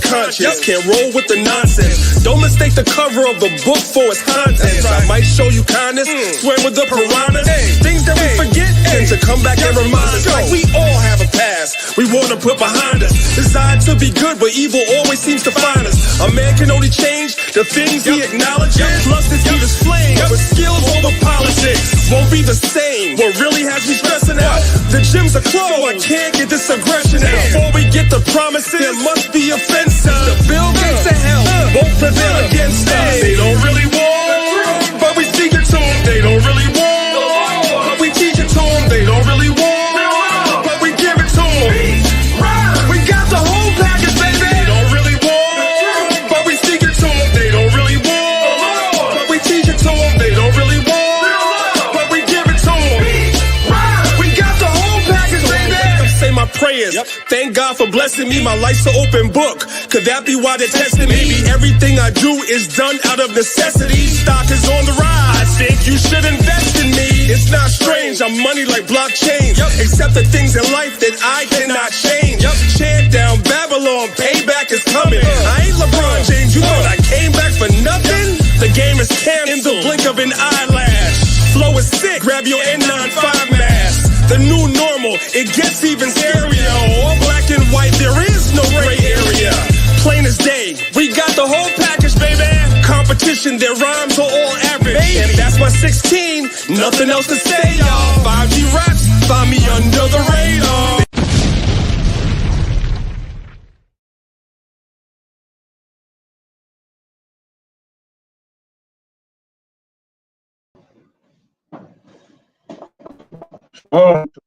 conscience. Can't roll with the nonsense. Don't mistake the cover of the book for its contents. I might show you kindness, swim with the piranhas. Things that we forget tend to come back and remind us. Like we all have a past we want to put behind us. Designed to be good, but evil always seems to find us. A man can only change the things he acknowledges. Plus this heat is flame, but skills over politics won't be the same. What really has me stressing out, the gyms are closed, so I can't get this aggression out. Before we get the promises, there must be offenses. The Bill Gates of hell won't prevail against us. They don't really want, but we teach it to them. They don't really want, but we teach it to them. They don't really want, but we give it to them. We got the whole package, baby. They don't really want, but we speak it to them. They don't really want, but we teach it to them. They don't really want, but we give it to them. We got the whole package, baby. Say my prayers. Thank God for blessing me. My life's an open book. Could that be why they're testing me? Maybe everything I do is done out of necessity. Stock is on the rise. I think you should invest in me. It's not strange. I'm money like blockchain. Except the things in life that I cannot change. Chant down Babylon. Payback is coming. I ain't LeBron James. You thought I came back for nothing? The game is canceled in the blink of an eyelash. Flow is sick. Grab your N95 mask. The new normal, it gets even scarier. All black and white, there is no gray area. Plain as day, we got the whole package, baby. Competition, their rhymes are all average. And that's my 16, nothing else to say, y'all. 5G raps, find me under the radar.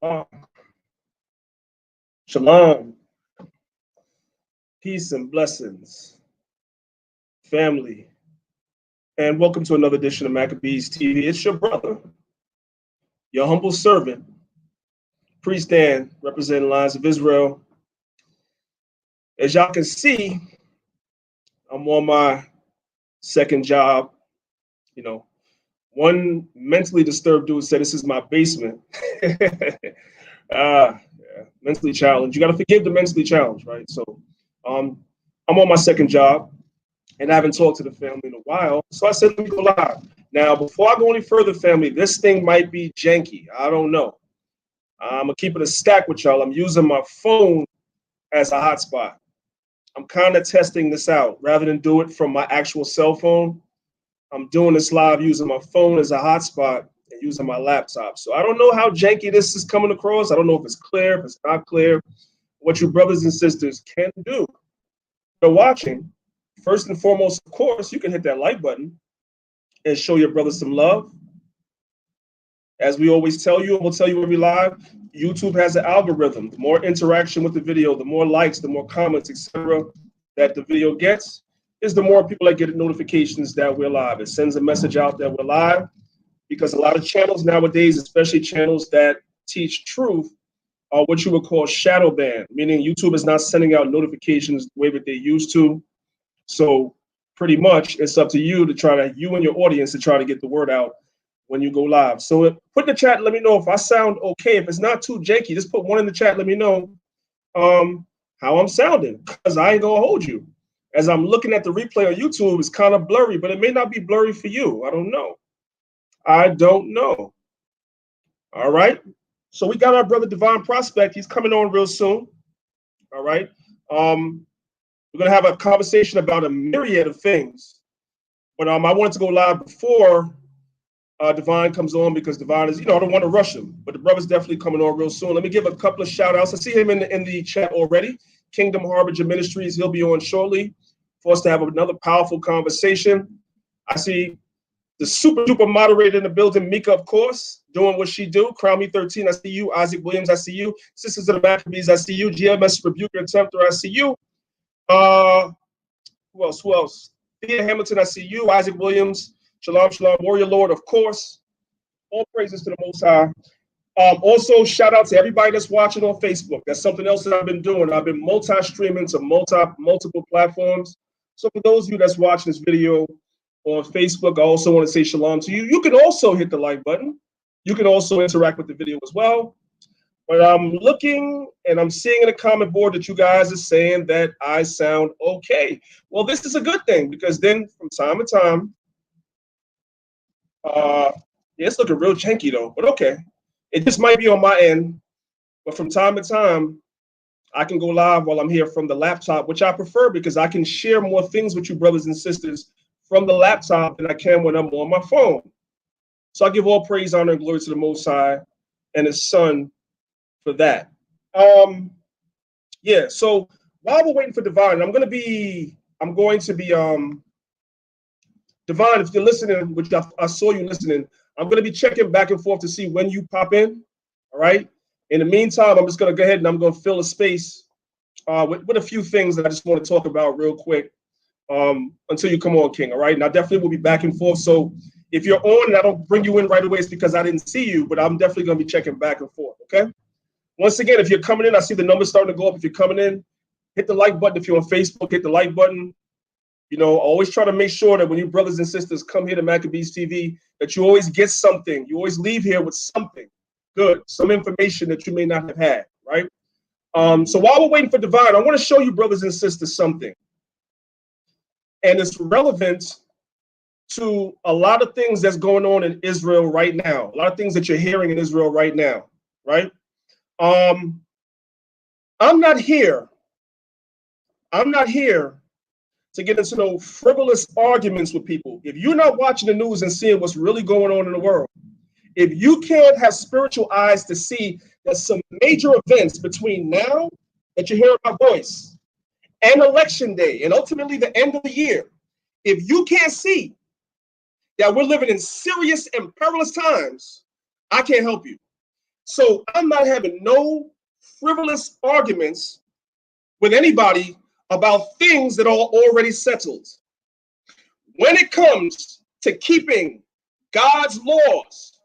Shalom. Shalom. Peace and blessings, family. And welcome to another edition of Maccabees TV. It's your brother, your humble servant, Priest Dan, representing Lions of Israel. As y'all can see, I'm on my second job. You know, one mentally disturbed dude said, "This is my basement." Yeah, mentally challenged. You got to forgive the mentally challenged, right? So I'm on my second job, and I haven't talked to the family in a while. So I said, let me go live. Now, before I go any further, family, this thing might be janky. I don't know. I'm going to keep it a stack with y'all. I'm using my phone as a hotspot. I'm kind of testing this out. Rather than do it from my actual cell phone, I'm doing this live using my phone as a hotspot and using my laptop. So I don't know how janky this is coming across. I don't know if it's clear, if it's not clear. What you brothers and sisters can do. If you're watching, first and foremost, of course, you can hit that like button and show your brother some love. As we always tell you, and we'll tell you every live, YouTube has an algorithm. The more interaction with the video, the more likes, the more comments, etc., that the video gets, is the more people that get notifications that we're live. It sends a message out that we're live, because a lot of channels nowadays, especially channels that teach truth, are what you would call shadow banned, meaning YouTube is not sending out notifications the way that they used to. So pretty much it's up to you to you and your audience to try to get the word out when you go live. So put in the chat, let me know if I sound okay. If it's not too janky, just put one in the chat, let me know how I'm sounding, because I ain't gonna hold you. As I'm looking at the replay on YouTube, it's kind of blurry, but it may not be blurry for you. I don't know. All right. So we got our brother Divine Prospect. He's coming on real soon. All right. We're going to have a conversation about a myriad of things. But I wanted to go live before Divine comes on, because Divine is, I don't want to rush him. But the brother's definitely coming on real soon. Let me give a couple of shout outs. I see him in the chat already. Kingdom Harbinger Ministries. He'll be on shortly for us to have another powerful conversation. I see the super duper moderator in the building, Mika, of course, doing what she do. Crown Me 13, I see you. Isaac Williams, I see you. Sisters of the Maccabees, I see you. GMS Rebuker and Tempter, I see you. Who else? Thea Hamilton, I see you. Isaac Williams, Shalom, Warrior Lord, of course. All praises to the Most High. Also, shout out to everybody that's watching on Facebook. That's something else that I've been doing. I've been multi-streaming to multiple platforms. So for those of you that's watching this video on Facebook, I also want to say shalom to you. You can also hit the like button. You can also interact with the video as well. But I'm looking and I'm seeing in the comment board that you guys are saying that I sound okay. Well, this is a good thing because then from time to time, yeah, it's looking real janky though, but okay. It just might be on my end, but from time to time, I can go live while I'm here from the laptop, which I prefer because I can share more things with you brothers and sisters from the laptop than I can when I'm on my phone. So I give all praise, honor, and glory to the Most High and His Son for that. Yeah, so while we're waiting for Divine, I'm going to be Divine, if you're listening, which I saw you listening, I'm going to be checking back and forth to see when you pop in. All right. In the meantime, I'm just going to go ahead and I'm going to fill a space with a few things that I just want to talk about real quick until you come on, King. All right. And I definitely will be back and forth. So if you're on and I don't bring you in right away, it's because I didn't see you, but I'm definitely going to be checking back and forth. Okay. Once again, if you're coming in, I see the numbers starting to go up. If you're coming in, hit the like button. If you're on Facebook, hit the like button. You know, always try to make sure that when you brothers and sisters come here to Maccabees TV, that you always get something. You always leave here with something good, some information that you may not have had, right? So while we're waiting for Divine, I want to show you brothers and sisters something. And it's relevant to a lot of things that's going on in Israel right now, a lot of things that you're hearing in Israel right now, right? I'm not here to get into no frivolous arguments with people. If you're not watching the news and seeing what's really going on in the world, if you can't have spiritual eyes to see that some major events between now that you hear my voice and election day and ultimately the end of the year, if you can't see that we're living in serious and perilous times, I can't help you. So I'm not having no frivolous arguments with anybody about things that are already settled. When it comes to keeping God's laws,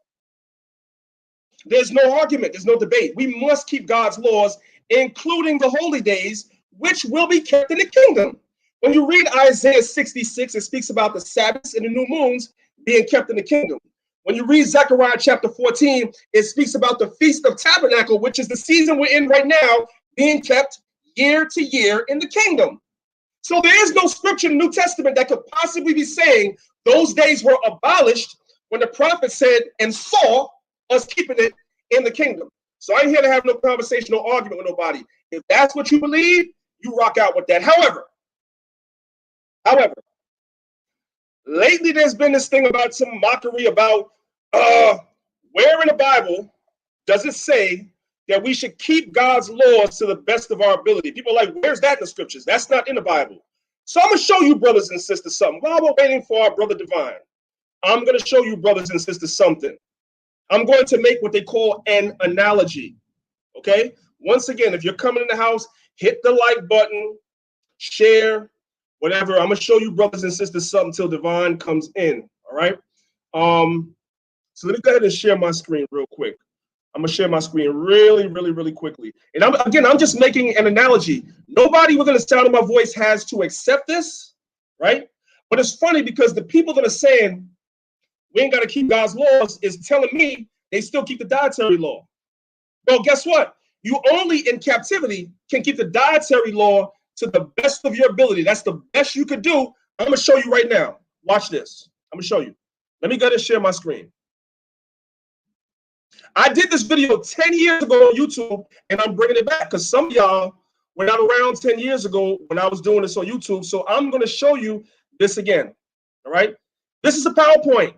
there's no argument, there's no debate. We must keep God's laws, including the holy days, which will be kept in the kingdom. When you read Isaiah 66, it speaks about the Sabbaths and the new moons being kept in the kingdom. When you read Zechariah chapter 14, it speaks about the Feast of Tabernacle, which is the season we're in right now, being kept year to year in the kingdom. So there is no scripture in the New Testament that could possibly be saying those days were abolished when the prophet said and saw us keeping it in the kingdom. So I ain't here to have no conversation or argument with nobody. If that's what you believe, you rock out with that. However, lately there's been this thing about some mockery about where in the Bible does it say that we should keep God's laws to the best of our ability? People are like, where's that in the scriptures? That's not in the Bible. So I'm going to show you brothers and sisters something. While we're waiting for our brother Divine, I'm going to show you brothers and sisters something. I'm going to make what they call an analogy, okay? Once again, if you're coming in the house, hit the like button, share, whatever. I'm going to show you brothers and sisters something till Divine comes in, all right? So let me go ahead and share my screen real quick. I'm going to share my screen really quickly. And I'm just making an analogy. Nobody within the sound of my voice has to accept this, right? But it's funny because the people that are saying we ain't got to keep God's laws is telling me they still keep the dietary law. Well, guess what? You only in captivity can keep the dietary law to the best of your ability. That's the best you could do. I'm going to show you right now. Watch this. I'm going to show you. Let me go ahead and share my screen. I did this video 10 years ago on YouTube, and I'm bringing it back because some of y'all were not around 10 years ago when I was doing this on YouTube. So I'm going to show you this again. All right. This is a PowerPoint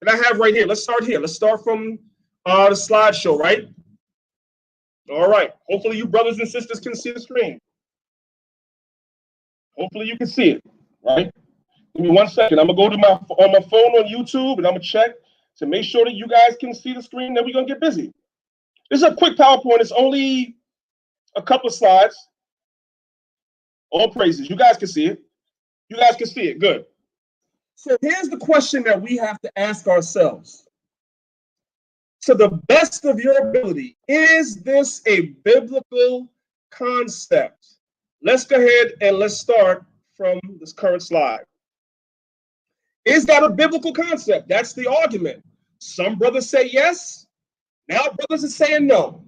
that I have right here. Let's start here. Let's start from the slideshow, right? All right. Hopefully you brothers and sisters can see the screen. Hopefully you can see it, right? Give me 1 second. I'm going to go to my phone on YouTube, and I'm going to check to make sure that you guys can see the screen. Then we're going to get busy. This is a quick PowerPoint. It's only a couple of slides. All praises. You guys can see it. You guys can see it. Good. So here's the question that we have to ask ourselves. To the best of your ability, is this a biblical concept? Let's go ahead and let's start from this current slide. Is that a biblical concept? That's the argument. Some brothers say yes. Now brothers are saying no.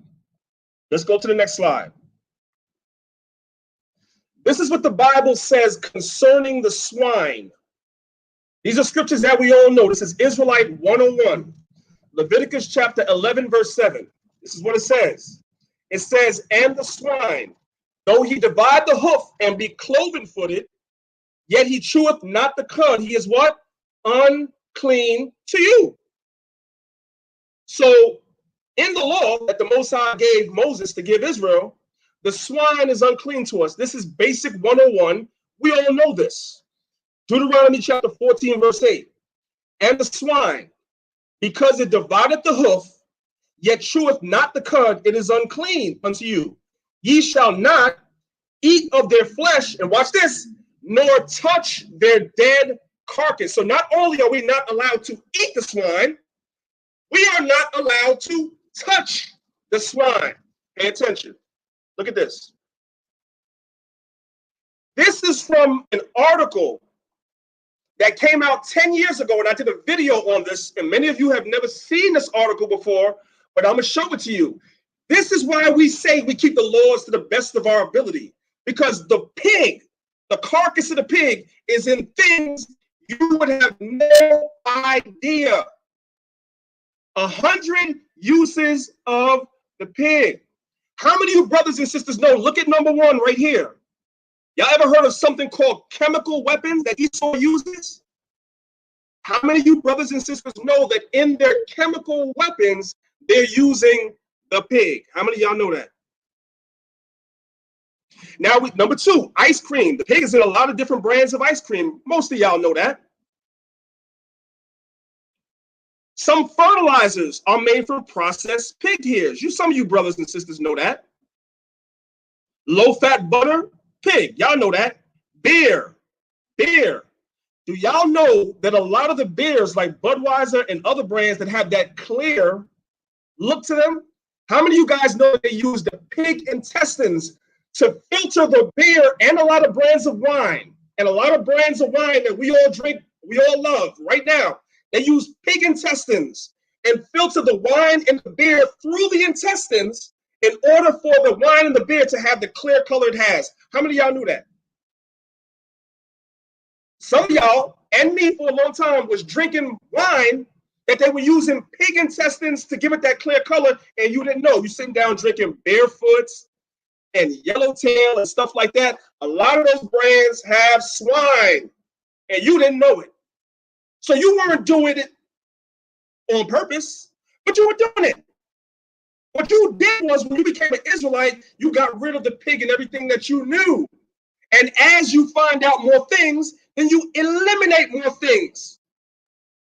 Let's go to the next slide. This is what the Bible says concerning the swine. These are scriptures that we all know. This is Israelite 101. Leviticus chapter 11, verse 7. This is what it says. It says, and the swine, though he divide the hoof and be cloven-footed, yet he cheweth not the cud. He is what? Unclean to you. So in the law that the Most High gave Moses to give Israel, the swine is unclean to us. This is basic 101. We all know this. Deuteronomy chapter 14, verse 8. And the swine, because it divideth the hoof, yet cheweth not the cud, it is unclean unto you. Ye shall not eat of their flesh, and watch this, nor touch their dead carcass. So not only are we not allowed to eat the swine, we are not allowed to touch the swine. Pay attention. Look at this. This is from an article that came out 10 years ago, and I did a video on this, and many of you have never seen this article before, but I'm going to show it to you. This is why we say we keep the laws to the best of our ability, because the pig, the carcass of the pig, is in things you would have no idea. 100 uses of the pig. How many of you brothers and sisters know? Look at number one right here. Y'all ever heard of something called chemical weapons that Esau uses? How many of you brothers and sisters know that in their chemical weapons, they're using the pig? How many of y'all know that? Now, number two, ice cream. The pig is in a lot of different brands of ice cream. Most of y'all know that. Some fertilizers are made from processed pig hairs. Some of you brothers and sisters know that. Low-fat butter, pig. Y'all know that. Beer. Do y'all know that a lot of the beers like Budweiser and other brands that have that clear look to them? How many of you guys know that they use the pig intestines to filter the beer, and a lot of brands of wine? And a lot of brands of wine that we all drink, we all love right now, they use pig intestines and filter the wine and the beer through the intestines in order for the wine and the beer to have the clear color it has. How many of y'all knew that? Some of y'all and me for a long time was drinking wine that they were using pig intestines to give it that clear color, and you didn't know. You're sitting down drinking Barefoots and Yellowtail and stuff like that. A lot of those brands have swine, and you didn't know it. So you weren't doing it on purpose, but you were doing it. What you did was, when you became an Israelite, you got rid of the pig and everything that you knew. And as you find out more things, then you eliminate more things.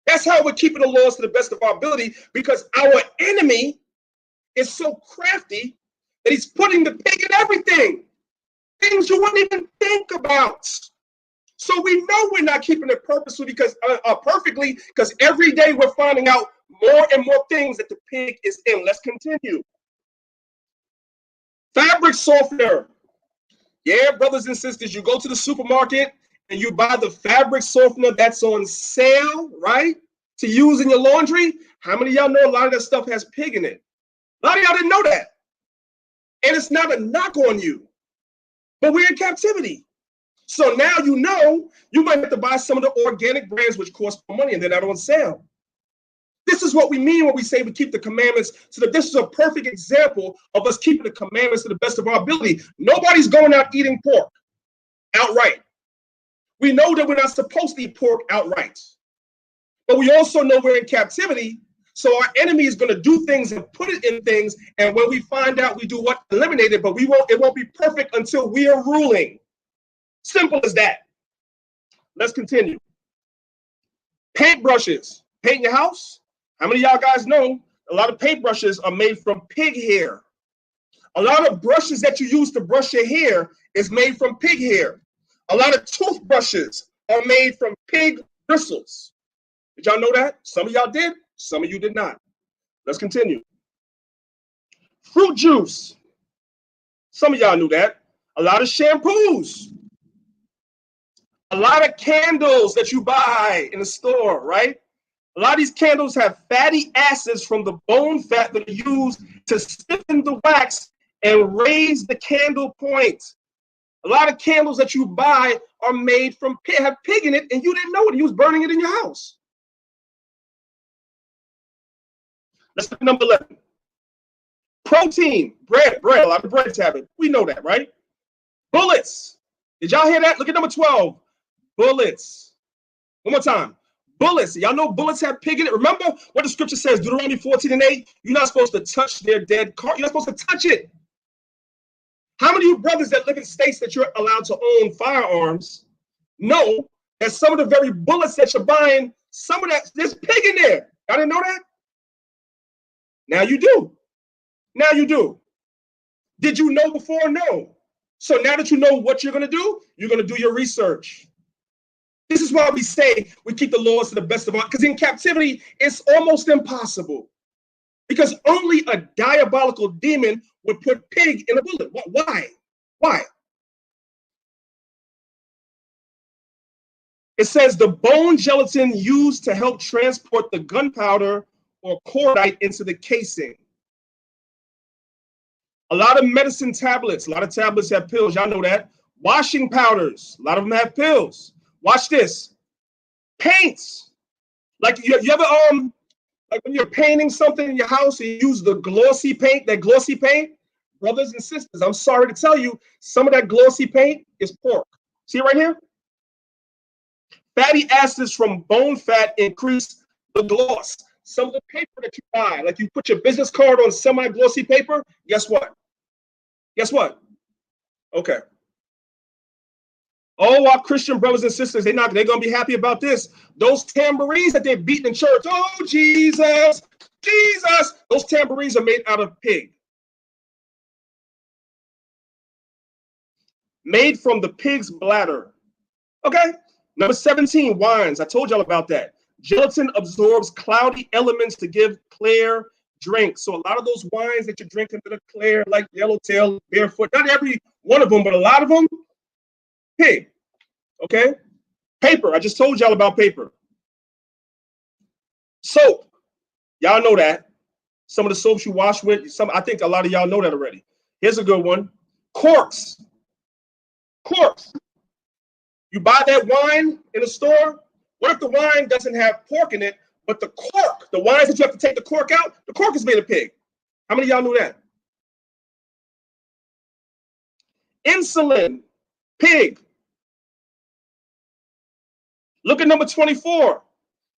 That's how we're keeping the laws to the best of our ability, because our enemy is so crafty that he's putting the pig in everything. Things you wouldn't even think about. So we know we're not keeping it purposely perfectly, because every day we're finding out more and more things that the pig is in. Let's continue. Fabric softener. Yeah, brothers and sisters, you go to the supermarket and you buy the fabric softener that's on sale, right, to use in your laundry. How many of y'all know a lot of that stuff has pig in it? A lot of y'all didn't know that. And it's not a knock on you, but we're in captivity. So now you know you might have to buy some of the organic brands which cost more money and they're not on sale. This is what we mean when we say we keep the commandments. So that this is a perfect example of us keeping the commandments to the best of our ability. Nobody's going out eating pork outright. We know that we're not supposed to eat pork outright. But we also know we're in captivity. So our enemy is going to do things and put it in things. And when we find out, we do what? Eliminate it. But it won't be perfect until we are ruling. Simple as that. Let's continue. Paintbrushes. Paint your house. How many of y'all guys know a lot of paintbrushes are made from pig hair? A lot of brushes that you use to brush your hair is made from pig hair. A lot of toothbrushes are made from pig bristles. Did y'all know that? Some of y'all did. Some of you did not. Let's continue. Fruit juice. Some of y'all knew that. A lot of shampoos. A lot of candles that you buy in the store, right? A lot of these candles have fatty acids from the bone fat that are used to stiffen the wax and raise the candle point. A lot of candles that you buy are made from have pig in it, and you didn't know it. You was burning it in your house. Let's look at number 11. Protein, bread, a lot of bread habit. We know that, right? Bullets. Did y'all hear that? Look at number 12. Bullets. One more time. Bullets. Y'all know bullets have pig in it. Remember what the scripture says, Deuteronomy 14:8? You're not supposed to touch their dead car. You're not supposed to touch it. How many of you brothers that live in states that you're allowed to own firearms know that some of the very bullets that you're buying, some of that, there's pig in there? Y'all didn't know that? Now you do. Now you do. Did you know before? No. So now that you know what you're going to do, you're going to do your research. This is why we say we keep the laws to the best of our, because in captivity, it's almost impossible. Because only a diabolical demon would put pig in a bullet. Why? Why? It says the bone gelatin used to help transport the gunpowder or cordite into the casing. A lot of medicine tablets, a lot of tablets have pills. Y'all know that. Washing powders, a lot of them have pills. Watch this. Paints. Like you ever like when you're painting something in your house and you use the glossy paint, that glossy paint, brothers and sisters, I'm sorry to tell you, some of that glossy paint is pork. See it right here? Fatty acids from bone fat increase the gloss. Some of the paper that you buy, like you put your business card on semi-glossy paper, guess what? Guess what? Okay. Oh, our Christian brothers and sisters, they're going to be happy about this. Those tambourines that they're beating in church, oh, Jesus, Jesus. Those tambourines are made out of pig. Made from the pig's bladder. Okay. Number 17, wines. I told y'all about that. Gelatin absorbs cloudy elements to give clear drink. So a lot of those wines that you're drinking that are clear, like Yellowtail, Barefoot, not every one of them, but a lot of them, pig. Okay. Paper. I just told y'all about paper. Soap. Y'all know that. Some of the soaps you wash with, I think a lot of y'all know that already. Here's a good one. Corks. Corks. You buy that wine in a store. What if the wine doesn't have pork in it, but the cork, the wines that you have to take the cork out, the cork is made of pig? How many of y'all knew that? Insulin, pig. Look at number 24.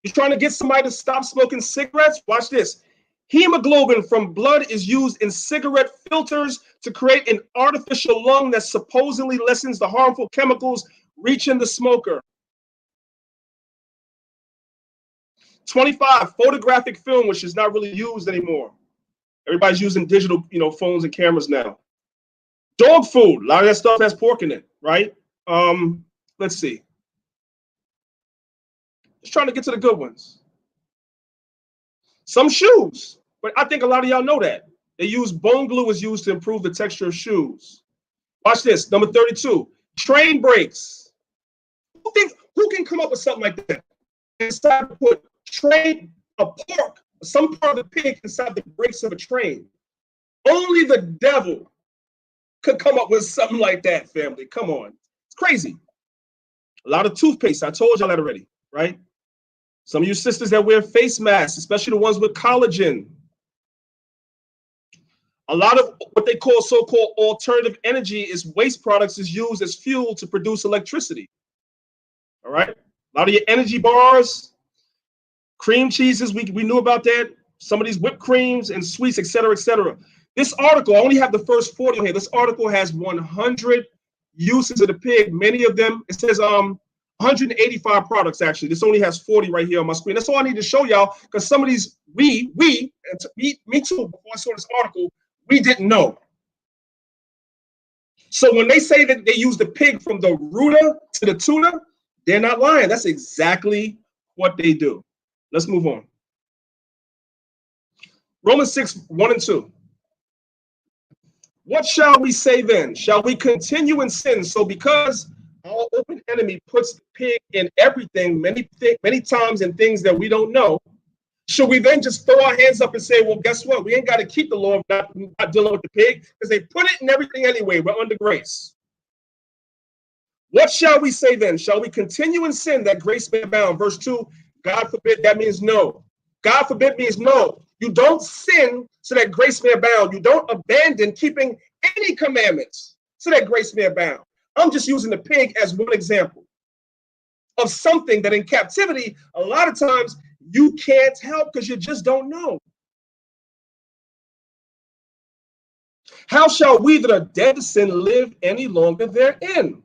You're trying to get somebody to stop smoking cigarettes? Watch this. Hemoglobin from blood is used in cigarette filters to create an artificial lung that supposedly lessens the harmful chemicals reaching the smoker. 25, photographic film, which is not really used anymore. Everybody's using digital, phones and cameras now. Dog food, a lot of that stuff has pork in it, right? Let's see. Just trying to get to the good ones. Some shoes, but I think a lot of y'all know that. They use bone glue is used to improve the texture of shoes. Watch this, number 32, train brakes. Who can come up with something like that? Decide to put a pork, some part of the pig inside the brakes of a train. Only the devil could come up with something like that, family. Come on. It's crazy. A lot of toothpaste. I told y'all that already, right? Some of you sisters that wear face masks, especially the ones with collagen. A lot of what they call so-called alternative energy is waste products is used as fuel to produce electricity. All right? A lot of your energy bars, cream cheeses, we knew about that. Some of these whipped creams and sweets, et cetera, et cetera. This article, I only have the first 40 on here. This article has 100 uses of the pig. Many of them, it says 185 products, actually. This only has 40 right here on my screen. That's all I need to show y'all, because some of these, me too, before I saw this article, we didn't know. So when they say that they use the pig from the rooter to the tuner, they're not lying. That's exactly what they do. Let's move on. Romans 6, 1 and 2. What shall we say then? Shall we continue in sin? So because our open enemy puts the pig in everything, many times in things that we don't know, Should we then just throw our hands up and say, well, guess what? We ain't got to keep the law of not dealing with the pig because they put it in everything anyway. We're under grace. What shall we say then? Shall we continue in sin that grace may abound? Verse 2, God forbid, that means no. God forbid means no. You don't sin so that grace may abound. You don't abandon keeping any commandments so that grace may abound. I'm just using the pig as one example of something that in captivity, a lot of times you can't help because you just don't know. How shall we that are dead to sin live any longer therein?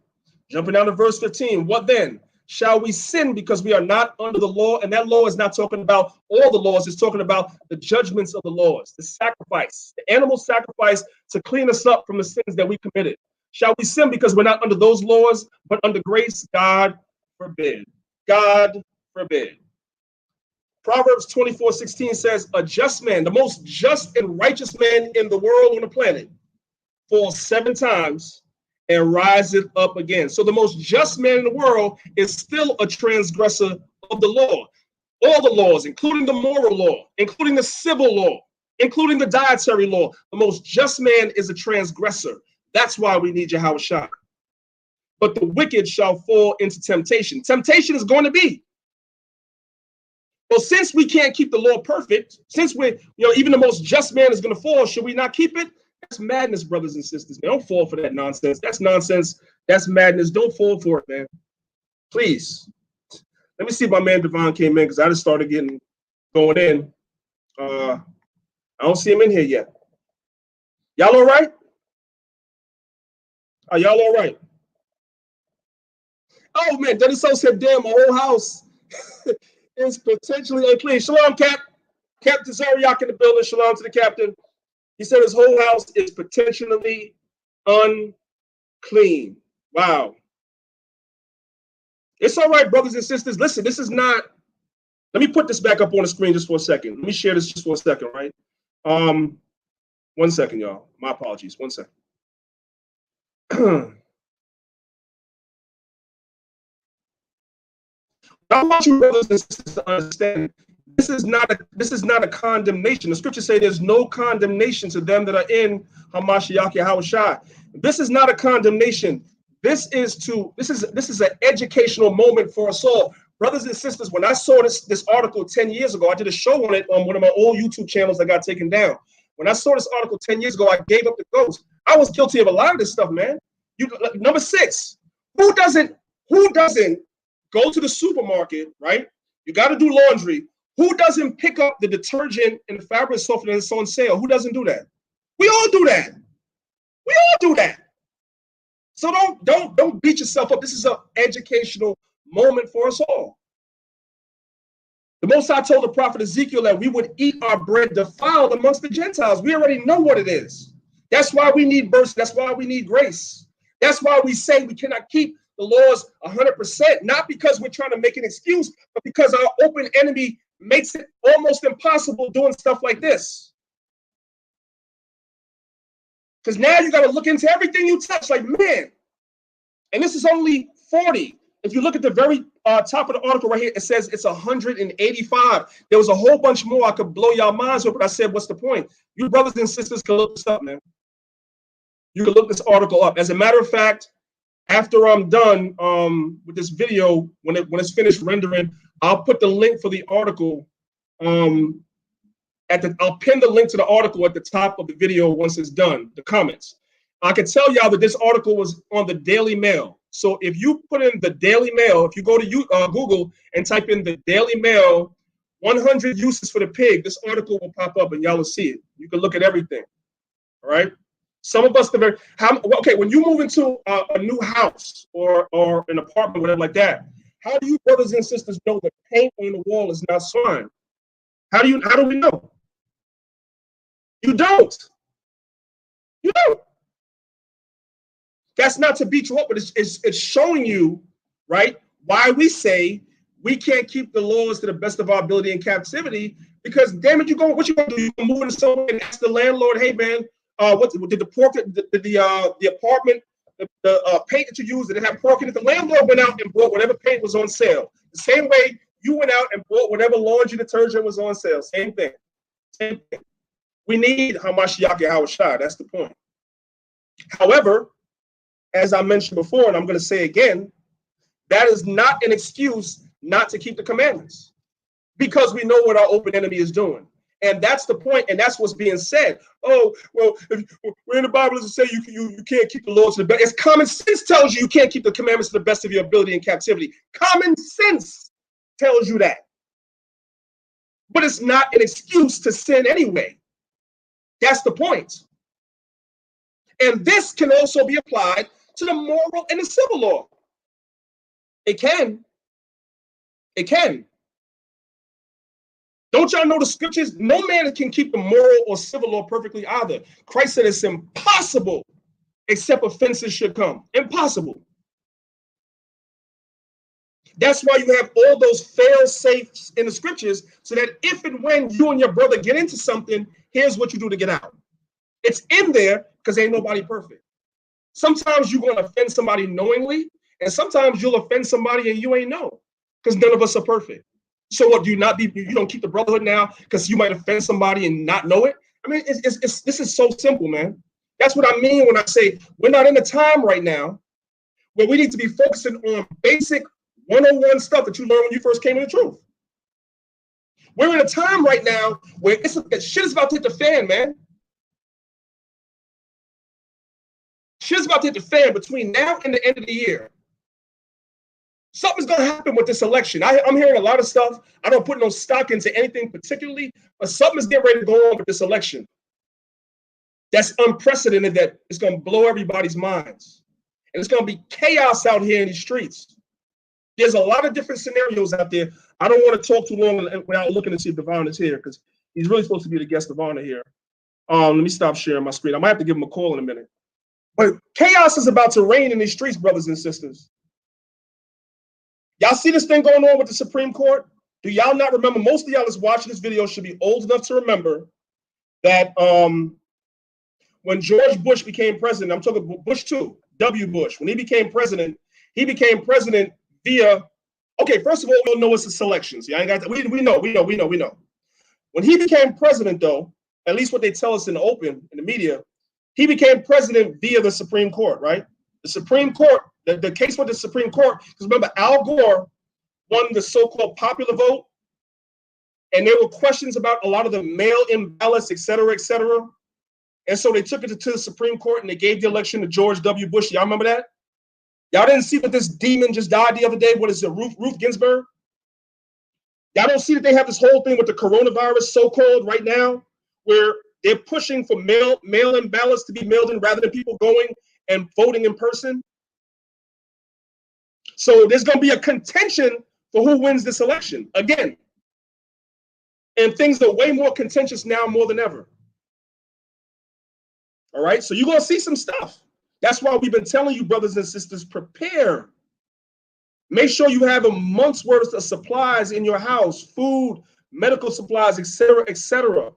Jumping down to verse 15, what then? Shall we sin because we are not under the law? And that law is not talking about all the laws. It's talking about the judgments of the laws, the sacrifice, the animal sacrifice to clean us up from the sins that we committed. Shall we sin because we're not under those laws, but under grace? God forbid. God forbid. Proverbs 24:16 says, a just man, the most just and righteous man in the world on the planet, falls 7 times and riseth up again. So the most just man in the world is still a transgressor of the law. All the laws, including the moral law, including the civil law, including the dietary law. The most just man is a transgressor. That's why we need Yahweh Shai. But the wicked shall fall into temptation. Temptation is going to be. Well, since we can't keep the law perfect, since we're, even the most just man is going to fall, should we not keep it? That's madness, brothers and sisters. Man, don't fall for that nonsense. That's nonsense. That's madness. Don't fall for it, man. Please. Let me see if my man Devon came in because I just started going in. I don't see him in here yet. Y'all all right? Are y'all all right? Oh, man, Dennis O said, damn, my whole house is potentially unclean. Shalom, Cap. Captain Zariak in the building. Shalom to the captain. He said his whole house is potentially unclean. Wow. It's all right, brothers and sisters. Listen, this is not. Let me put this back up on the screen just for a second. Let me share this just for a second, right? 1 second, y'all. My apologies. 1 second. I want you, brothers and sisters, to understand this is not a condemnation. The scriptures say there's no condemnation to them that are in Hamashiach Yahushua. This is not a condemnation. This is an educational moment for us all. Brothers and sisters, when I saw this article 10 years ago, I did a show on it on one of my old YouTube channels that got taken down. When I saw this article 10 years ago, I gave up the ghost. I was guilty of a lot of this stuff, man. Number 6, who doesn't go to the supermarket, right? You got to do laundry. Who doesn't pick up the detergent and the fabric softener that's on sale? Who doesn't do that? We all do that. We all do that. So don't beat yourself up. This is an educational moment for us all. The Most High told the prophet Ezekiel that we would eat our bread defiled amongst the Gentiles. We already know what it is. That's why we need mercy. That's why we need grace. That's why we say we cannot keep the laws 100%, not because we're trying to make an excuse, but because our open enemy makes it almost impossible doing stuff like this. Because now you got to look into everything you touch, like, man. And this is only 40. If you look at the very top of the article right here, it says it's 185. There was a whole bunch more I could blow y'all minds with, but I said, what's the point? You brothers and sisters can look this up, man. You can look this article up. As a matter of fact, after I'm done with this video, when it's finished rendering, I'll put the link for the article. I'll pin the link to the article at the top of the video once it's done, the comments. I can tell y'all that this article was on the Daily Mail. So if you put in the Daily Mail, if you go to Google and type in the Daily Mail 100 uses for the pig, this article will pop up and y'all will see it. You can look at everything. All right. Some of us, when you move into a new house or an apartment, whatever like that, how do you brothers and sisters know the paint on the wall is not swine? How do we know? You don't. You don't. That's not to beat you up, but it's showing you, right, why we say we can't keep the laws to the best of our ability in captivity, because damn it, what you gonna do? You gonna move into somewhere and ask the landlord, hey man, what did the apartment, the paint that you used, did it have pork in it? The landlord went out and bought whatever paint was on sale. The same way You went out and bought whatever laundry detergent was on sale. Same thing. Same thing. We need Hamashiach Yahushua. That's the point. However, as I mentioned before, and I'm going to say again, that is not an excuse not to keep the commandments, because we know what our open enemy is doing. And that's the point, and that's what's being said. Oh, well, where in the Bible does it say you can't keep the law to the best? It's common sense tells you can't keep the commandments to the best of your ability in captivity. Common sense tells you that. But it's not an excuse to sin anyway. That's the point. And this can also be applied to the moral and the civil law. It can. It can. Don't y'all know the scriptures? No man can keep the moral or civil law perfectly either. Christ said it's impossible except offenses should come. Impossible. That's why you have all those fail-safes in the scriptures, so that if and when you and your brother get into something, here's what you do to get out. It's in there because ain't nobody perfect. Sometimes you're going to offend somebody knowingly, and sometimes you'll offend somebody and you ain't know, because none of us are perfect. So what, you don't keep the brotherhood now because you might offend somebody and not know it? I mean, this is so simple, man. That's what I mean when I say we're not in a time right now where we need to be focusing on basic 101 stuff that you learned when you first came to the truth. We're in a time right now where shit is about to hit the fan, man. Shit's about to hit the fan between now and the end of the year. Something's going to happen with this election. I'm hearing a lot of stuff. I don't put no stock into anything particularly, but something's getting ready to go on with this election. That's unprecedented, that it's going to blow everybody's minds. And it's going to be chaos out here in these streets. There's a lot of different scenarios out there. I don't want to talk too long without looking to see if Devon is here, because he's really supposed to be the guest of honor here. Let me stop sharing my screen. I might have to give him a call in a minute. But chaos is about to reign in these streets, brothers and sisters. Y'all see this thing going on with the Supreme Court? Do y'all not remember? Most of y'all that's watching this video should be old enough to remember that when George Bush became president, I'm talking Bush 2, W. Bush, when he became president via, okay, first of all, we don't know it's a selection. See, I ain't got that. We know. When he became president, though, at least what they tell us in the open, in the media, he became president via the Supreme Court, right? The Supreme Court, the case with the Supreme Court, because remember, Al Gore won the so-called popular vote, and there were questions about a lot of the mail-in ballots, et cetera, et cetera. And so they took it to the Supreme Court, and they gave the election to George W. Bush. Y'all remember that? Y'all didn't see that this demon just died the other day? What is it, Ruth Ginsburg? Y'all don't see that they have this whole thing with the coronavirus, so-called, right now, where they're pushing for mail-in ballots to be mailed in rather than people going and voting in person. So there's going to be a contention for who wins this election again. And things are way more contentious now more than ever. All right, so you're going to see some stuff. That's why we've been telling you, brothers and sisters, prepare. Make sure you have a month's worth of supplies in your house, food, medical supplies, et cetera, et cetera.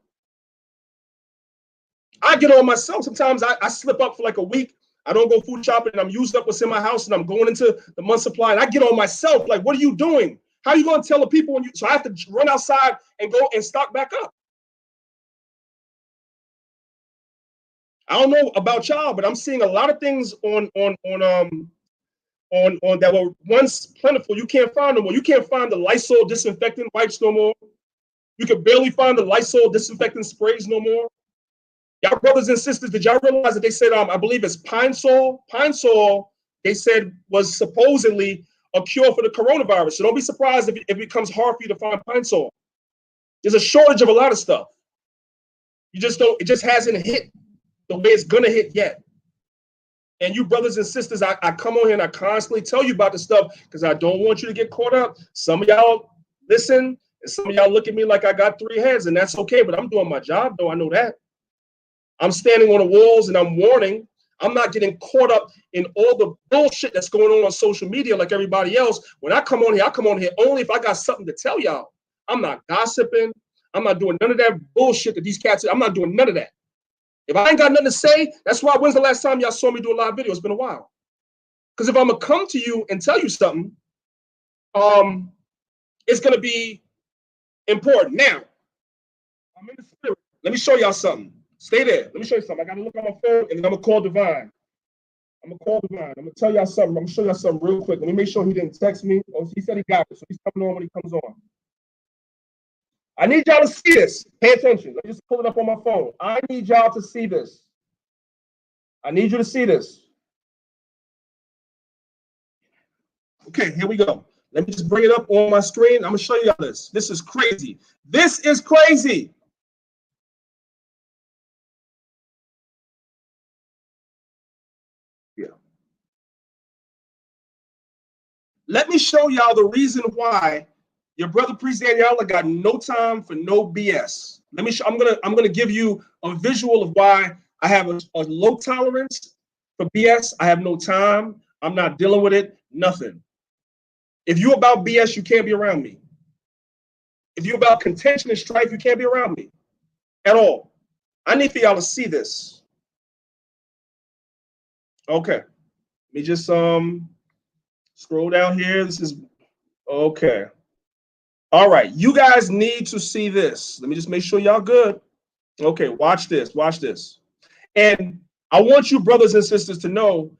I get on myself. Sometimes I slip up for like a week. I don't go food shopping, and I'm used up what's in my house, and I'm going into the month supply, and I get on myself. Like, what are you doing? How are you going to tell the people when you? So I have to run outside and go and stock back up. I don't know about y'all, but I'm seeing a lot of things on that were once plentiful. You can't find no more. You can't find the Lysol disinfectant wipes no more. You can barely find the Lysol disinfectant sprays no more. Y'all brothers and sisters, did y'all realize that they said, I believe it's Pine Sol? Pine Sol, they said, was supposedly a cure for the coronavirus. So don't be surprised if it becomes hard for you to find Pine Sol. There's a shortage of a lot of stuff. You just don't, it just hasn't hit the way it's gonna hit yet. And you brothers and sisters, I come on here and I constantly tell you about this stuff because I don't want you to get caught up. Some of y'all listen, and some of y'all look at me like I got 3 heads, and that's okay, but I'm doing my job, though. I know that. I'm standing on the walls and I'm warning. I'm not getting caught up in all the bullshit that's going on social media like everybody else. When I come on here only if I got something to tell y'all. I'm not gossiping. I'm not doing none of that bullshit that these cats, I'm not doing none of that. If I ain't got nothing to say, that's why, when's the last time y'all saw me do a live video? It's been a while. Because if I'm going to come to you and tell you something, is going to be important. Now, I'm in the spirit. Let me show y'all something. Stay there. Let me show you something. I got to look on my phone, and then I'm going to call Divine. I'm going to call Divine. I'm going to tell y'all something. I'm going to show y'all something real quick. Let me make sure he didn't text me. Oh, he said he got it, so he's coming on when he comes on. I need y'all to see this. Pay attention. Let me just pull it up on my phone. I need y'all to see this. I need you to see this. Okay, here we go. Let me just bring it up on my screen. I'm going to show y'all this. This is crazy. This is crazy. Yeah. Let me show y'all the reason why your brother Priest Daniela got no time for no BS. Let me show. I'm gonna give you a visual of why I have a low tolerance for BS. I have no time. I'm not dealing with it. Nothing. If you about BS, you can't be around me. If you about contention and strife, you can't be around me at all. I need for y'all to see this. Okay. Let me just scroll down here. This is okay. All right, you guys need to see this. Let me just make sure y'all good. Okay, watch this, watch this. And I want you brothers and sisters to know,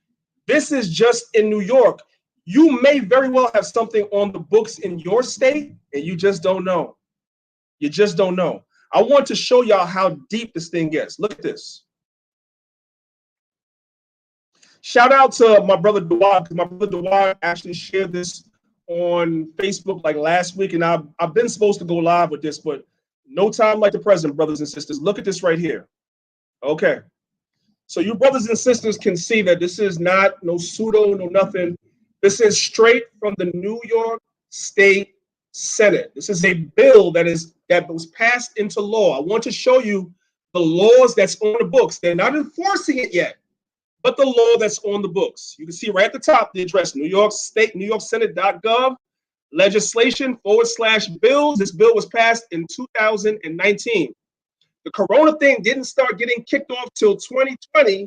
this is just in New York. You may very well have something on the books in your state, and you just don't know. You just don't know. I want to show y'all how deep this thing gets. Look at this. Shout out to my brother Dewad, because my brother Dewad actually shared this on Facebook like last week, and I've been supposed to go live with this, but no time like the present, brothers and sisters. Look at this right here. Okay. So you brothers and sisters can see that this is not no pseudo, no nothing. This is straight from the New York State Senate. This is a bill that was passed into law. I want to show you the laws that's on the books. They're not enforcing it yet, but the law that's on the books. You can see right at the top the address, New York State, NewYorkSenate.gov, legislation/bills. This bill was passed in 2019. The Corona thing didn't start getting kicked off till 2020,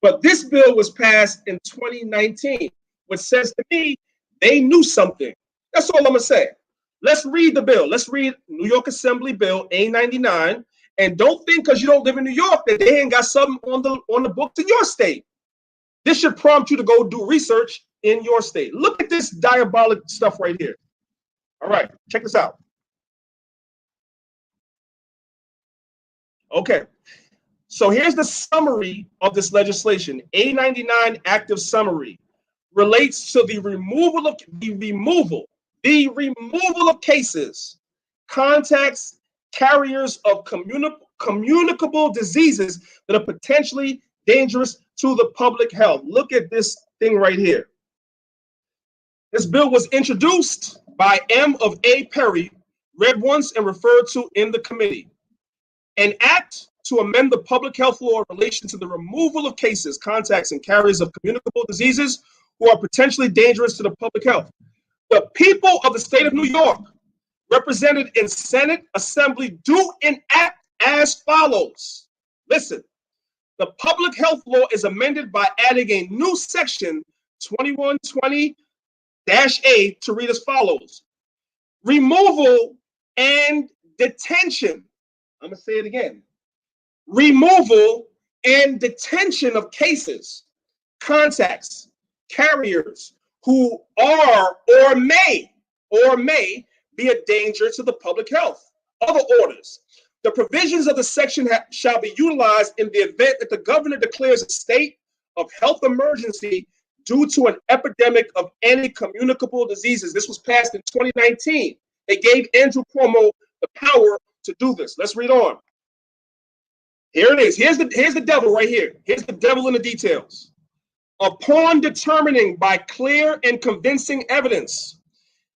but this bill was passed in 2019, which says to me they knew something. That's all I'm going to say. Let's read the bill. Let's read New York Assembly Bill A99. And don't think because you don't live in New York that they ain't got something on the books in your state. This should prompt you to go do research in your state. Look at this diabolic stuff right here. All right, check this out. Okay, so here's the summary of this legislation. A99 active summary relates to the removal of cases, contacts, carriers of communicable diseases that are potentially dangerous to the public health. Look at this thing right here. This bill was introduced by M. of A. Perry, read once and referred to in the committee. An act to amend the public health law in relation to the removal of cases, contacts, and carriers of communicable diseases who are potentially dangerous to the public health. The people of the state of New York, represented in Senate Assembly, do enact as follows. Listen, the public health law is amended by adding a new section 2120-A to read as follows. Removal and detention. I'm going to say it again. Removal and detention of cases, contacts, carriers who are or may be a danger to the public health. Other orders. The provisions of the section shall be utilized in the event that the governor declares a state of health emergency due to an epidemic of any communicable diseases. This was passed in 2019. They gave Andrew Cuomo the power to do this. Let's read on. Here it is. Here's the devil right here. Here's the devil in the details. Upon determining by clear and convincing evidence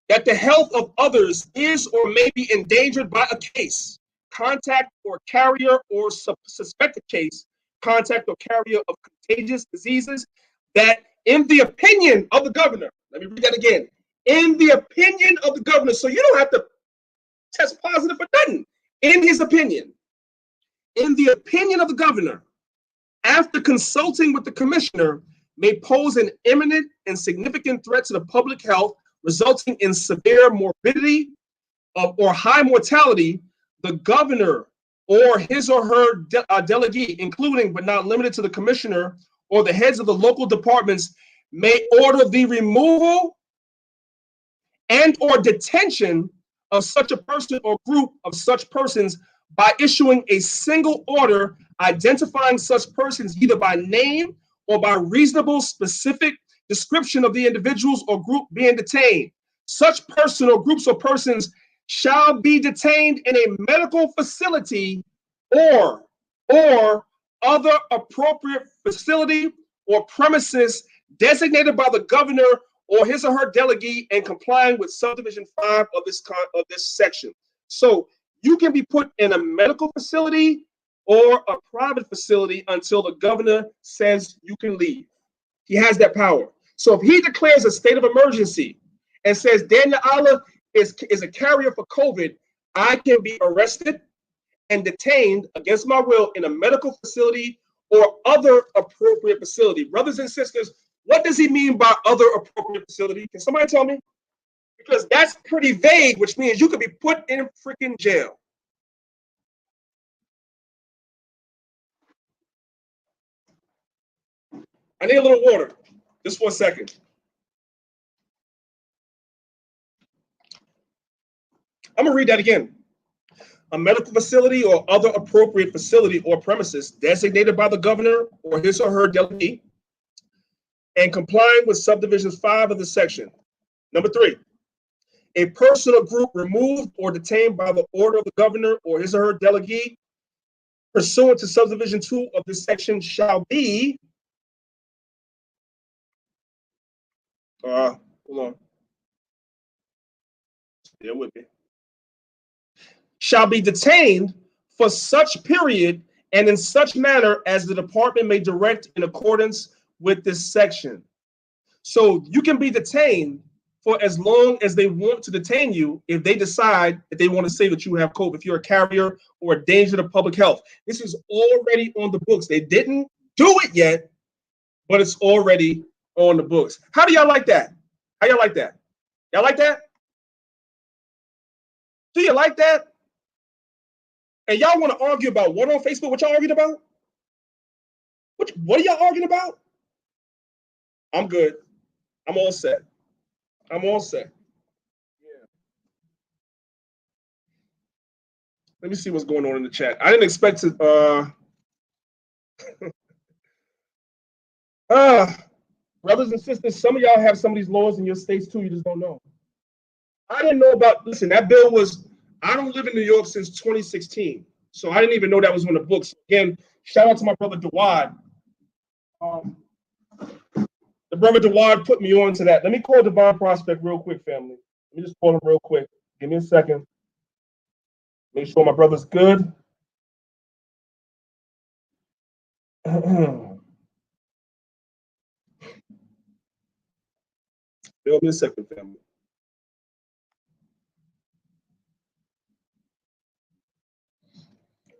that the health of others is or may be endangered by a case, contact or carrier or suspected case, contact or carrier of contagious diseases, that in the opinion of the governor, let me read that again, in the opinion of the governor, so you don't have to test positive for nothing, in his opinion, in the opinion of the governor, after consulting with the commissioner, may pose an imminent and significant threat to the public health, resulting in severe morbidity, or high mortality, the governor or his or her delegee, including but not limited to the commissioner or the heads of the local departments, may order the removal and or detention of such a person or group of such persons by issuing a single order identifying such persons either by name or by reasonable specific description of the individuals or group being detained. Such person or groups of persons shall be detained in a medical facility or other appropriate facility or premises designated by the governor or his or her delegee and complying with subdivision 5 of this section. So you can be put in a medical facility or a private facility until the governor says you can leave. He has that power. So if he declares a state of emergency and says Daniel Allah is a carrier for COVID, I can be arrested and detained against my will in a medical facility or other appropriate facility. Brothers and sisters, what does he mean by other appropriate facility? Can somebody tell me? Because that's pretty vague, which means you could be put in freaking jail. I need a little water, just for a second. I'm gonna read that again. A medical facility or other appropriate facility or premises designated by the governor or his or her delegee and complying with subdivisions 5 of the section. Number 3, a person or group removed or detained by the order of the governor or his or her delegee pursuant to subdivision 2 of this section shall be, hold on, bear with me, shall be detained for such period and in such manner as the department may direct in accordance with this section. So you can be detained for as long as they want to detain you if they decide that they want to say that you have COVID, if you're a carrier or a danger to public health. This is already on the books. They didn't do it yet, but it's already on the books. How do y'all like that? How y'all like that? Y'all like that? Do you like that? And y'all want to argue about what on Facebook? What y'all arguing about? What are y'all arguing about? I'm good. I'm all set. I'm all set. Yeah. Let me see what's going on in the chat. I didn't expect to. Brothers and sisters, some of y'all have some of these laws in your states too. You just don't know. I didn't know about. Listen, that bill was. I don't live in New York since 2016, so I didn't even know that was on the books. Again, shout out to my brother Dawad. The brother Dawad put me on to that. Let me call Divine Prospect real quick, family. Let me just call him real quick. Give me a second. Make sure my brother's good. Give me a second, family.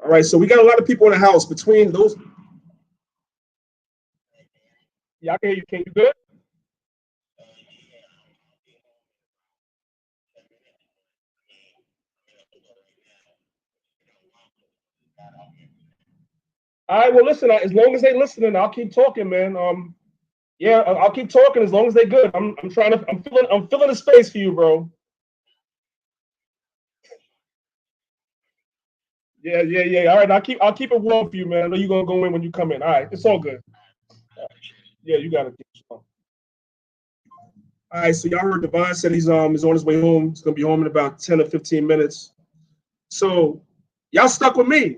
All right, so we got a lot of people in the house. Between those, yeah, I can hear you. Can you good? All right, well, listen. As long as they listening, I'll keep talking, man. Yeah, I'll keep talking as long as they good. I'm filling the space for you, bro. Yeah. All right, I'll keep it warm for you, man. I know you're gonna go in when you come in. All right, it's all good. Yeah, you got it. All right, so y'all heard Devon said he's on his way home. He's gonna be home in about 10 or 15 minutes. So y'all stuck with me.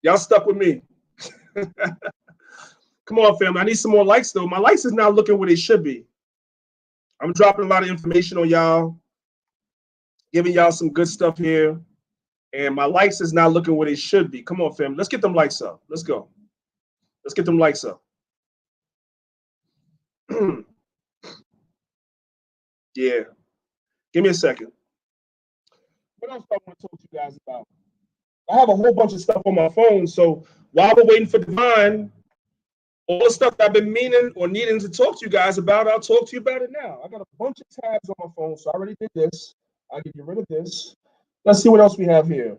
Y'all stuck with me. Come on, family. I need some more likes though. My likes is not looking where they should be. I'm dropping a lot of information on y'all, giving y'all some good stuff here. And my likes is not looking where they should be. Come on, family. Let's get them likes up. Let's go. Let's get them likes up. Yeah. Give me a second. What else do I want to talk to you guys about? I have a whole bunch of stuff on my phone. So while we're waiting for Divine, all the stuff I've been meaning or needing to talk to you guys about, I'll talk to you about it now. I got a bunch of tabs on my phone. So I already did this. I can get rid of this. Let's see what else we have here.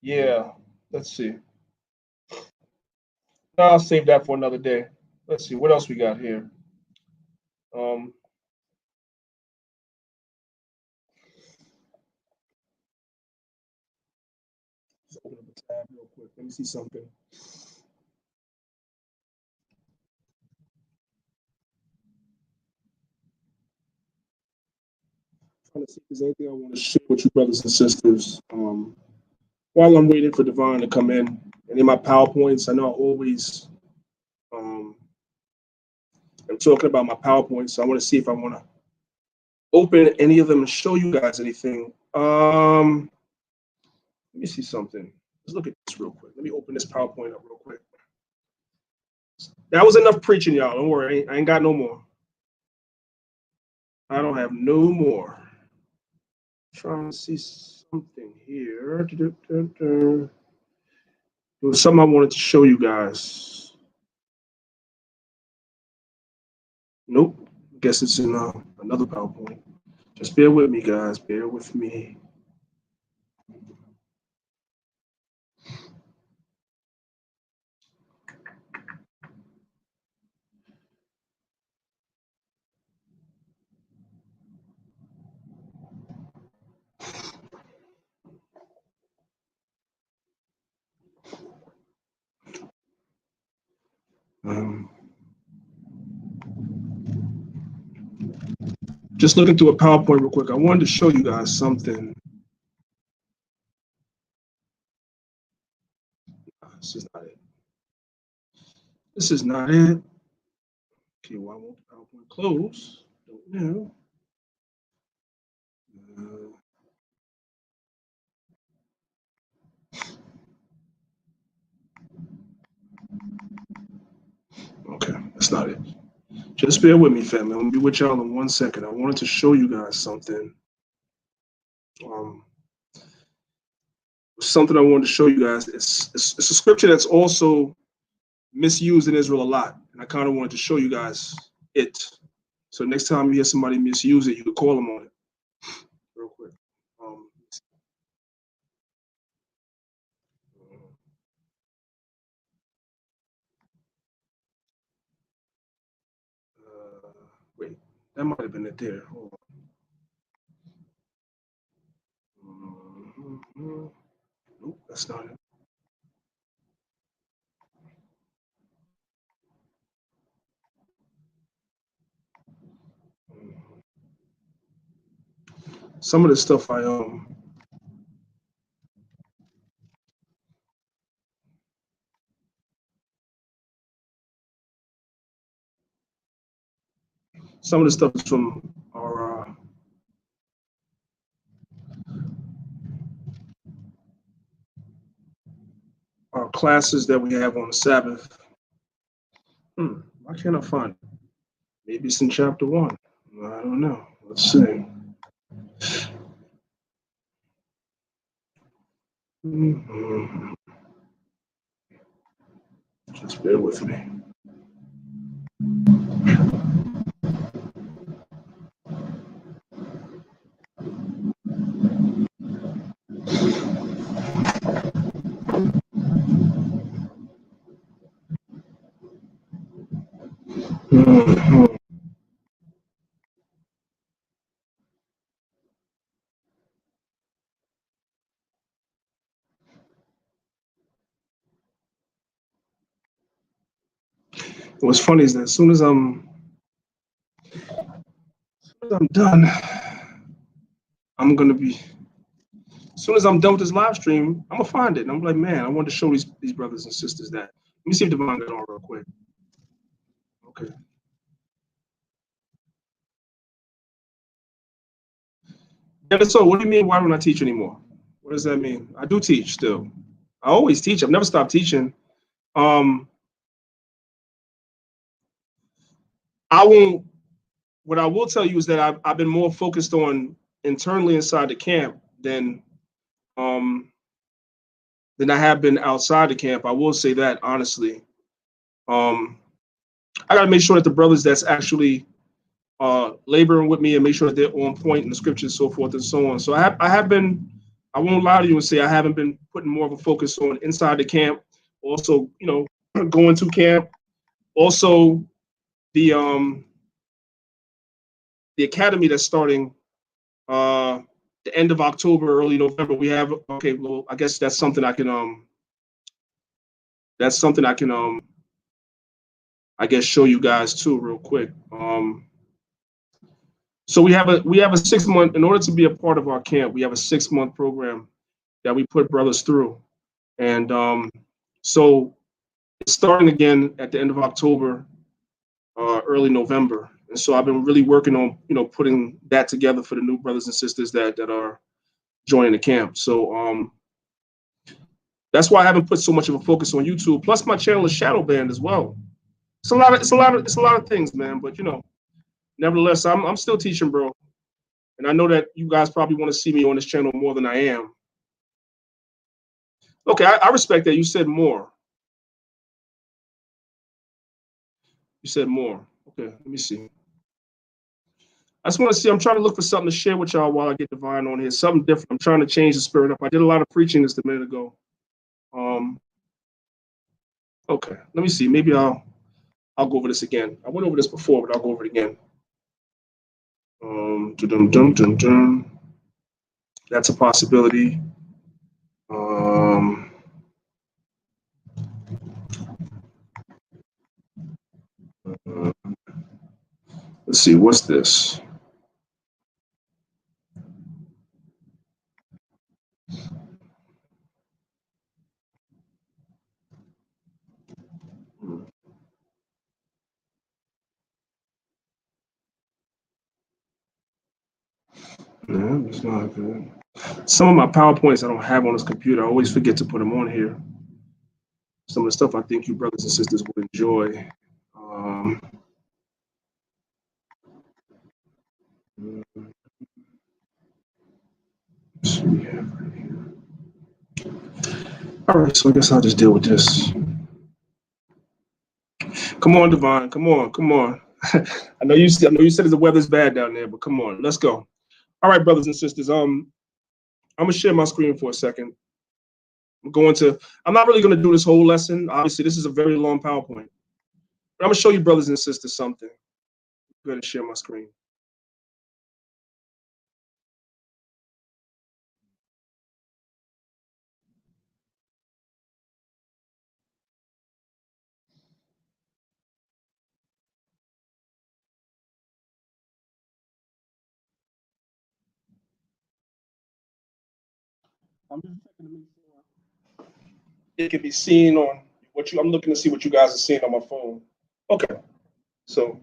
Yeah, let's see. I'll save that for another day. Let's see what else we got here. Just open up the tab real quick. Let me see something. Trying to see if there's anything I want to share with you, brothers and sisters. While I'm waiting for Divine to come in, and in my PowerPoints, I know I always I'm talking about my PowerPoints, so I want to see if I want to open any of them and show you guys anything. Let me see something. Let's look at this real quick. Let me open this PowerPoint up real quick. That was enough preaching, y'all. Don't worry, I ain't got no more. I don't have no more. Trying to see something here. There was something I wanted to show you guys. Nope. Guess it's in another PowerPoint. Just bear with me, guys. Bear with me. Just looking through a PowerPoint real quick. I wanted to show you guys something. This is not it. This is not it. Okay, why won't the PowerPoint close? Don't know. Okay, that's not it. Just bear with me, family. I'm gonna be with y'all in 1 second. I wanted to show you guys something. Something I wanted to show you guys. It's a scripture that's also misused in Israel a lot, and I kind of wanted to show you guys it. So next time you hear somebody misuse it, you can call them on it. Real quick. Wait, that might have been it there. Hold on. Nope, that's not it. Some of the stuff I some of the stuff is from our classes that we have on the Sabbath. Why can't I find it? Maybe it's in chapter 1. I don't know. Let's see. Just bear with me. What's funny is that as soon as I'm done, I'm gonna be. As soon as I'm done with this live stream, I'm gonna find it. And I'm like, man, I wanted to show these brothers and sisters that. Let me see if Devon got on real quick. Okay. Yeah, so what do you mean? Why don't I teach anymore? What does that mean? I do teach still. I always teach. I've never stopped teaching. I won't. What I will tell you is that I've been more focused on internally inside the camp than than I have been outside the camp. I will say that honestly. I got to make sure that the brothers that's actually laboring with me and make sure that they're on point in the scriptures, so forth and so on. So I have been, I won't lie to you and say I haven't been putting more of a focus on inside the camp. Also, you know, going to camp. Also, the academy that's starting the end of October, early November. We have, okay, well, I guess that's something I can I guess show you guys too real quick. So we have a 6 month, in order to be a part of our camp, we have a 6 month program that we put brothers through. And so it's starting again at the end of October, early November. And so I've been really working on, you know, putting that together for the new brothers and sisters that are joining the camp. So that's why I haven't put so much of a focus on YouTube. Plus my channel is shadow banned as well. It's a lot of things, man. But you know, nevertheless, I'm still teaching, bro. And I know that you guys probably want to see me on this channel more than I am. Okay, I respect that. You said more. You said more. Okay, let me see. I just want to see. I'm trying to look for something to share with y'all while I get Divine on here. Something different. I'm trying to change the spirit up. I did a lot of preaching just a minute ago. Okay, let me see. Maybe I'll go over this again. I went over this before, but I'll go over it again. That's a possibility. Let's see. What's this? No, it's not good. Some of my PowerPoints I don't have on this computer. I always forget to put them on here. Some of the stuff I think you brothers and sisters will enjoy. So we have right here. All right, so I guess I'll just deal with this. Come on, Divine. Come on. I know you said the weather's bad down there, but come on, let's go. All right, brothers and sisters. I'm gonna share my screen for a second. I'm not really gonna do this whole lesson. Obviously, this is a very long PowerPoint. But I'm gonna show you, brothers and sisters, something. I'm gonna share my screen. I'm just checking to make sure it can be seen on I'm looking to see what you guys are seeing on my phone. Okay, so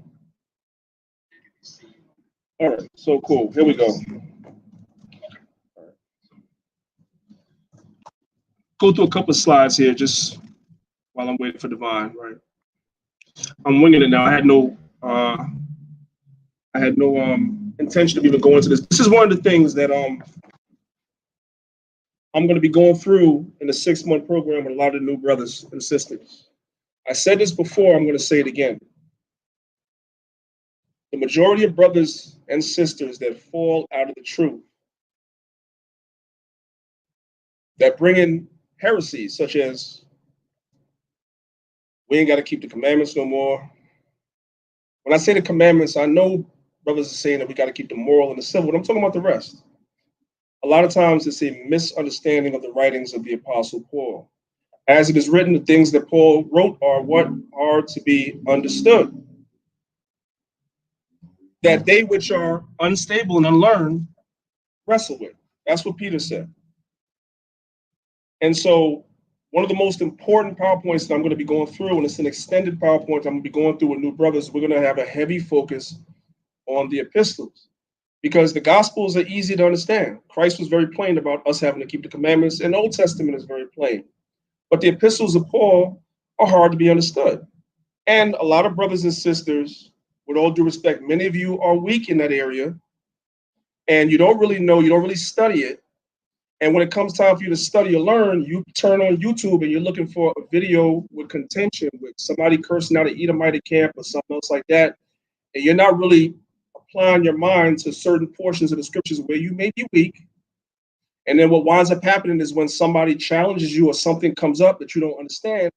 all right, so cool. Here we go. Go through a couple of slides here just while I'm waiting for Divine, right? I'm winging it now. I had no intention of even going to this. This is one of the things that I'm going to be going through in the 6 month program with a lot of new brothers and sisters. I said this before, I'm going to say it again. The majority of brothers and sisters that fall out of the truth, that bring in heresies such as we ain't got to keep the commandments no more. When I say the commandments, I know brothers are saying that we got to keep the moral and the civil, but I'm talking about the rest. A lot of times it's a misunderstanding of the writings of the Apostle Paul. As it is written, the things that Paul wrote are what are to be understood. That they which are unstable and unlearned wrestle with. That's what Peter said. And so one of the most important PowerPoints that I'm going to be going through, and it's an extended PowerPoint I'm going to be going through with new brothers, we're going to have a heavy focus on the epistles. Because the Gospels are easy to understand. Christ was very plain about us having to keep the commandments, and the Old Testament is very plain. But the epistles of Paul are hard to be understood. And a lot of brothers and sisters, with all due respect, many of you are weak in that area, and you don't really know, you don't really study it. And when it comes time for you to study or learn, you turn on YouTube and you're looking for a video with contention, with somebody cursing out an Edomite camp or something else like that. And you're not really applying your mind to certain portions of the scriptures where you may be weak. And then what winds up happening is when somebody challenges you or something comes up that you don't understand,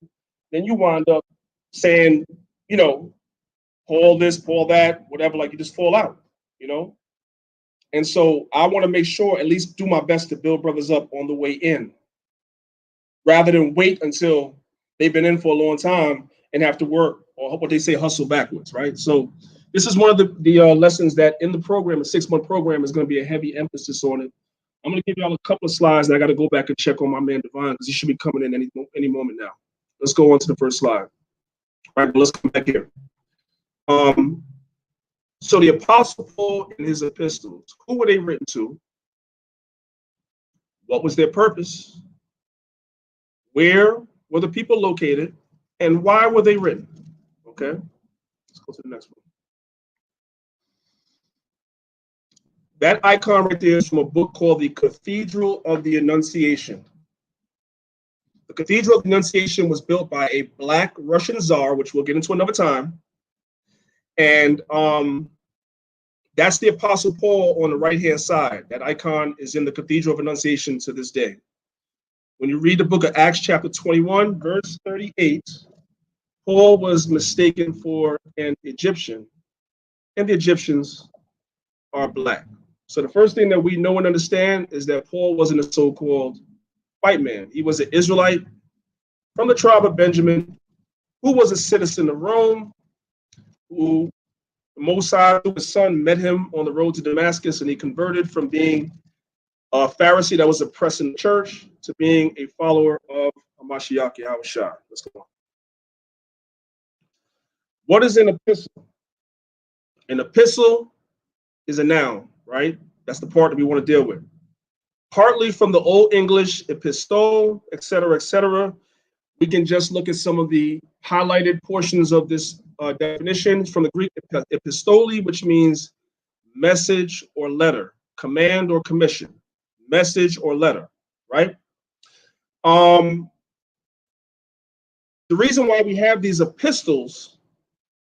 then you wind up saying, you know, Paul this, Paul that, whatever, like you just fall out, you know? And so I want to make sure, at least do my best to build brothers up on the way in, rather than wait until they've been in for a long time and have to work, or what they say, hustle backwards, right? So this is one of the lessons that in the program, a 6-month program, is going to be a heavy emphasis on it. I'm going to give y'all a couple of slides, and I got to go back and check on my man Divine, because he should be coming in any moment now. Let's go on to the first slide. All right, well, let's come back here. So the Apostle Paul and his epistles, who were they written to? What was their purpose? Where were the people located? And why were they written? Okay, let's go to the next one. That icon right there is from a book called The Cathedral of the Annunciation. The Cathedral of the Annunciation was built by a Black Russian Tsar, which we'll get into another time. And that's the Apostle Paul on the right-hand side. That icon is in the Cathedral of Annunciation to this day. When you read the book of Acts chapter 21, verse 38, Paul was mistaken for an Egyptian, and the Egyptians are Black. So the first thing that we know and understand is that Paul wasn't a so-called white man. He was an Israelite from the tribe of Benjamin, who was a citizen of Rome, who Mosai, his son, met him on the road to Damascus, and he converted from being a Pharisee that was oppressing the church to being a follower of Mashiach Yahushua. Let's go on. What is an epistle? An epistle is a noun, right? That's the part that we want to deal with. Partly from the Old English epistole, etc., we can just look at some of the highlighted portions of this definition from the Greek epistole, which means message or letter, command or commission, message or letter, right? The reason why we have these epistles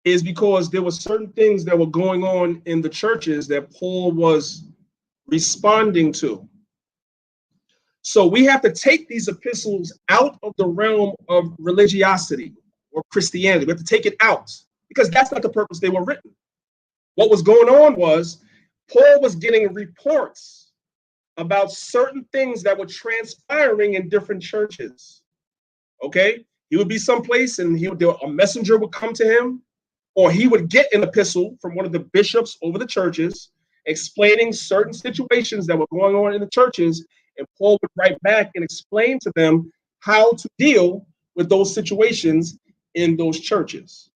is because there were certain things that were going on in the churches that Paul was responding to. So we have to take these epistles out of the realm of religiosity or Christianity. We have to take it out, because that's not the purpose they were written. What was going on was Paul was getting reports about certain things that were transpiring in different churches. Okay, he would be someplace and a messenger would come to him, or he would get an epistle from one of the bishops over the churches explaining certain situations that were going on in the churches, and Paul would write back and explain to them how to deal with those situations in those churches.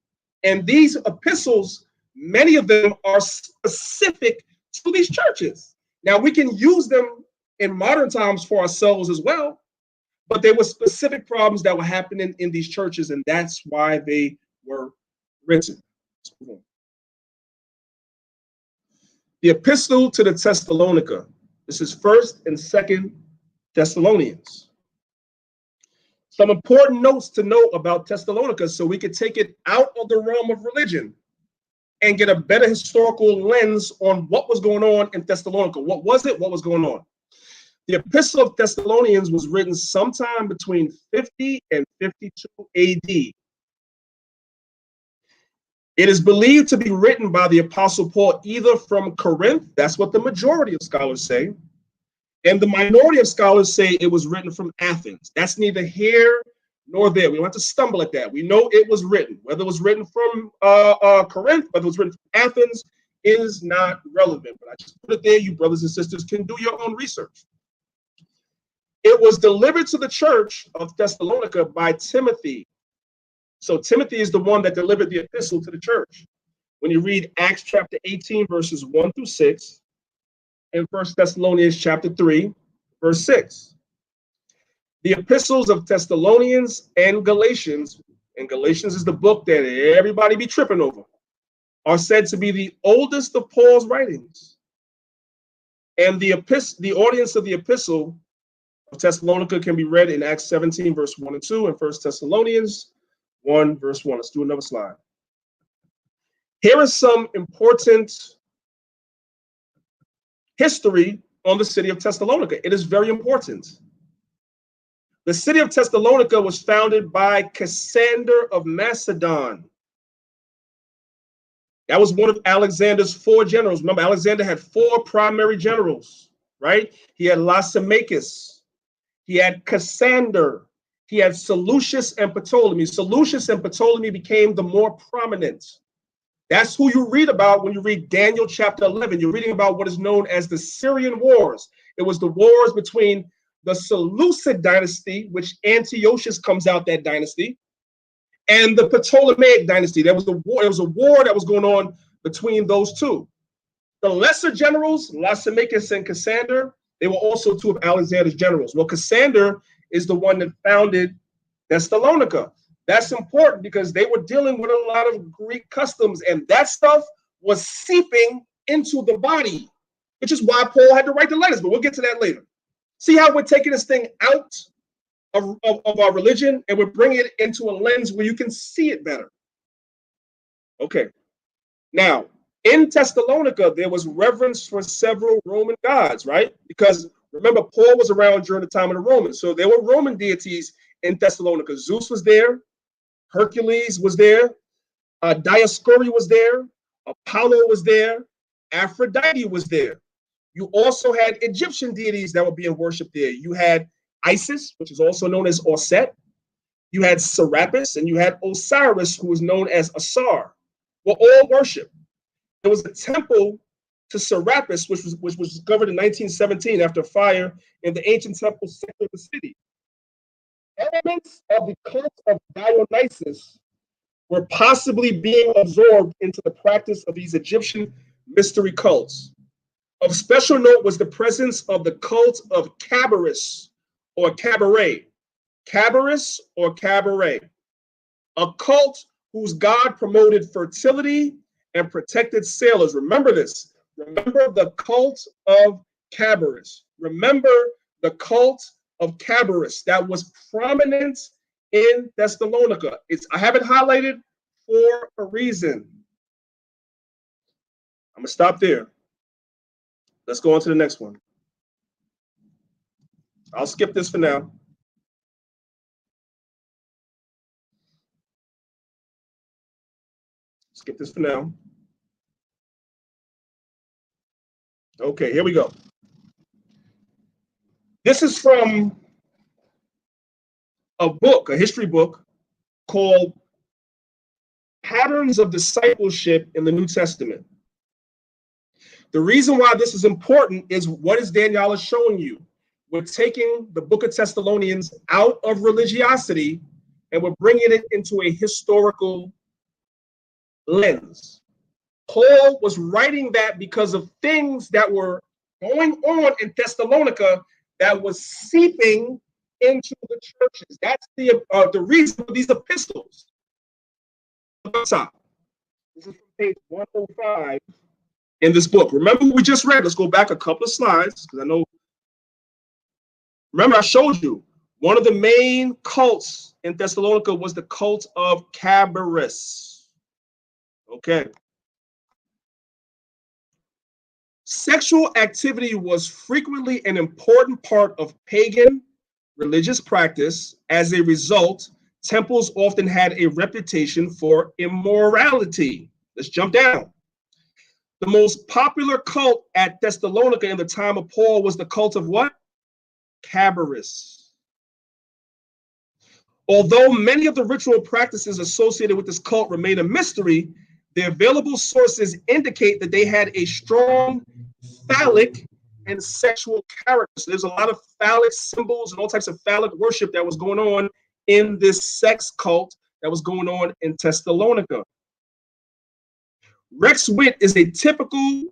And these epistles, many of them are specific to these churches. Now, we can use them in modern times for ourselves as well, but there were specific problems that were happening in these churches, and that's why they were written. The epistle to the Thessalonica. This is 1st and 2nd Thessalonians. Some important notes to note about Thessalonica so we could take it out of the realm of religion and get a better historical lens on what was going on in Thessalonica. What was it? What was going on? The Epistle of Thessalonians was written sometime between 50 and 52 AD. It is believed to be written by the Apostle Paul either from Corinth, that's what the majority of scholars say, and the minority of scholars say it was written from Athens. That's neither here nor there. We don't have to stumble at that. We know it was written. Whether it was written from Corinth, whether it was written from Athens, is not relevant. But I just put it there. You brothers and sisters can do your own research. It was delivered to the church of Thessalonica by Timothy. So Timothy is the one that delivered the epistle to the church. When you read Acts chapter 18, verses 1 through 6, and 1 Thessalonians chapter 3, verse 6. The epistles of Thessalonians and Galatians is the book that everybody be tripping over, are said to be the oldest of Paul's writings. And the audience of the epistle Thessalonica can be read in Acts 17, verse 1 and 2, and 1 Thessalonians 1, verse 1. Let's do another slide. Here is some important history on the city of Thessalonica. It is very important. The city of Thessalonica was founded by Cassander of Macedon. That was one of Alexander's 4 generals. Remember, Alexander had 4 primary generals, right? He had Lysimachus, he had Cassander, he had Seleucus and Ptolemy. Seleucus and Ptolemy became the more prominent. That's who you read about when you read Daniel chapter 11. You're reading about what is known as the Syrian Wars. It was the wars between the Seleucid dynasty, which Antiochus comes out that dynasty, and the Ptolemaic dynasty. There was a war that was going on between those two. The lesser generals, Lysimachus and Cassander, they were also 2 of Alexander's generals. Well, Cassander is the one that founded Thessalonica. That's important because they were dealing with a lot of Greek customs, and that stuff was seeping into the body, which is why Paul had to write the letters, but we'll get to that later. See how we're taking this thing out of our religion and we're bringing it into a lens where you can see it better. Okay. Now, in Thessalonica, there was reverence for several Roman gods, right? Because remember, Paul was around during the time of the Romans. So there were Roman deities in Thessalonica. Zeus was there. Hercules was there. Dioscuri was there. Apollo was there. Aphrodite was there. You also had Egyptian deities that were being worshipped there. You had Isis, which is also known as Osset. You had Serapis, and you had Osiris, who was known as Asar. Were all worshipped. There was a temple to Serapis, which was discovered in 1917 after a fire in the ancient temple center of the city. Elements of the cult of Dionysus were possibly being absorbed into the practice of these Egyptian mystery cults. Of special note was the presence of the cult of Cabarrus or Cabaret. Cabarrus or Cabaret. A cult whose god promoted fertility and protected sailors. Remember this. Remember the cult of Cabarrus. Remember the cult of Cabarrus that was prominent in Thessalonica. I have it highlighted for a reason. I'm going to stop there. Let's go on to the next one. I'll skip this for now. Skip this for now. Okay, here we go. This is from a book, a history book called Patterns of Discipleship in the New Testament. The reason why this is important is what is Daniela showing you. We're taking the book of Thessalonians out of religiosity and we're bringing it into a historical lens. Paul was writing that because of things that were going on in Thessalonica that was seeping into the churches. That's the reason for these epistles. This is from page 105 in this book. Remember what we just read? Let's go back a couple of slides because I know. Remember, I showed you one of the main cults in Thessalonica was the cult of Cabarrus. Okay. Sexual activity was frequently an important part of pagan religious practice. As a result, temples often had a reputation for immorality. Let's jump down. The most popular cult at Thessalonica in the time of Paul was the cult of what? Cabarrus. Although many of the ritual practices associated with this cult remain a mystery, the available sources indicate that they had a strong phallic and sexual character. So there's a lot of phallic symbols and all types of phallic worship that was going on in this sex cult that was going on in Thessalonica. Rex Witt is typical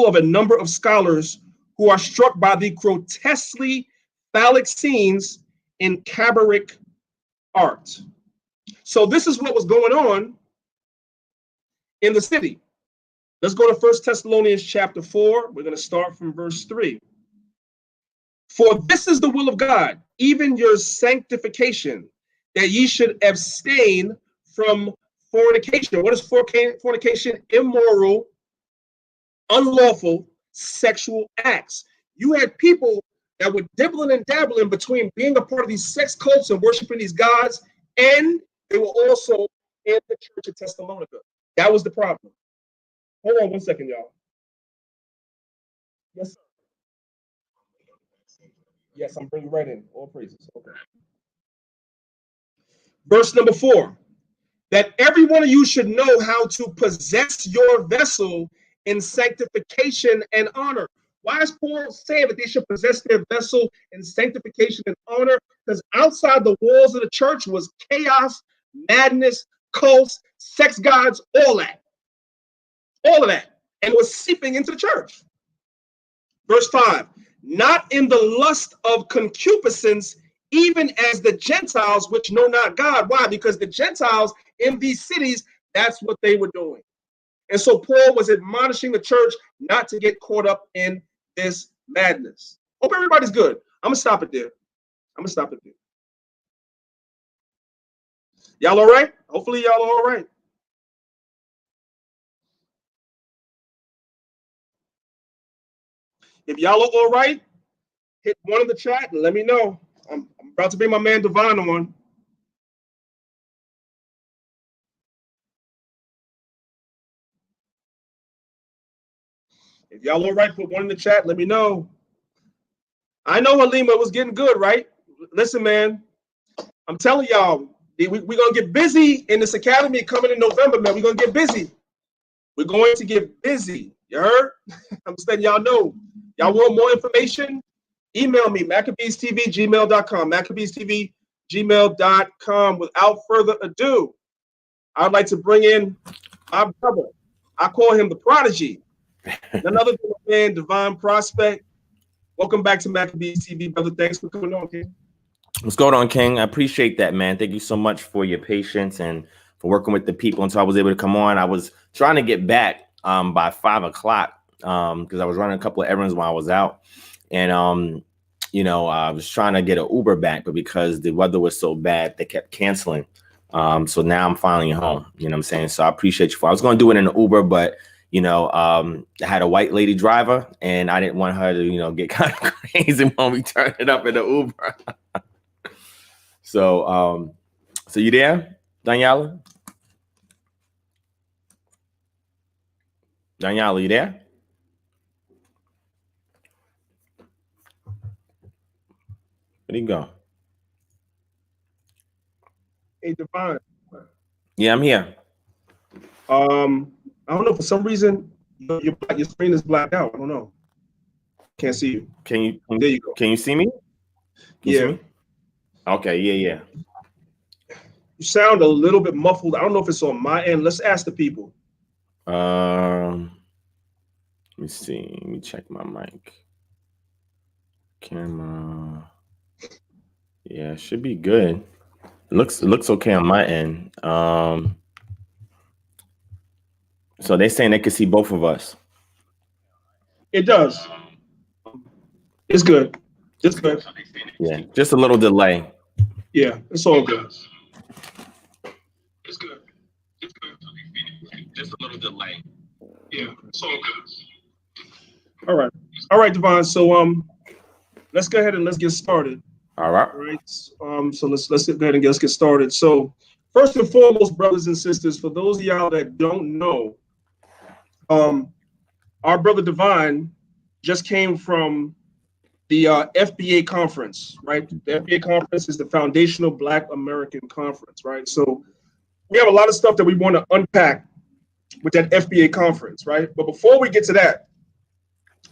of a number of scholars who are struck by the grotesquely phallic scenes in Cabiric art. So this is what was going on in the city. Let's go to 1 Thessalonians chapter 4. We're going to start from verse 3. For this is the will of God, even your sanctification, that ye should abstain from fornication. What is fornication? Immoral, unlawful sexual acts. You had people that were dibbling and dabbling between being a part of these sex cults and worshiping these gods, and they were also in the church of Thessalonica. That was the problem. Hold on one second, y'all. Yes, sir. Yes, I'm bringing right in. All praises. Okay. Verse number 4. That every one of you should know how to possess your vessel in sanctification and honor. Why is Paul saying that they should possess their vessel in sanctification and honor? Because outside the walls of the church was chaos, madness, cults, sex gods, all that. All of that. And it was seeping into the church. Verse 5. Not in the lust of concupiscence, even as the Gentiles which know not God. Why? Because the Gentiles in these cities, that's what they were doing. And so Paul was admonishing the church not to get caught up in this madness. Hope everybody's good. I'm going to stop it there. Y'all all right? Hopefully y'all are all right. If y'all are all right, hit one in the chat and let me know. I'm about to bring my man Divine on. If y'all all right, put one in the chat. Let me know. I know Halima was getting good, right? Listen, man, I'm telling y'all, we're going to get busy in this academy coming in November, man. We're going to get busy. We're going to get busy. You heard? I'm just letting y'all know. Y'all want more information? Email me, MaccabeesTV@gmail.com. MaccabeesTV@gmail.com. Without further ado, I'd like to bring in my brother. I call him the prodigy. None other than my man, Divine Prospect. Welcome back to Maccabees TV, brother. Thanks for coming on, King. What's going on, King? I appreciate that, man. Thank you so much for your patience and for working with the people until I was able to come on. I was trying to get back by 5 o'clock because I was running a couple of errands while I was out. And, I was trying to get an Uber back, but because the weather was so bad, they kept canceling. So now I'm finally home. You know what I'm saying? So I appreciate you. I was going to do it in an Uber, but I had a white lady driver and I didn't want her to, get kind of crazy when we turned it up in the Uber. So you there, Daniela? Daniela, you there? Where'd he go? Hey, Divine. Yeah, I'm here. I don't know. For some reason, your screen is blacked out. I don't know. Can't see you. There you go. Can you see me? Yeah. See me? Okay. Yeah. You sound a little bit muffled. I don't know if it's on my end. Let's ask the people. Let me see. Let me check my mic. Camera. Yeah, it should be good. It looks okay on my end. So they're saying they can see both of us. It does. It's good. It's good. Yeah, just a little delay. Yeah, it's all good. It's good. It's good. Just a little delay. Yeah, it's all good. All right, Devon. So let's go ahead and let's get started. All right. All right. So let's go ahead and let's get started. So first and foremost, brothers and sisters, for those of y'all that don't know, our brother Divine just came from the FBA conference, right? The FBA conference is the Foundational Black American Conference, right? So we have a lot of stuff that we want to unpack with that FBA conference, right? But before we get to that,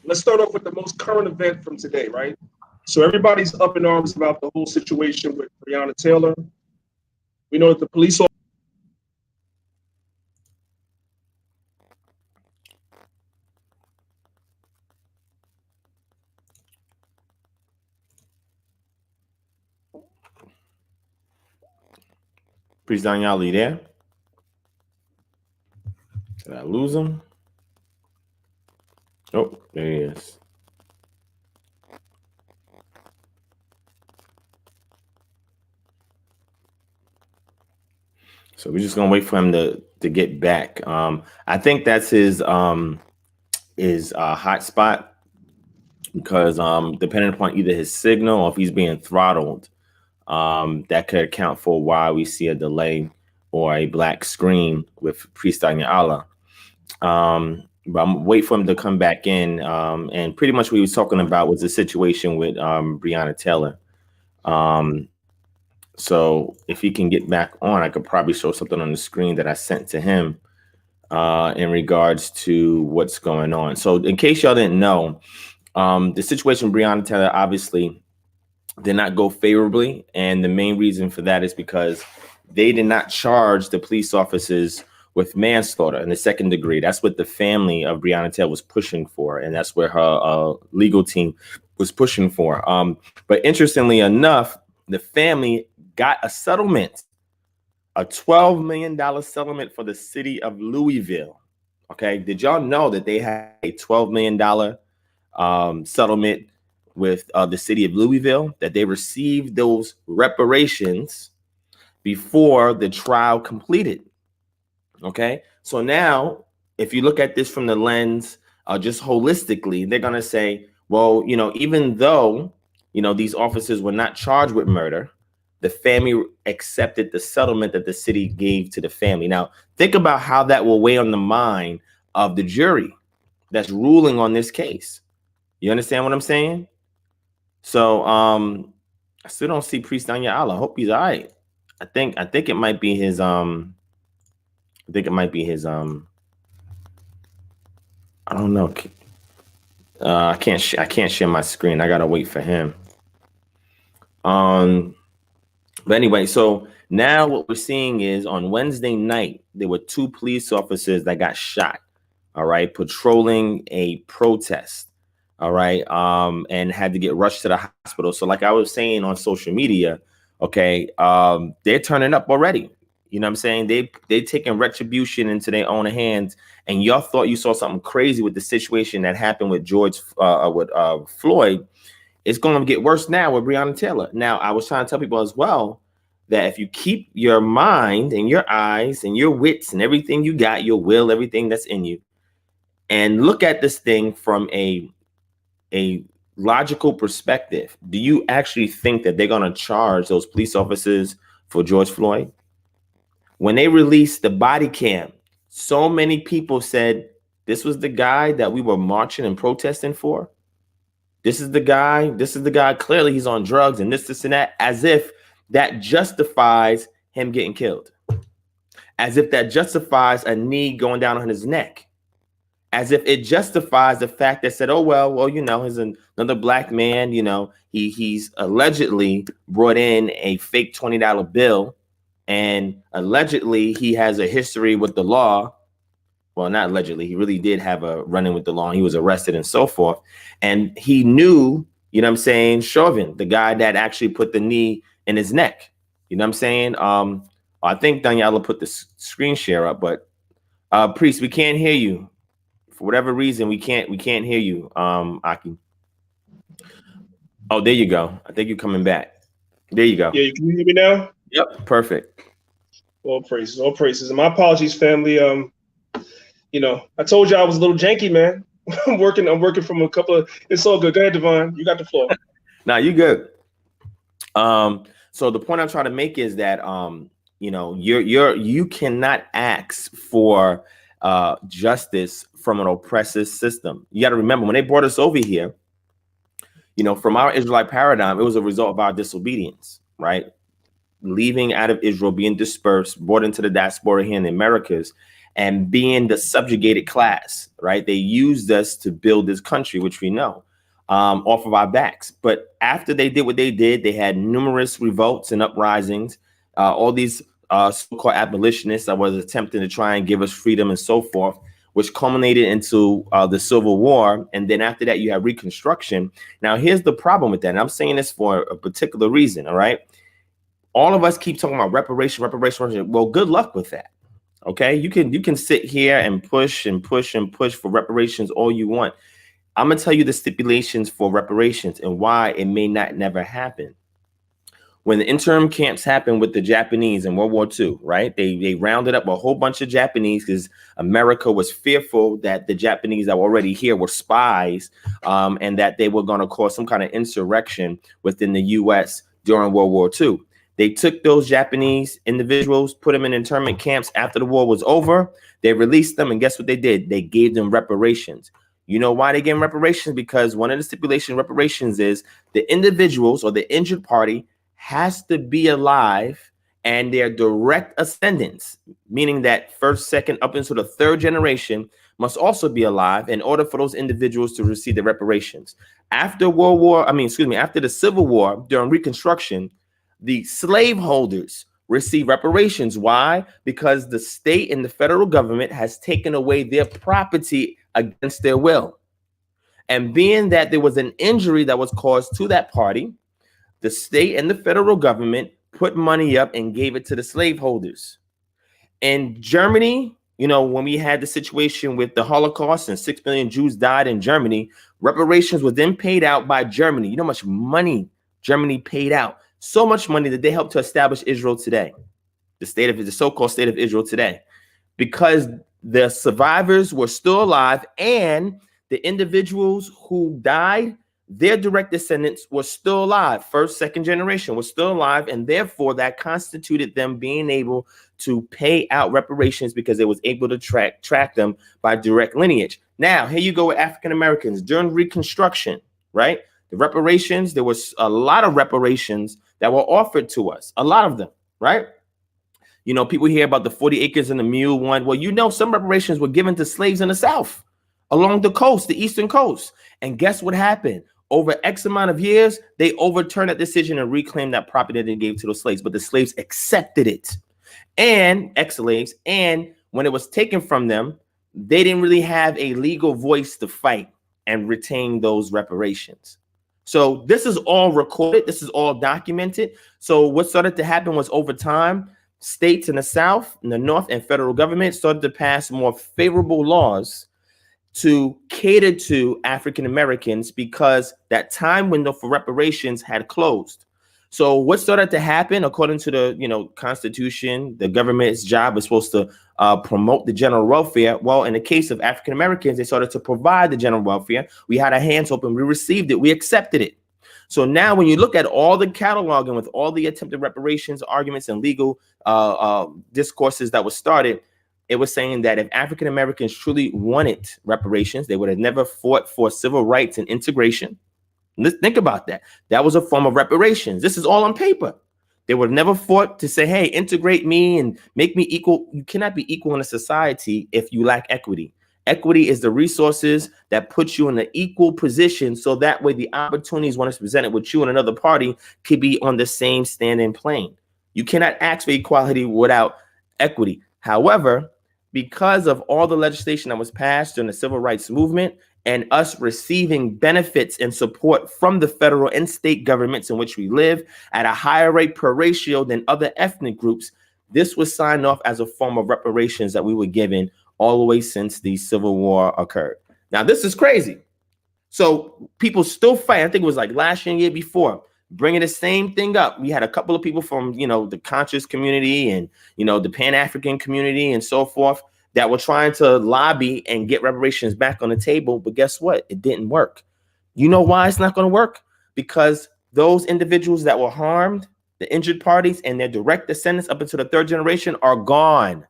let's start off with the most current event from today, right? So everybody's up in arms about the whole situation with Briana Taylor. We know that the police officer Priest Daniela, you there? Did I lose him? Oh, there he is. So we're just gonna wait for him to get back. I think that's his hotspot, because depending upon either his signal or if he's being throttled, that could account for why we see a delay or a black screen with Priest Allah. But I'm wait for him to come back in. And pretty much what he was talking about was the situation with Briana Taylor. So if he can get back on, I could probably show something on the screen that I sent to him in regards to what's going on. So in case y'all didn't know, the situation with Briana Taylor obviously did not go favorably. And the main reason for that is because they did not charge the police officers with manslaughter in the second degree. That's what the family of Briana Taylor was pushing for. And that's where her legal team was pushing for. But interestingly enough, the family got a settlement, a $12 million settlement for the city of Louisville. Okay. Did y'all know that they had a $12 million settlement with the city of Louisville, that they received those reparations before the trial completed? Okay. So now, if you look at this from the lens, just holistically, they're going to say, well, even though, these officers were not charged with murder, the family accepted the settlement that the city gave to the family. Now, think about how that will weigh on the mind of the jury that's ruling on this case. You understand what I'm saying? So I still don't see Priest Danya Allah. I hope he's all right. I think it might be his I don't know. I can't share my screen. I gotta wait for him. But anyway, so now what we're seeing is on Wednesday night, there were 2 police officers that got shot, all right, patrolling a protest, all right, and had to get rushed to the hospital. So like I was saying on social media, okay, they're turning up already. You know what I'm saying? They taking retribution into their own hands. And y'all thought you saw something crazy with the situation that happened with Floyd. It's going to get worse now with Briana Taylor. Now, I was trying to tell people as well that if you keep your mind and your eyes and your wits and everything you got, your will, everything that's in you, and look at this thing from a logical perspective, do you actually think that they're going to charge those police officers for George Floyd? When they released the body cam, so many people said, this was the guy that we were marching and protesting for. This is the guy. Clearly he's on drugs and this and that, as if that justifies him getting killed. As if that justifies a knee going down on his neck. As if it justifies the fact that said, oh, well, he's another black man, he's allegedly brought in a fake $20 bill, and allegedly he has a history with the law. Well, not allegedly, he really did have a run-in with the law. And he was arrested and so forth. And he knew, Chauvin, the guy that actually put the knee in his neck. You know what I'm saying? I think Daniela put the screen share up, but Priest, we can't hear you. For whatever reason, we can't hear you, Aki. Oh, there you go. I think you're coming back. There you go. Yeah, you can hear me now? Yep, perfect. All praises, all praises. And my apologies, family. I told you I was a little janky, man. I'm working from a couple of. It's all good. Go ahead, Devon. You got the floor. Nah, you good. So the point I'm trying to make is that you cannot ask for justice from an oppressive system. You got to remember, when they brought us over here, from our Israelite paradigm, it was a result of our disobedience, right? Leaving out of Israel, being dispersed, brought into the diaspora here in the Americas, and being the subjugated class, right? They used us to build this country, which we know, off of our backs. But after they did what they did, they had numerous revolts and uprisings, all these so-called abolitionists that was attempting to try and give us freedom and so forth, which culminated into the Civil War. And then after that, you have Reconstruction. Now, here's the problem with that. And I'm saying this for a particular reason, all right? All of us keep talking about reparation. Well, good luck with that. Okay, you can sit here and push for reparations all you want. I'm gonna tell you the stipulations for reparations and why it may not never happen. when the interim camps happened with the Japanese in World War II, right? They rounded up a whole bunch of Japanese because America was fearful that the Japanese that were already here were spies, and that they were going to cause some kind of insurrection within the U.S. during World War II. They took those Japanese individuals, put them in internment camps after the war was over. They released them, and guess what they did? They gave them reparations. You know why they gave them reparations? Because one of the stipulations of reparations is the individuals or the injured party has to be alive and their direct ascendants, meaning that first, second, up into the third generation must also be alive in order for those individuals to receive the reparations. After after the Civil War, during Reconstruction, the slaveholders receive reparations. Why? Because the state and the federal government has taken away their property against their will. And being that there was an injury that was caused to that party, the state and the federal government put money up and gave it to the slaveholders. In Germany, you know, when we had the situation with the Holocaust and 6 million Jews died in Germany, reparations were then paid out by Germany. You know how much money Germany paid out? So much money that they helped to establish Israel today, the so-called state of Israel today, because the survivors were still alive and the individuals who died, their direct descendants were still alive. First, second generation was still alive, and therefore that constituted them being able to pay out reparations because it was able to track them by direct lineage. Now, here you go with African Americans during Reconstruction, right? The reparations, there was a lot of reparations that were offered to us, a lot of them, right? You know, people hear about the 40 acres and the mule one. Well, you know, some reparations were given to slaves in the South, along the coast, the eastern coast. And guess what happened? Over X amount of years, they overturned that decision and reclaimed that property that they gave to those slaves. But the slaves accepted it, and ex-slaves. And when it was taken from them, they didn't really have a legal voice to fight and retain those reparations. So this is all recorded. This is all documented. So what started to happen was over time, states in the South, in the North, and federal government started to pass more favorable laws to cater to African Americans because that time window for reparations had closed. So what started to happen, according to the Constitution, the government's job is supposed to promote the general welfare. Well, in the case of African Americans, they started to provide the general welfare. We had our hands open. We received it. We accepted it. So now when you look at all the cataloging with all the attempted reparations arguments and legal discourses that was started, it was saying that if African Americans truly wanted reparations, they would have never fought for civil rights and integration. Let's think about that. That was a form of reparations. This is all on paper. They would have never fought to say, hey, integrate me and make me equal. You cannot be equal in a society if you lack equity. Equity is the resources that put you in an equal position, so that way the opportunities when it's presented with you and another party could be on the same standing plane. You cannot ask for equality without equity. However, because of all the legislation that was passed during the civil rights movement and us receiving benefits and support from the federal and state governments in which we live at a higher rate per ratio than other ethnic groups, this was signed off as a form of reparations that we were given all the way since the Civil War occurred. Now, this is crazy. So people still fight. I think it was like last year and year before, bringing the same thing up. We had a couple of people from, the conscious community and, the Pan-African community and so forth that were trying to lobby and get reparations back on the table. But guess what? It didn't work. You know why it's not going to work? Because those individuals that were harmed, the injured parties and their direct descendants up into the third generation are gone.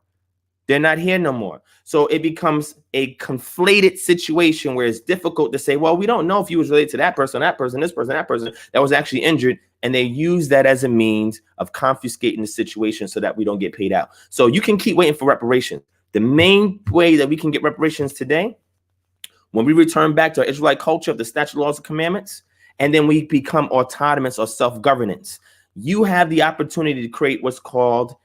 They're not here no more. So it becomes a conflated situation where it's difficult to say, well, we don't know if you was related to that person, this person, that person that was actually injured. And they use that as a means of confiscating the situation so that we don't get paid out. So you can keep waiting for reparations. The main way that we can get reparations today, when we return back to our Israelite culture of the statute, laws, and commandments, and then we become autonomous or self-governance, you have the opportunity to create what's called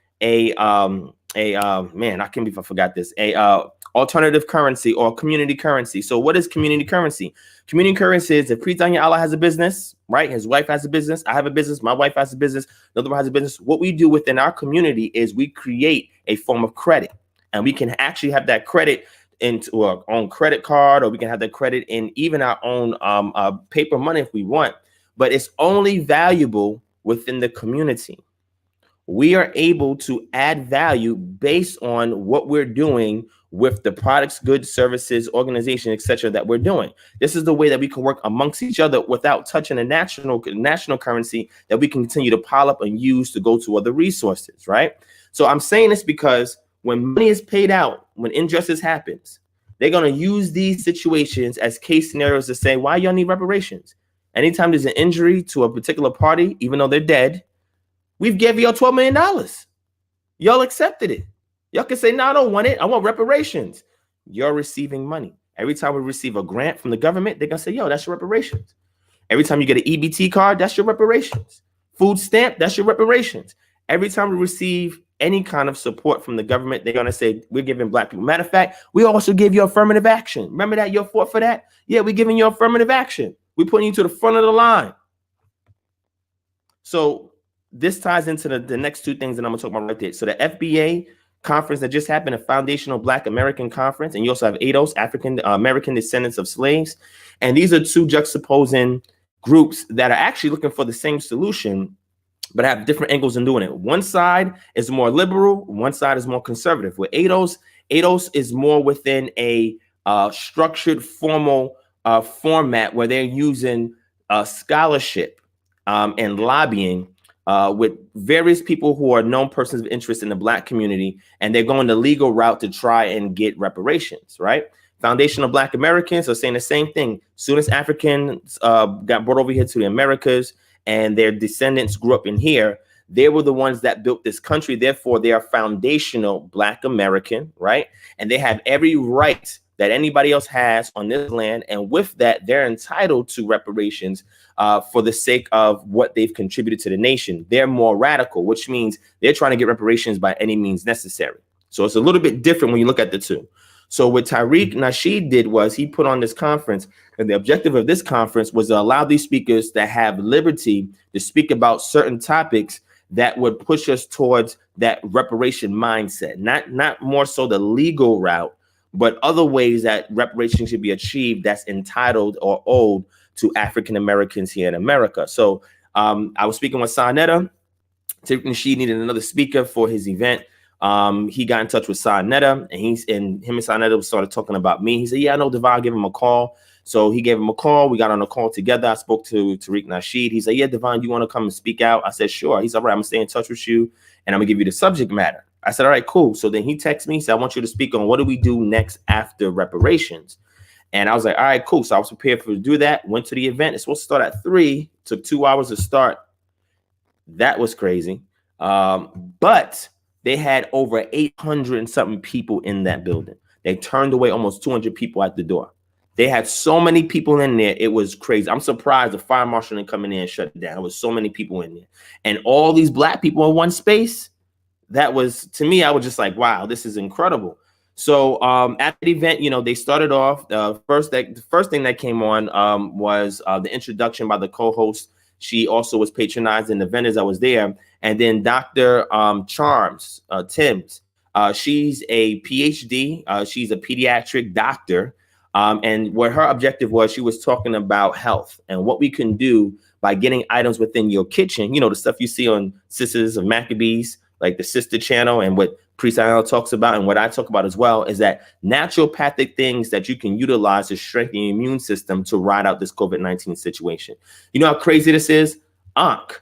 alternative currency or community currency. So what is community currency? Community currency is if Pritanya Allah has a business, right? His wife has a business. I have a business. My wife has a business. Another one has a business. What we do within our community is we create a form of credit, and we can actually have that credit into our own credit card, or we can have that credit in even our own paper money if we want. But it's only valuable within the community. We are able to add value based on what we're doing with the products, goods, services, organization, etc. that we're doing. This is the way that we can work amongst each other without touching a national currency that we can continue to pile up and use to go to other resources, right? So I'm saying this because when money is paid out, when injustice happens, they're going to use these situations as case scenarios to say, why y'all need reparations? Anytime there's an injury to a particular party, even though they're dead, we've given y'all $12 million. Y'all accepted it. Y'all can say, no, I don't want it. I want reparations. You're receiving money. Every time we receive a grant from the government, they're going to say, yo, that's your reparations. Every time you get an EBT card, that's your reparations. Food stamp, that's your reparations. Every time we receive any kind of support from the government, they're going to say, we're giving Black people. Matter of fact, we also give you affirmative action. Remember that you fought for that? Yeah, we're giving you affirmative action. We're putting you to the front of the line. So this ties into the next two things that I'm going to talk about right there. So the FBA conference that just happened, a Foundational Black American Conference, and you also have ADOS, African American Descendants of Slaves. And these are two juxtaposing groups that are actually looking for the same solution, but have different angles in doing it. One side is more liberal, one side is more conservative. With ADOS is more within a structured, formal format where they're using scholarship and lobbying with various people who are known persons of interest in the Black community, and they're going the legal route to try and get reparations, right? Foundational Black Americans are saying the same thing. Soon as Africans got brought over here to the Americas and their descendants grew up in here, they were the ones that built this country. Therefore, they are foundational Black American, right? And they have every right that anybody else has on this land. And with that, they're entitled to reparations for the sake of what they've contributed to the nation. They're more radical, which means they're trying to get reparations by any means necessary. So it's a little bit different when you look at the two. So what Tariq Nasheed did was he put on this conference, and the objective of this conference was to allow these speakers to have liberty to speak about certain topics that would push us towards that reparation mindset, not more so the legal route, but other ways that reparations should be achieved that's entitled or owed to African Americans here in America. So I was speaking with Sarnetta. Tariq Nasheed needed another speaker for his event. He got in touch with Sarnetta, and him and Sarnetta started talking about me. He said, yeah, I know Devon, give him a call. So he gave him a call. We got on a call together. I spoke to Tariq Nasheed. He said, yeah, Devon, you want to come and speak out? I said, sure. He said, all right, I'm gonna stay in touch with you and I'm gonna give you the subject matter. I said, all right, cool. So then he texted me, he said, I want you to speak on what do we do next after reparations? And I was like, all right, cool. So I was prepared to do that. Went to the event. It's supposed to start at 3, took 2 hours to start. That was crazy. But they had over 800 and something people in that building. They turned away almost 200 people at the door. They had so many people in there. It was crazy. I'm surprised the fire marshal didn't come in there and shut it down. There was so many people in there. And all these Black people in one space. That was, to me, I was just like, wow, this is incredible. So at the event, you know, they started off, the first thing that came on was the introduction by the co-host. She also was patronizing the vendors that was there. And then Dr. Charms, Timms, she's a PhD. She's a pediatric doctor. And what her objective was, she was talking about health and what we can do by getting items within your kitchen. You know, the stuff you see on Sisters of Maccabees, like the Sister Channel, and what Priest Al talks about, and what I talk about as well, is that naturopathic things that you can utilize to strengthen your immune system to ride out this COVID-19 situation. You know how crazy this is? Ankh,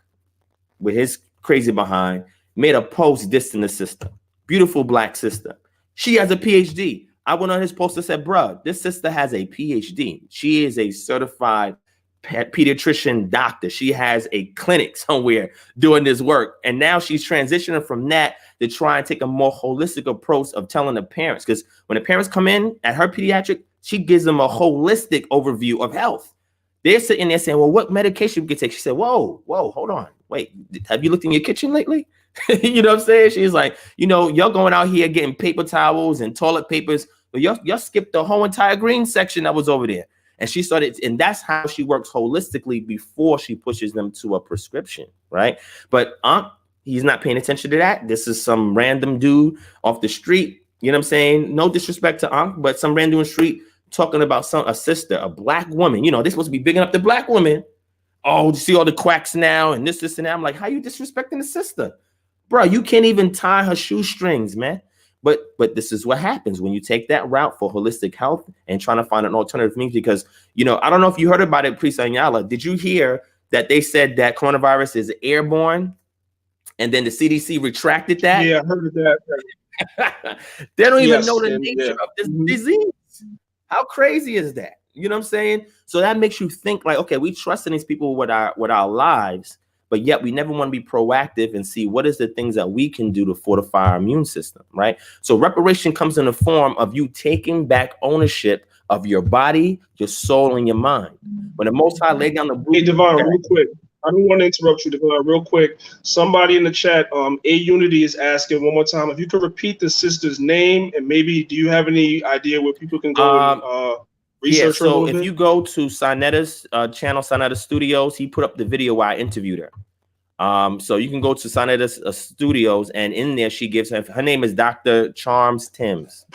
with his crazy behind, made a post dissing the sister. Beautiful Black sister. She has a PhD. I went on his post and said, bruh, this sister has a PhD. She is a certified pediatrician doctor. She has a clinic somewhere doing this work. And now she's transitioning from that to try and take a more holistic approach of telling the parents. Because when the parents come in at her pediatric, she gives them a holistic overview of health. They're sitting there saying, well, what medication we can take? She said, whoa, hold on. Wait, have you looked in your kitchen lately? You know what I'm saying? She's like, you know, y'all going out here getting paper towels and toilet papers, but y'all skipped the whole entire green section that was over there. And she started, and that's how she works holistically before she pushes them to a prescription, right? But he's not paying attention to that. This is some random dude off the street, you know what I'm saying? No disrespect to but some random street talking about a sister, a Black woman. You know, they're supposed to be bigging up the Black woman. oh, you see all the quacks now and this, and that. I'm like, how you disrespecting the sister? Bro, you can't even tie her shoestrings, man. But this is what happens when you take that route for holistic health and trying to find an alternative means. Because, you know, I don't know if you heard about it, Priest Anyala. Did you hear that they said that coronavirus is airborne? And then the CDC retracted that? Yeah, I heard of that. They don't even know the nature of this disease. How crazy is that? You know what I'm saying? So that makes you think like, okay, we trust in these people with our lives, but yet we never want to be proactive and see what is the things that we can do to fortify our immune system, right? So reparation comes in the form of you taking back ownership of your body, your soul, and your mind. When the Most High laid down the Hey, Devon, real quick. I don't want to interrupt you, Devon, real quick. Somebody in the chat, A Unity is asking one more time, if you could repeat the sister's name, and maybe do you have any idea where people can go and research her a little bit? If you go to Sinetta's channel, Sinetta Studios, he put up the video where I interviewed her. So you can go to Sinetta's Studios, and in there she gives her name is Dr. Charms Timms.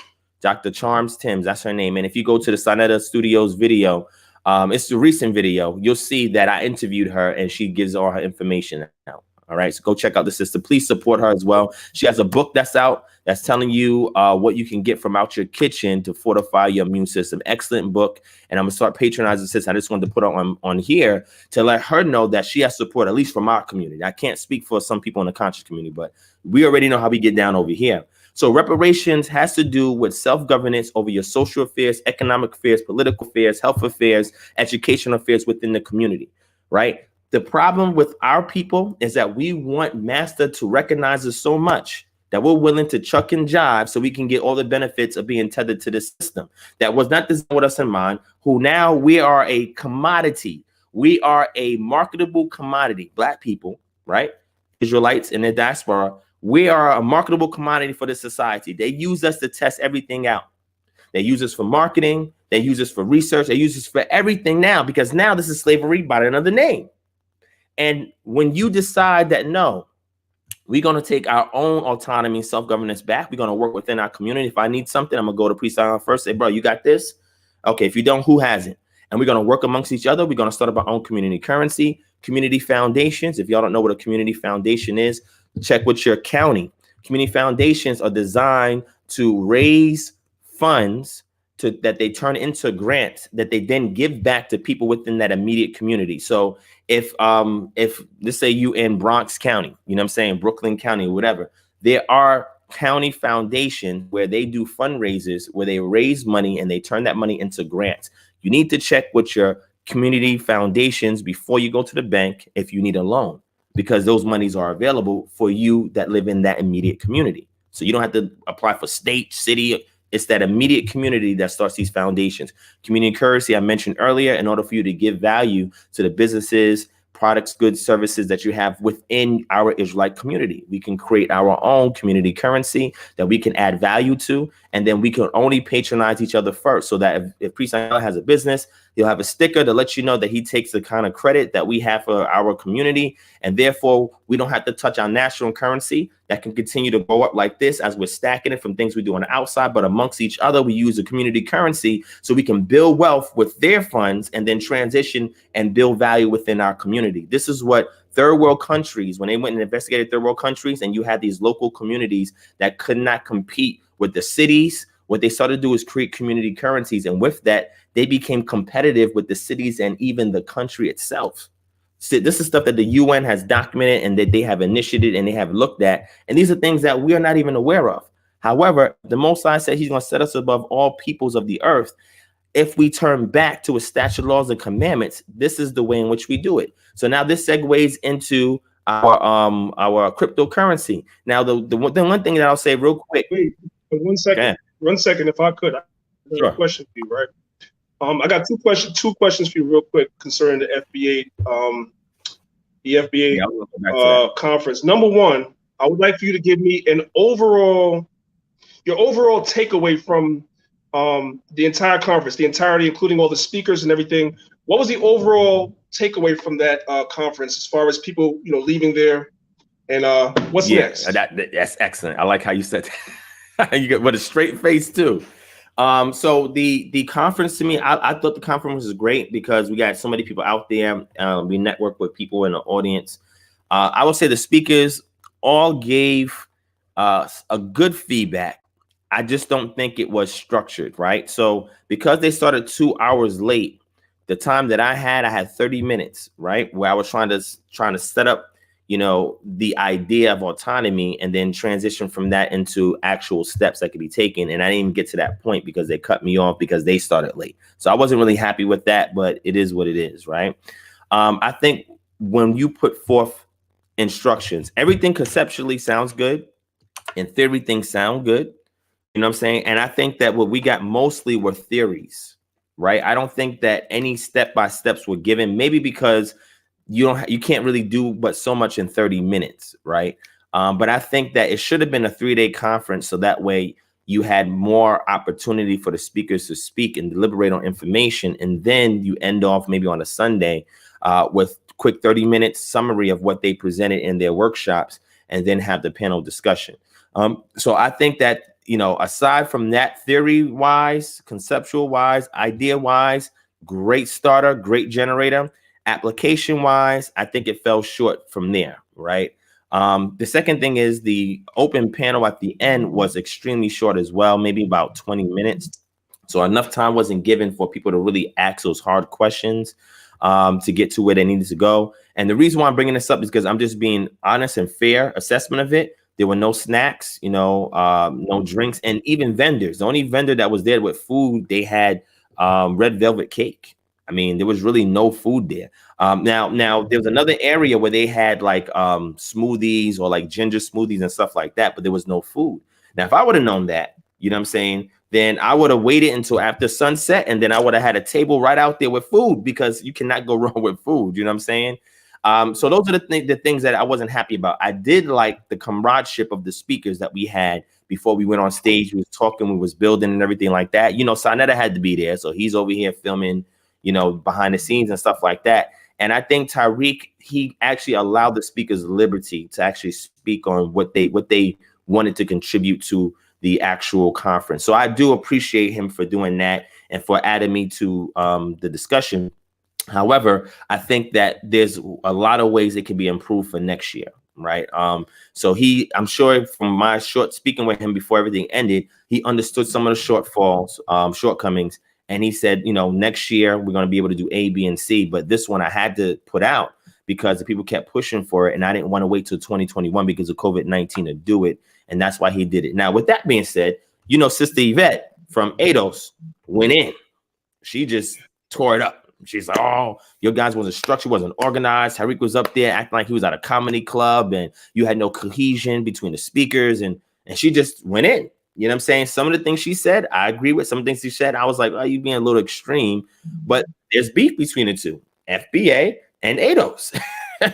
Dr. Charms Timms, that's her name. And if you go to the Sinetta Studios video, it's the recent video, you'll see that I interviewed her and she gives all her information out. All right, so go check out the sister. Please support her as well. She has a book that's out that's telling you what you can get from out your kitchen to fortify your immune system. Excellent book. And I'm gonna start patronizing the sister. I just wanted to put her on here to let her know that she has support, at least from our community. I can't speak for some people in the conscious community, but we already know how we get down over here. So reparations has to do with self-governance over your social affairs, economic affairs, political affairs, health affairs, educational affairs within the community, right? The problem with our people is that we want master to recognize us so much that we're willing to chuck and jive so we can get all the benefits of being tethered to the system. That was not designed with us in mind, who now we are a commodity. We are a marketable commodity, Black people, right? Israelites in the diaspora. We are a marketable commodity for the society. They use us to test everything out. They use us for marketing. They use us for research. They use us for everything now, because now this is slavery by another name. And when you decide that, no, we're going to take our own autonomy, self-governance back. We're going to work within our community. If I need something, I'm going to go to Priest Island first. Say, bro, you got this? Okay, if you don't, who has it? And we're going to work amongst each other. We're going to start up our own community currency, community foundations. If y'all don't know what a community foundation is, check with your county. Community foundations are designed to raise funds that they turn into grants that they then give back to people within that immediate community. So if let's say you in Bronx County, you know what I'm saying, Brooklyn County, whatever, there are county foundations where they do fundraisers, where they raise money and they turn that money into grants. You need to check with your community foundations before you go to the bank if you need a loan, because those monies are available for you that live in that immediate community. So you don't have to apply for state, city. It's that immediate community that starts these foundations. Community currency, I mentioned earlier, in order for you to give value to the businesses, products, goods, services that you have within our Israelite community. We can create our own community currency that we can add value to, and then we can only patronize each other first, so that if Priest has a business, he'll have a sticker to let you know that he takes the kind of credit that we have for our community, and therefore we don't have to touch our national currency that can continue to go up like this as we're stacking it from things we do on the outside. But amongst each other, we use a community currency so we can build wealth with their funds and then transition and build value within our community. This is what third world countries, when they went and investigated third world countries, and you had these local communities that could not compete with the cities, what they started to do is create community currencies. And with that, they became competitive with the cities and even the country itself. So this is stuff that the UN has documented and that they have initiated and they have looked at. And these are things that we are not even aware of. However, the Most High said he's going to set us above all peoples of the earth. If we turn back to his statute, laws, and commandments, this is the way in which we do it. So now this segues into our cryptocurrency. Now, the one thing that I'll say real quick. Wait, 1 second. Okay. 1 second, if I could. I have a question for you, right? I got two questions for you real quick concerning the FBA conference. Number one, I would like for you to give me your overall takeaway from the entire conference, the entirety, including all the speakers and everything. What was the overall takeaway from that conference as far as people, leaving there, and what's next? That's excellent. I like how you said that. You got with a straight face too. So the conference, to me, I thought the conference was great because we got so many people out there. We network with people in the audience. I would say the speakers all gave a good feedback. I just don't think it was structured, right? So because they started 2 hours late, the time that I had 30 minutes, right? Where I was trying to set up, the idea of autonomy and then transition from that into actual steps that could be taken. And I didn't even get to that point because they cut me off because they started late. So I wasn't really happy with that, but it is what it is, right? I think when you put forth instructions, everything conceptually sounds good. In theory, things sound good. You know what I'm saying? And I think that what we got mostly were theories, right? I don't think that any step-by-steps were given, maybe because you can't really do but so much in 30 minutes, right? But I think that it should have been a 3-day conference, so that way you had more opportunity for the speakers to speak and deliberate on information, and then you end off maybe on a Sunday with quick 30-minute summary of what they presented in their workshops, and then have the panel discussion. So I think that, aside from that, theory-wise, conceptual-wise, idea-wise, great starter, great generator. Application-wise, I think it fell short from there, right? The second thing is the open panel at the end was extremely short as well, maybe about 20 minutes. So enough time wasn't given for people to really ask those hard questions to get to where they needed to go. And the reason why I'm bringing this up is because I'm just being honest and fair assessment of it. There were no snacks, no drinks, and even vendors. The only vendor that was there with food, they had red velvet cake. I mean, there was really no food there. Now there was another area where they had like smoothies or like ginger smoothies and stuff like that, but there was no food. Now, if I would have known that, you know what I'm saying, then I would have waited until after sunset, and then I would have had a table right out there with food, because you cannot go wrong with food. You know what I'm saying? So those are the things that I wasn't happy about. I did like the comradeship of the speakers that we had before we went on stage. We was talking, we was building and everything like that. Sanetta had to be there, so he's over here filming, behind the scenes and stuff like that. And I think Tariq, he actually allowed the speakers liberty to actually speak on what they wanted to contribute to the actual conference. So I do appreciate him for doing that and for adding me to the discussion. However, I think that there's a lot of ways it can be improved for next year, right? So I'm sure from my speaking with him before everything ended, he understood some of the shortfalls, shortcomings. And he said, next year we're going to be able to do A, B, and C. But this one I had to put out because the people kept pushing for it. And I didn't want to wait till 2021 because of COVID-19 to do it. And that's why he did it. Now, with that being said, Sister Yvette from ADOS went in. She just tore it up. She's like, oh, your guys wasn't structured, wasn't organized. Tariq was up there acting like he was at a comedy club, and you had no cohesion between the speakers. And she just went in. You know what I'm saying? Some of the things she said, I agree with. Some of the things she said, I was like, oh, you being a little extreme. But there's beef between the two, FBA and ADOS.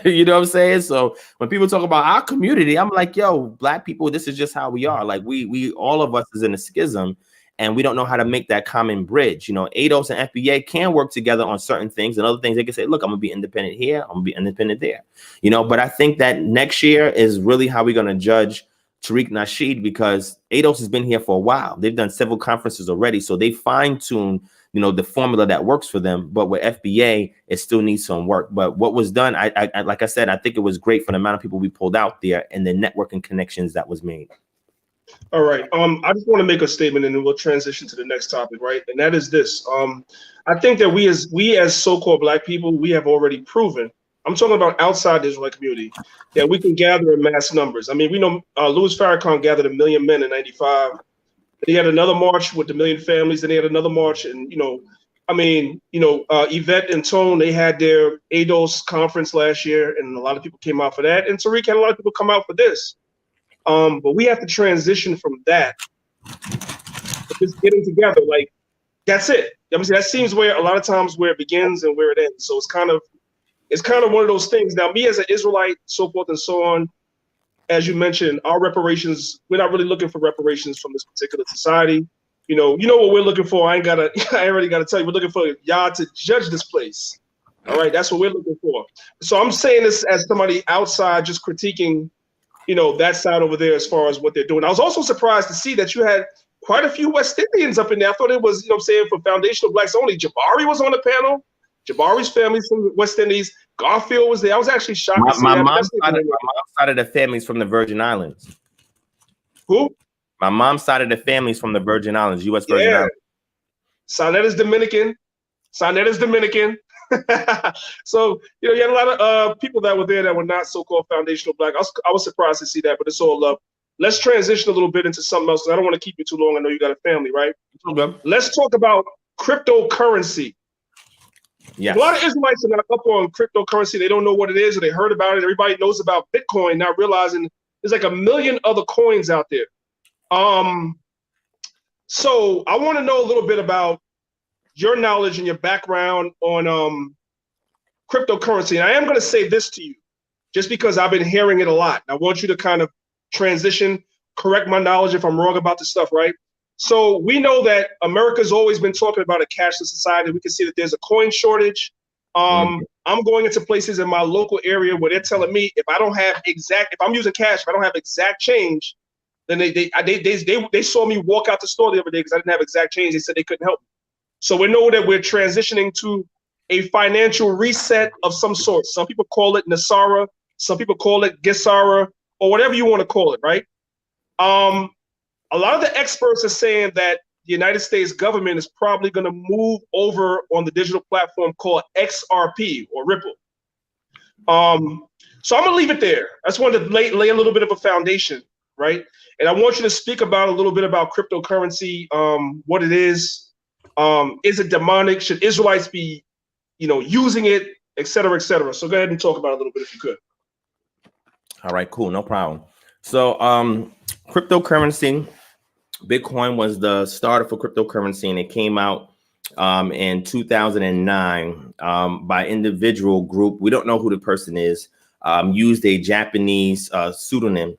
You know what I'm saying? So when people talk about our community, I'm like, yo, Black people, this is just how we are. Like we all of us is in a schism, and we don't know how to make that common bridge. ADOS and FBA can work together on certain things, and other things they can say, look, I'm gonna be independent here, I'm gonna be independent there. But I think that next year is really how we're gonna judge Tariq Nasheed, because ADOS has been here for a while. They've done several conferences already, so they fine-tune, the formula that works for them. But with FBA, it still needs some work. But what was done, I like I said, I think it was great for the amount of people we pulled out there and the networking connections that was made. All right. I just want to make a statement, and then we'll transition to the next topic, right? And that is this. I think that we as so-called Black people, we have already proven, I'm talking about outside the Israelite community, that we can gather in mass numbers. I mean, we know Louis Farrakhan gathered 1 million men in '95. He had another march with the 1 million families, and they had another march. And, Yvette and Tone, they had their ADOS conference last year, and a lot of people came out for that. And Tariq had a lot of people come out for this. But we have to transition from that to just getting together. Like, that's it. I mean, that seems where a lot of times where it begins and where it ends. So it's kind of one of those things. Now, me as an Israelite, so forth and so on, as you mentioned, our reparations, we're not really looking for reparations from this particular society. You know what we're looking for. I already gotta tell you, we're looking for Yah to judge this place. All right, that's what we're looking for. So I'm saying this as somebody outside, just critiquing, that side over there as far as what they're doing. I was also surprised to see that you had quite a few West Indians up in there. I thought it was, you know what I'm saying, for foundational blacks only. Jabari was on the panel. Jabari's family's from West Indies. Garfield was there. I was actually shocked to see My that. mom's side of the family's from the Virgin Islands. Who? My mom's side of the family's from the Virgin Islands, U.S. Virgin Islands. Sanetta's Dominican. So, you know, you had a lot of people that were there that were not so-called foundational black. I was surprised to see that, but it's all love. Let's transition a little bit into something else. I don't want to keep you too long. I know you got a family, right? Okay. Let's talk about cryptocurrency. Yes. A lot of Israelites are not up on cryptocurrency. They don't know what it is, or they heard about it. Everybody knows about Bitcoin, not realizing there's like a million other coins out there. So I want to know a little bit about your knowledge and your background on cryptocurrency. And I am going to say this to you, just because I've been hearing it a lot. I want you to kind of transition, correct my knowledge if I'm wrong about this stuff, right? So we know that America's always been talking about a cashless society. We can see that there's a coin shortage. I'm going into places in my local area where they're telling me if I don't have exact, if I'm using cash, if I don't have exact change, then they saw me walk out the store the other day because I didn't have exact change. They said they couldn't help me. So we know that we're transitioning to a financial reset of some sort. Some people call it Nasara, some people call it Gesara, or whatever you want to call it, right? A lot of the experts are saying that the United States government is probably going to move over on the digital platform called XRP or Ripple. So I'm going to leave it there. I just wanted to lay a little bit of a foundation, right? And I want you to speak about a little bit about cryptocurrency, what it is it demonic? Should Israelites be, you know, using it, et cetera, et cetera? So go ahead and talk about it a little bit if you could. All right, cool, no problem. So cryptocurrency, Bitcoin was the starter for cryptocurrency, and it came out in 2009 by individual group. We don't know who the person is. Used a Japanese pseudonym,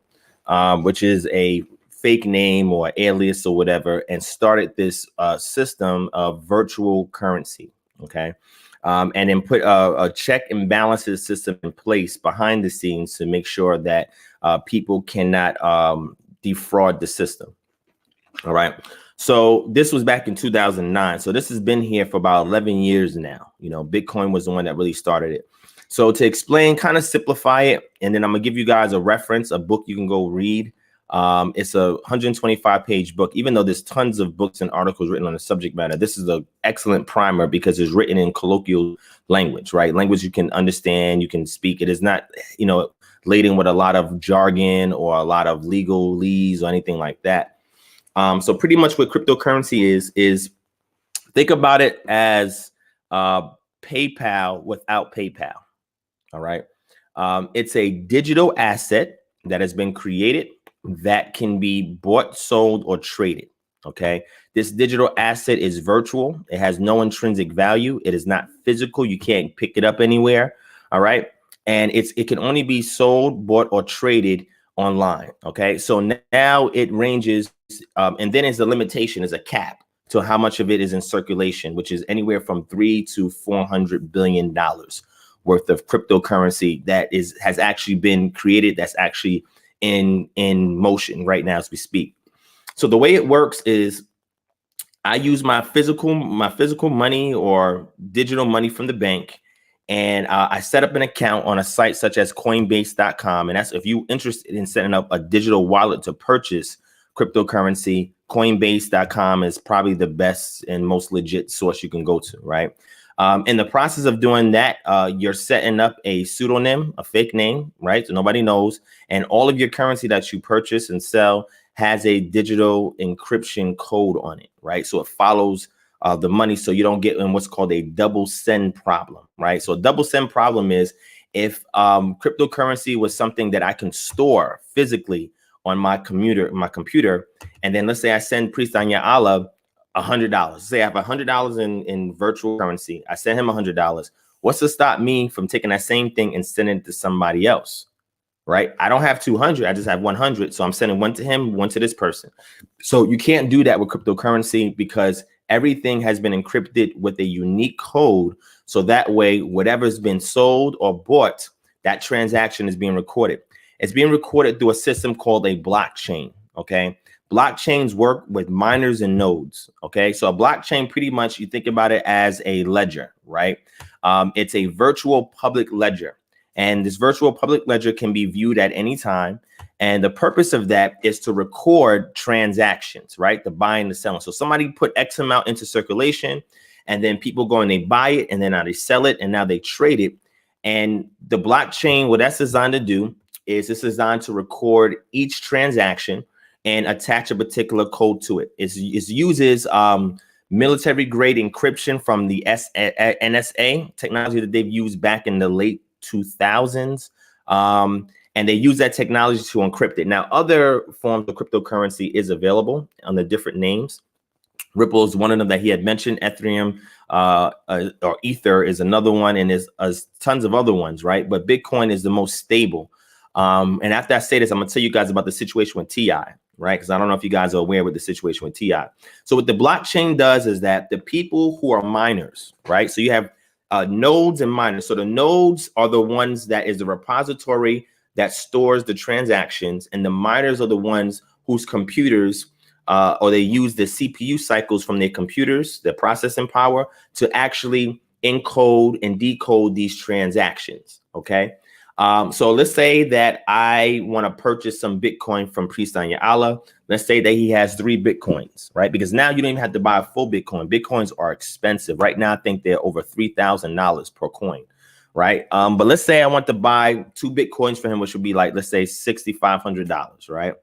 which is a fake name or alias or whatever, and started this system of virtual currency. Okay. And then put a check and balances system in place behind the scenes to make sure that people cannot defraud the system. All right. So this was back in 2009. So this has been here for about 11 years now. You know, Bitcoin was the one that really started it. So to explain, kind of simplify it, and then I'm gonna give you guys a reference, a book you can go read. It's a 125-page book. Even though there's tons of books and articles written on the subject matter, this is an excellent primer because it's written in colloquial language, right? Language you can understand, you can speak. It is not, you know, laden with a lot of jargon or a lot of legalese or anything like that. So pretty much what cryptocurrency is think about it as PayPal without PayPal. All right. It's a digital asset that has been created that can be bought, sold, or traded. Okay. This digital asset is virtual. It has no intrinsic value. It is not physical. You can't pick it up anywhere. All right. And it can only be sold, bought, or traded online. Okay. So now it ranges, and then it's a limitation, is a cap to how much of it is in circulation, which is anywhere from $300 to $400 billion worth of cryptocurrency that has actually been created, that's actually in motion right now as we speak. So the way it works is I use my physical money or digital money from the bank, and I set up an account on a site such as Coinbase.com. And that's if you're interested in setting up a digital wallet to purchase cryptocurrency, Coinbase.com is probably the best and most legit source you can go to, right? In the process of doing that, you're setting up a pseudonym, a fake name, right? So nobody knows. And all of your currency that you purchase and sell has a digital encryption code on it, right? So it follows the money, so you don't get in what's called a double send problem, right? So a double send problem is if cryptocurrency was something that I can store physically on my computer, and then let's say I send Priest Anya Allah $100. Say I have $100 in virtual currency. I send him $100. What's to stop me from taking that same thing and sending it to somebody else? Right? I don't have 200. I just have 100. So I'm sending one to him, one to this person. So you can't do that with cryptocurrency because everything has been encrypted with a unique code. So that way, whatever's been sold or bought, that transaction is being recorded. It's being recorded through a system called a blockchain. Okay. blockchains work with miners and nodes. Okay, so a blockchain, pretty much, you think about it as a ledger, right? It's a virtual public ledger, and this virtual public ledger can be viewed at any time. And the purpose of that is to record transactions, right? The buying, the selling. So somebody put X amount into circulation, and then people go and they buy it, and then now they sell it, and now they trade it. And the blockchain, what that's designed to do is it's designed to record each transaction and attach a particular code to it. It uses military grade encryption from the NSA technology that they've used back in the late 2000s. And they use that technology to encrypt it. Now, other forms of cryptocurrency is available under different names. Ripple is one of them that he had mentioned. Ethereum or Ether is another one, and there's tons of other ones, right? But Bitcoin is the most stable. And after I say this, I'm gonna tell you guys about the situation with TI, right? Because I don't know if you guys are aware with the situation with TI. So what the blockchain does is that the people who are miners, right? So you have nodes and miners. So the nodes are the ones that is the repository that stores the transactions, and the miners are the ones whose computers or they use the CPU cycles from their computers, the processing power, to actually encode and decode these transactions. Okay. So let's say that I want to purchase some Bitcoin from Priest Allah. Let's say that he has 3 Bitcoins, right? Because now you don't even have to buy a full Bitcoin. Bitcoins are expensive. Right now, I think they're over $3,000 per coin, right? But let's say I want to buy 2 Bitcoins for him, which would be like, let's say $6,500, right?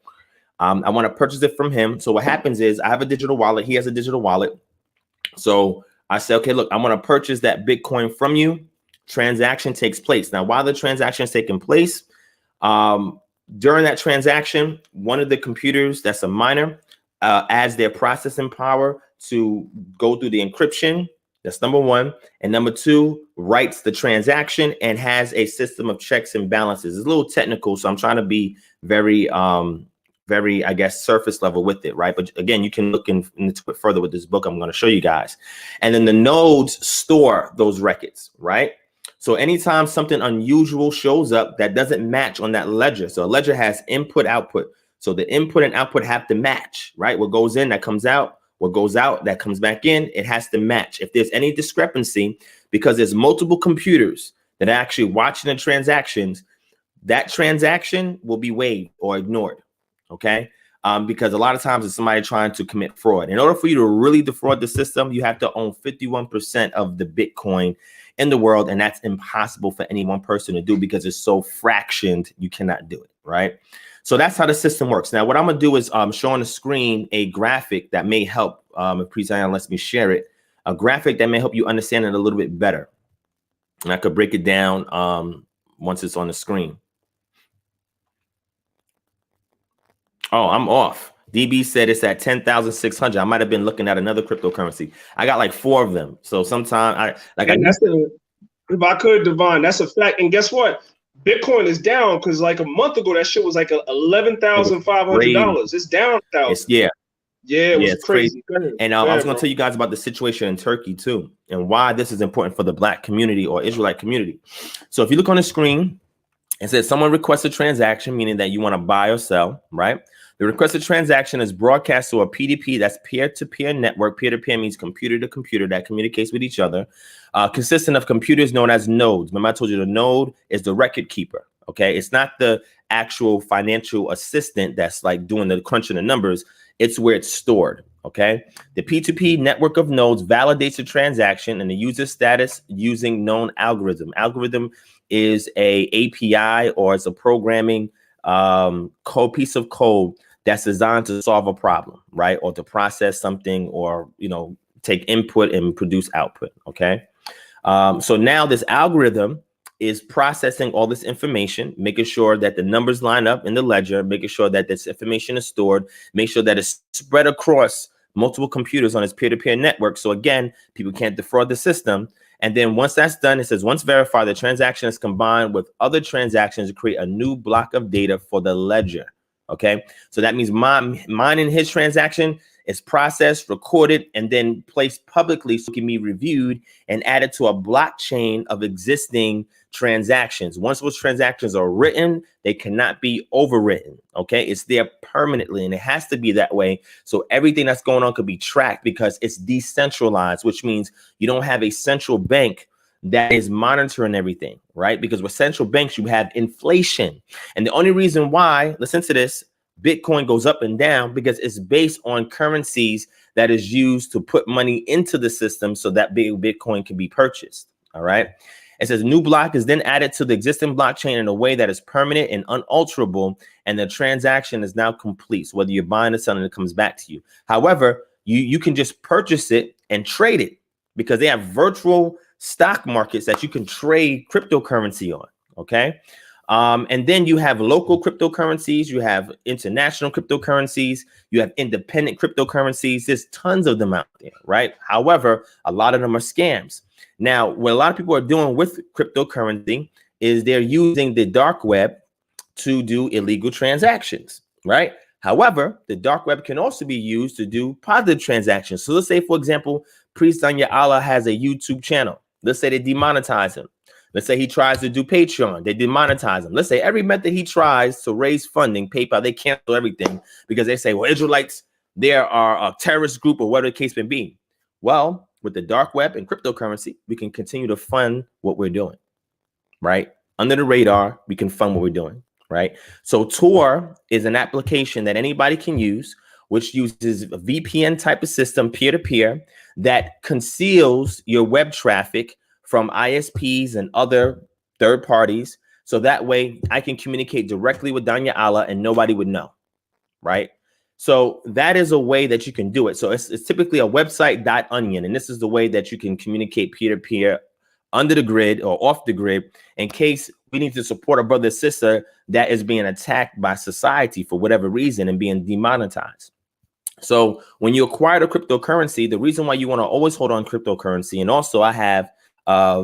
I want to purchase it from him. So what happens is I have a digital wallet. He has a digital wallet. So I say, okay, look, I want to purchase that Bitcoin from you. Transaction takes place. Now, while the transaction is taking place, during that transaction, one of the computers that's a miner adds their processing power to go through the encryption. That's number one. And number 2, writes the transaction and has a system of checks and balances. It's a little technical, so I'm trying to be very, I guess, surface level with it, right? But again, you can look into it further with this book I'm going to show you guys. And then the nodes store those records, right? So anytime something unusual shows up that doesn't match on that ledger, so a ledger has input, output. So the input and output have to match, right? What goes in, that comes out. What goes out, that comes back in. It has to match. If there's any discrepancy, because there's multiple computers that are actually watching the transactions, that transaction will be waived or ignored, okay? Because a lot of times it's somebody trying to commit fraud. In order for you to really defraud the system, you have to own 51% of the Bitcoin in the world, and that's impossible for any one person to do because it's so fractioned, you cannot do it, right? So that's how the system works. Now, what I'm gonna do is show on the screen a graphic that may help, if Briana lets me share it, a graphic that may help you understand it a little bit better. And I could break it down once it's on the screen. Oh, I'm off. DB said it's at 10,600. I might have been looking at another cryptocurrency. I got like 4 of them. So sometimes if I could, Divine, that's a fact. And guess what? Bitcoin is down because like a month ago, that shit was like $11,500. It's down 1,000. Yeah, it was crazy. And I was going to tell you guys about the situation in Turkey too, and why this is important for the Black community or Israelite community. So if you look on the screen, it says someone requests a transaction, meaning that you want to buy or sell, right? The requested transaction is broadcast to a PDP, that's peer-to-peer network. Peer-to-peer means computer to computer that communicates with each other, consisting of computers known as nodes. Remember I told you the node is the record keeper, okay? It's not the actual financial assistant that's like doing the crunching the numbers. It's where it's stored, okay? The P2P network of nodes validates the transaction and the user status using known algorithm. Algorithm is a API or it's a programming piece of code that's designed to solve a problem, right? Or to process something or, take input and produce output, okay? So now this algorithm is processing all this information, making sure that the numbers line up in the ledger, making sure that this information is stored, make sure that it's spread across multiple computers on its peer-to-peer network. So again, people can't defraud the system. And then once that's done, it says, once verified, the transaction is combined with other transactions to create a new block of data for the ledger. Okay. So that means mine and his transaction is processed, recorded, and then placed publicly so it can be reviewed and added to a blockchain of existing transactions. Once those transactions are written, they cannot be overwritten. Okay, it's there permanently, and it has to be that way. So everything that's going on could be tracked because it's decentralized, which means you don't have a central bank that is monitoring everything, right? Because with central banks, you have inflation. And the only reason why, listen to this, Bitcoin goes up and down because it's based on currencies that is used to put money into the system so that big Bitcoin can be purchased. All right. It says new block is then added to the existing blockchain in a way that is permanent and unalterable, and the transaction is now complete. So whether you're buying or selling, it comes back to you. However, you can just purchase it and trade it because they have virtual stock markets that you can trade cryptocurrency on. Okay. And then you have local cryptocurrencies, you have international cryptocurrencies, you have independent cryptocurrencies. There's tons of them out there, right? However, a lot of them are scams. Now, what a lot of people are doing with cryptocurrency is they're using the dark web to do illegal transactions, right? However, the dark web can also be used to do positive transactions. So let's say, for example, Priest Anya Allah has a YouTube channel. Let's say they demonetize him. Let's say he tries to do Patreon. They demonetize him. Let's say every method he tries to raise funding, PayPal, they cancel everything because they say, well, Israelites, they are a terrorist group or whatever the case may be. Well, with the dark web and cryptocurrency, we can continue to fund what we're doing, right? Under the radar, we can fund what we're doing, right? So Tor is an application that anybody can use, which uses a VPN type of system, peer-to-peer, that conceals your web traffic from ISPs and other third parties. So that way I can communicate directly with Danya Allah and nobody would know, right? So that is a way that you can do it. So it's typically a website.onion, and this is the way that you can communicate peer-to-peer under the grid or off the grid in case we need to support a brother or sister that is being attacked by society for whatever reason and being demonetized. So when you acquire the cryptocurrency, the reason why you want to always hold on cryptocurrency, and also I have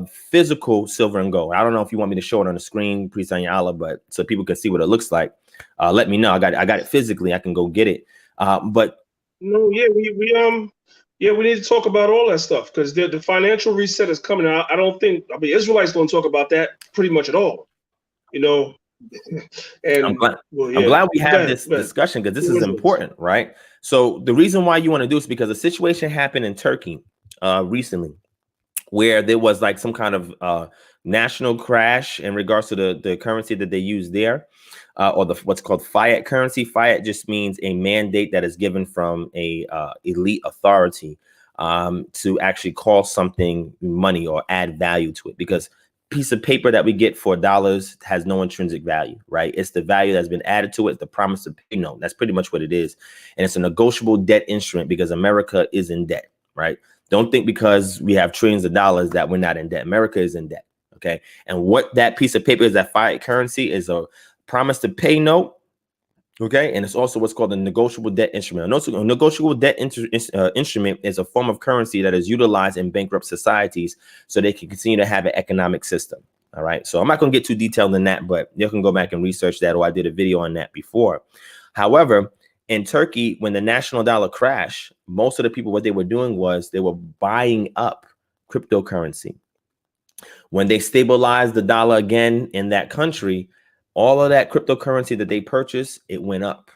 physical silver and gold. I don't know if you want me to show it on the screen, Priest Anya Allah, but so people can see what it looks like. Let me know. I got it physically. I can go get it. But no, yeah, we need to talk about all that stuff because the financial reset is coming out. I mean, Israelites don't talk about that pretty much at all, you know. And I'm glad we have this discussion because this is important, right? So the reason why you want to do this is because a situation happened in Turkey recently where there was like some kind of national crash in regards to the currency that they use there, or what's called fiat currency. Fiat just means a mandate that is given from a elite authority to actually call something money or add value to it, because piece of paper that we get for dollars has no intrinsic value, right? It's the value that's been added to it, the promise to pay note. That's pretty much what it is. And it's a negotiable debt instrument because America is in debt, right? Don't think because we have trillions of dollars that we're not in debt. America is in debt, okay? And what that piece of paper is, that fiat currency, is a promise to pay note, okay? And it's also what's called a negotiable debt instrument. A negotiable debt instrument is a form of currency that is utilized in bankrupt societies so they can continue to have an economic system, all right? So I'm not going to get too detailed in that, but you can go back and research that, or I did a video on that before. However, in Turkey, when the national dollar crashed, most of the people, what they were doing was they were buying up cryptocurrency. When they stabilized the dollar again in that country, all of that cryptocurrency that they purchased, it went up.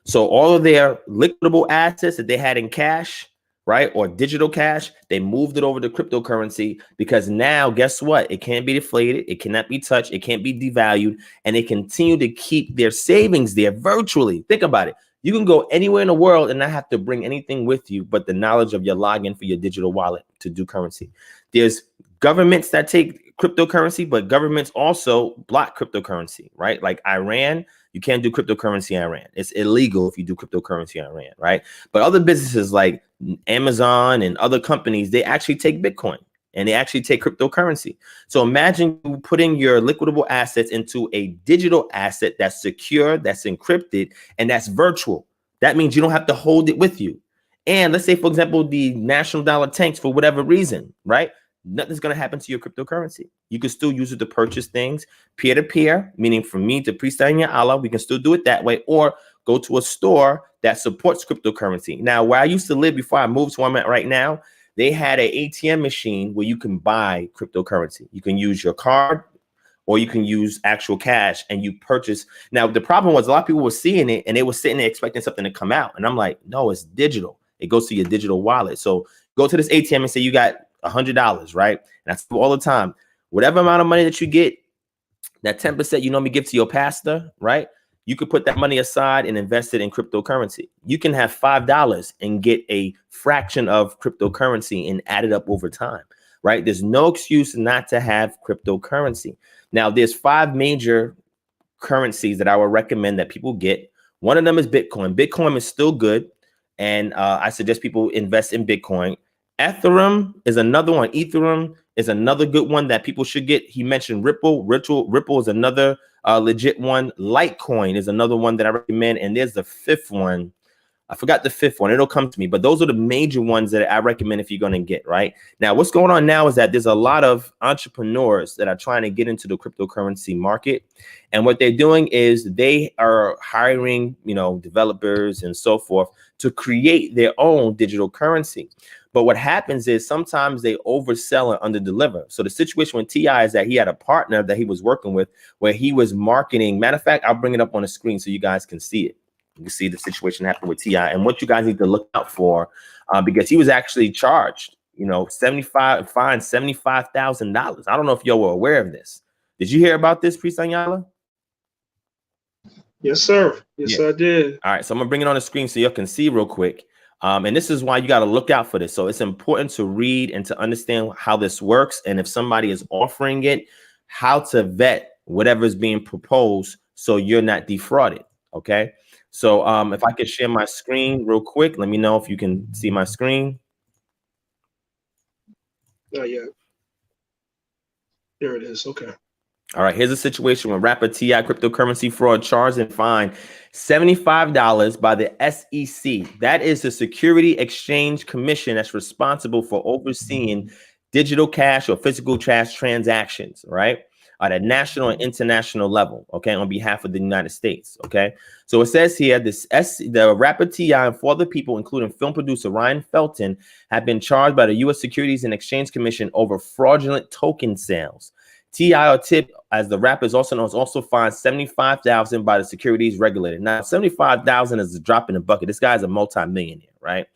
So all of their liquidable assets that they had in cash, right, or digital cash, they moved it over to cryptocurrency because now, guess what? It can't be deflated. It cannot be touched. It can't be devalued. And they continue to keep their savings there virtually. Think about it. You can go anywhere in the world and not have to bring anything with you but the knowledge of your login for your digital wallet to do currency. There's governments that take cryptocurrency, but governments also block cryptocurrency, right? Like Iran, you can't do cryptocurrency in Iran. It's illegal if you do cryptocurrency in Iran, right? But other businesses like Amazon and other companies, they actually take Bitcoin and they actually take cryptocurrency. So imagine you putting your liquidable assets into a digital asset that's secure, that's encrypted, and that's virtual. That means you don't have to hold it with you. And let's say, for example, the national dollar tanks for whatever reason, right? Nothing's going to happen to your cryptocurrency. You can still use it to purchase things peer-to-peer, meaning from me to Priest Anya Allah. We can still do it that way, or go to a store that supports cryptocurrency. Now, where I used to live before I moved to where I'm at right now, they had an ATM machine where you can buy cryptocurrency. You can use your card or you can use actual cash and you purchase. Now, the problem was a lot of people were seeing it and they were sitting there expecting something to come out. And I'm like, no, it's digital. It goes to your digital wallet. So go to this ATM and say you got $100, right? And I say all the time, whatever amount of money that you get, that 10% you normally give to your pastor, right? You could put that money aside and invest it in cryptocurrency. You can have $5 and get a fraction of cryptocurrency and add it up over time, right? There's no excuse not to have cryptocurrency. Now, there's 5 major currencies that I would recommend that people get. One of them is Bitcoin. Bitcoin is still good, and I suggest people invest in Bitcoin. Ethereum is another one. Ethereum is another good one that people should get. He mentioned Ripple. Ripple is another legit one. Litecoin is another one that I recommend. And there's the 5th one. I forgot the 5th one. It'll come to me. But those are the major ones that I recommend if you're going to get, right? Now, what's going on now is that there's a lot of entrepreneurs that are trying to get into the cryptocurrency market. And what they're doing is they are hiring, developers and so forth to create their own digital currency. But what happens is sometimes they oversell and underdeliver. So the situation with T.I. is that he had a partner that he was working with where he was marketing. Matter of fact, I'll bring it up on the screen so you guys can see it. You can see the situation happened with T.I. and what you guys need to look out for because he was actually charged, fined $75,000. I don't know if y'all were aware of this. Did you hear about this, Priest Anyala? Yes, sir. Yes, I did. All right. So I'm going to bring it on the screen so you can see real quick. And this is why you got to look out for this. So it's important to read and to understand how this works. And if somebody is offering it, how to vet whatever is being proposed so you're not defrauded. Okay. So if I could share my screen real quick, let me know if you can see my screen. Not yet. There it is. Okay. All right, here's a situation where rapper T.I. cryptocurrency fraud charged and fined $75 by the SEC. That is the Security Exchange Commission that's responsible for overseeing digital cash or physical cash transactions, right? At a national and international level, okay, on behalf of the United States, okay? So it says here, the rapper T.I. and 4 other people, including film producer Ryan Felton, have been charged by the U.S. Securities and Exchange Commission over fraudulent token sales. T.I. or Tip, as the rapper is also known, is also fined $75,000 by the securities regulator. Now, $75,000 is a drop in the bucket. This guy's a multi-millionaire, right?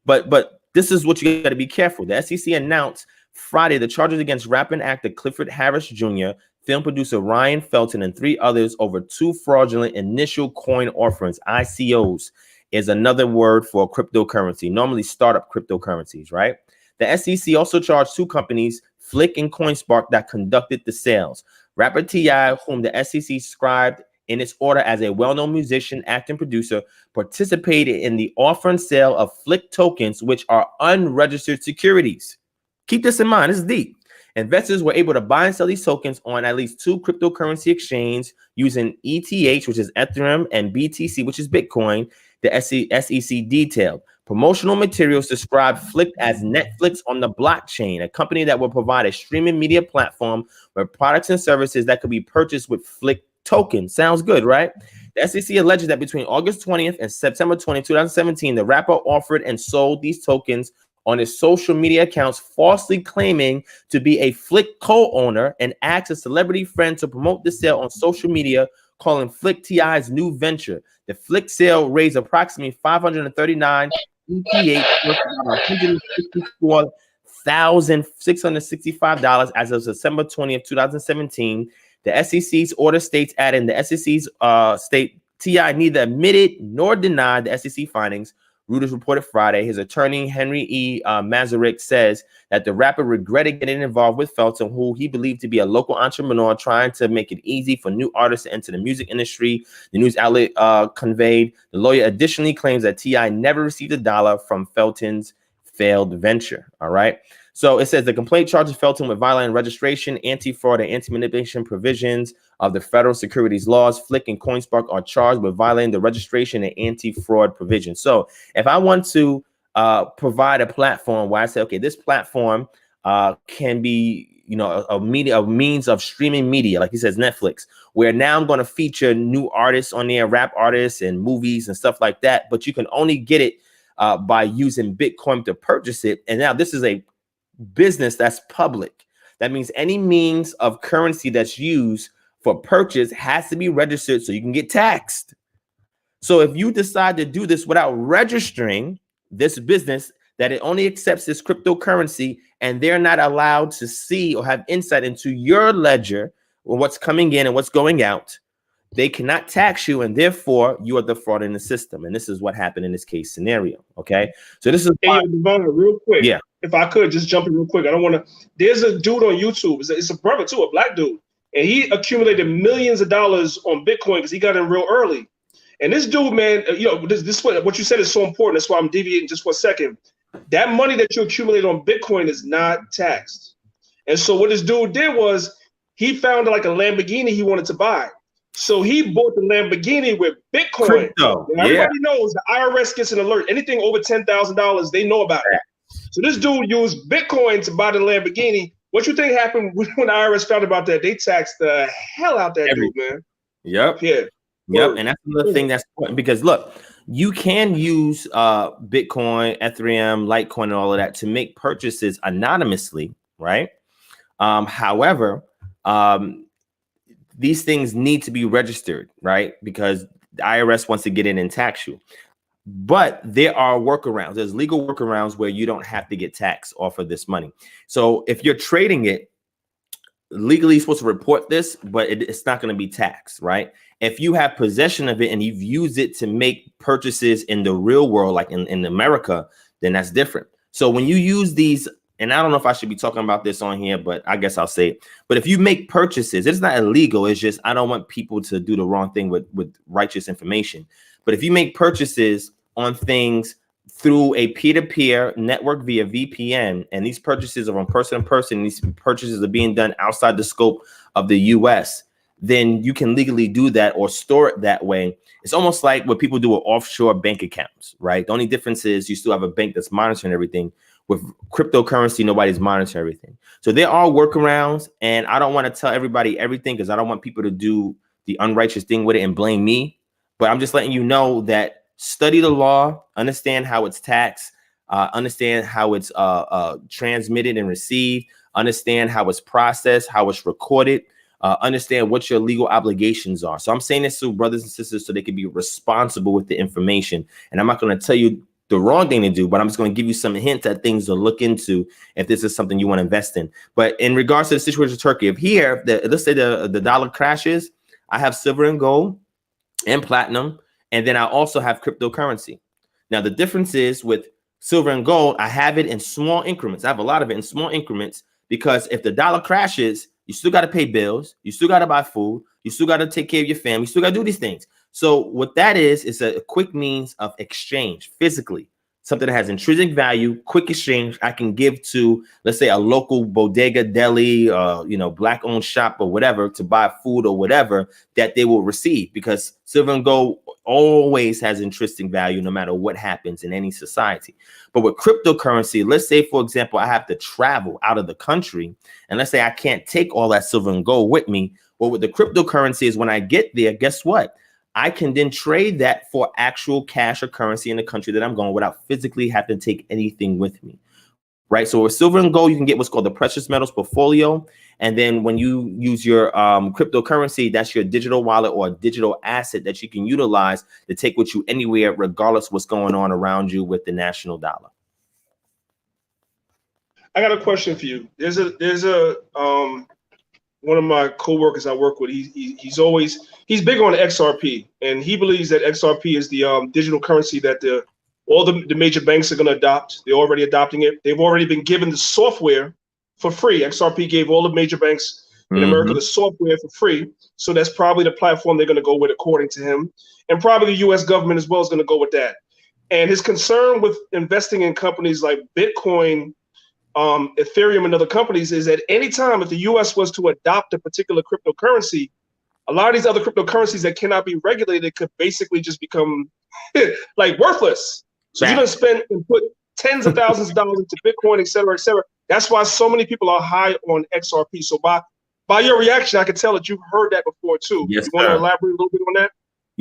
But this is what you got to be careful. The SEC announced Friday the charges against rapper and actor Clifford Harris Jr., film producer Ryan Felton, and 3 others over 2 fraudulent initial coin offerings. ICOs is another word for cryptocurrency, normally startup cryptocurrencies, right? The SEC also charged 2 companies, Flick and CoinSpark, that conducted the sales. Rapper T.I., whom the SEC described in its order as a well-known musician, actor, and producer, participated in the offer and sale of Flick tokens, which are unregistered securities. Keep this in mind. This is deep. Investors were able to buy and sell these tokens on at least 2 cryptocurrency exchanges using ETH, which is Ethereum, and BTC, which is Bitcoin, the SEC detailed. Promotional materials describe Flick as Netflix on the blockchain, a company that will provide a streaming media platform where products and services that could be purchased with Flick tokens. Sounds good, right? The SEC alleges that between August 20th and September 20, 2017, the rapper offered and sold these tokens on his social media accounts, falsely claiming to be a Flick co-owner, and asked a celebrity friend to promote the sale on social media, calling Flick T.I.'s new venture. The Flick sale raised approximately $539 ETH, $154,665 as of December 20th, 2017. The SEC's order states, adding the SEC's state T.I. neither admitted nor denied the SEC findings. Reuters reported Friday. His attorney, Henry E. Mazurek, says that the rapper regretted getting involved with Felton, who he believed to be a local entrepreneur trying to make it easy for new artists to enter the music industry. The news outlet conveyed. The lawyer additionally claims that T.I. never received $1 from Felton's failed venture. All right. So it says the complaint charges Felton with violating registration, anti-fraud, and anti-manipulation provisions of the federal securities laws. Flick and CoinSpark are charged with violating the registration and anti-fraud provisions. So if I want to provide a platform where I say, okay, this platform can be, a means of streaming media, like he says, Netflix, where now I'm going to feature new artists on there, rap artists and movies and stuff like that. But you can only get it by using Bitcoin to purchase it. And now this is a business that's public. That means any means of currency that's used for purchase has to be registered so you can get taxed. So if you decide to do this without registering this business, that it only accepts this cryptocurrency, and they're not allowed to see or have insight into your ledger or what's coming in and what's going out, they cannot tax you, and therefore you are the fraud in the system. And this is what happened in this case scenario. Okay, so this is Devon, real quick. Yeah, if I could just jump in real quick. I don't want to. There's a dude on YouTube. It's a brother too, a black dude, and he accumulated millions of dollars on Bitcoin because he got in real early. And this dude, man, this what you said is so important. That's why I'm deviating just for a second. That money that you accumulate on Bitcoin is not taxed. And so what this dude did was he found like a Lamborghini he wanted to buy. So he bought the Lamborghini with Bitcoin. Crypto. Everybody knows the IRS gets an alert. Anything over $10,000, they know about it. So this dude used Bitcoin to buy the Lamborghini. What you think happened when the IRS found about that? They taxed the hell out that dude, man. Yep. Yeah. Yep. And that's another thing that's important because look, you can use Bitcoin, Ethereum, Litecoin, and all of that to make purchases anonymously, right? However, these things need to be registered, right? Because the IRS wants to get in and tax you. But there are workarounds. There's legal workarounds where you don't have to get taxed off of this money. So if you're trading it, legally you're supposed to report this, but it's not going to be taxed, right? If you have possession of it and you've used it to make purchases in the real world, like in America, then that's different. So when you use these, and I don't know if I should be talking about this on here, but I guess I'll say it. But if you make purchases, it's not illegal. It's just I don't want people to do the wrong thing with righteous information. But if you make purchases on things through a peer-to-peer network via VPN, and these purchases are from person to person, these purchases are being done outside the scope of the US, then you can legally do that or store it that way. It's almost like what people do with offshore bank accounts, right? The only difference is you still have a bank that's monitoring everything. With cryptocurrency, nobody's monitoring everything. So there are workarounds, and I don't want to tell everybody everything because I don't want people to do the unrighteous thing with it and blame me. But I'm just letting you know that study the law, understand how it's taxed, understand how it's transmitted and received, understand how it's processed, how it's recorded, understand what your legal obligations are. So I'm saying this to brothers and sisters so they can be responsible with the information. And I'm not going to tell you the wrong thing to do, but I'm just going to give you some hints at things to look into if this is something you want to invest in. But in regards to the situation of Turkey, if here, let's say the dollar crashes, I have silver and gold and platinum, and then I also have cryptocurrency. Now, the difference is with silver and gold, I have it in small increments. I have a lot of it in small increments because if the dollar crashes, you still got to pay bills, you still got to buy food, you still got to take care of your family, you still got to do these things. So what that is a quick means of exchange physically, something that has intrinsic value, quick exchange I can give to, let's say, a local bodega, deli, black owned shop or whatever to buy food or whatever that they will receive, because silver and gold always has intrinsic value no matter what happens in any society. But with cryptocurrency, let's say, for example, I have to travel out of the country, and let's say I can't take all that silver and gold with me. Well, with the cryptocurrency is when I get there, guess what? I can then trade that for actual cash or currency in the country that I'm going without physically having to take anything with me, right? So with silver and gold, you can get what's called the precious metals portfolio. And then when you use your cryptocurrency, that's your digital wallet or a digital asset that you can utilize to take with you anywhere, regardless of what's going on around you with the national dollar. I got a question for you. There's a one of my coworkers I work with. He's big on XRP, and he believes that XRP is the digital currency that all the major banks are going to adopt. They're already adopting it. They've already been given the software for free. XRP gave all the major banks in America the software for free. So that's probably the platform they're going to go with, according to him. And probably the U.S. government as well is going to go with that. And his concern with investing in companies like Bitcoin, Ethereum, and other companies is that anytime if the U.S. was to adopt a particular cryptocurrency, a lot of these other cryptocurrencies that cannot be regulated could basically just become like worthless. So you're going to spend and put tens of thousands of dollars into Bitcoin, et cetera, et cetera. That's why so many people are high on XRP. So by your reaction, I can tell that you've heard that before too. Yes, you want to elaborate a little bit on that?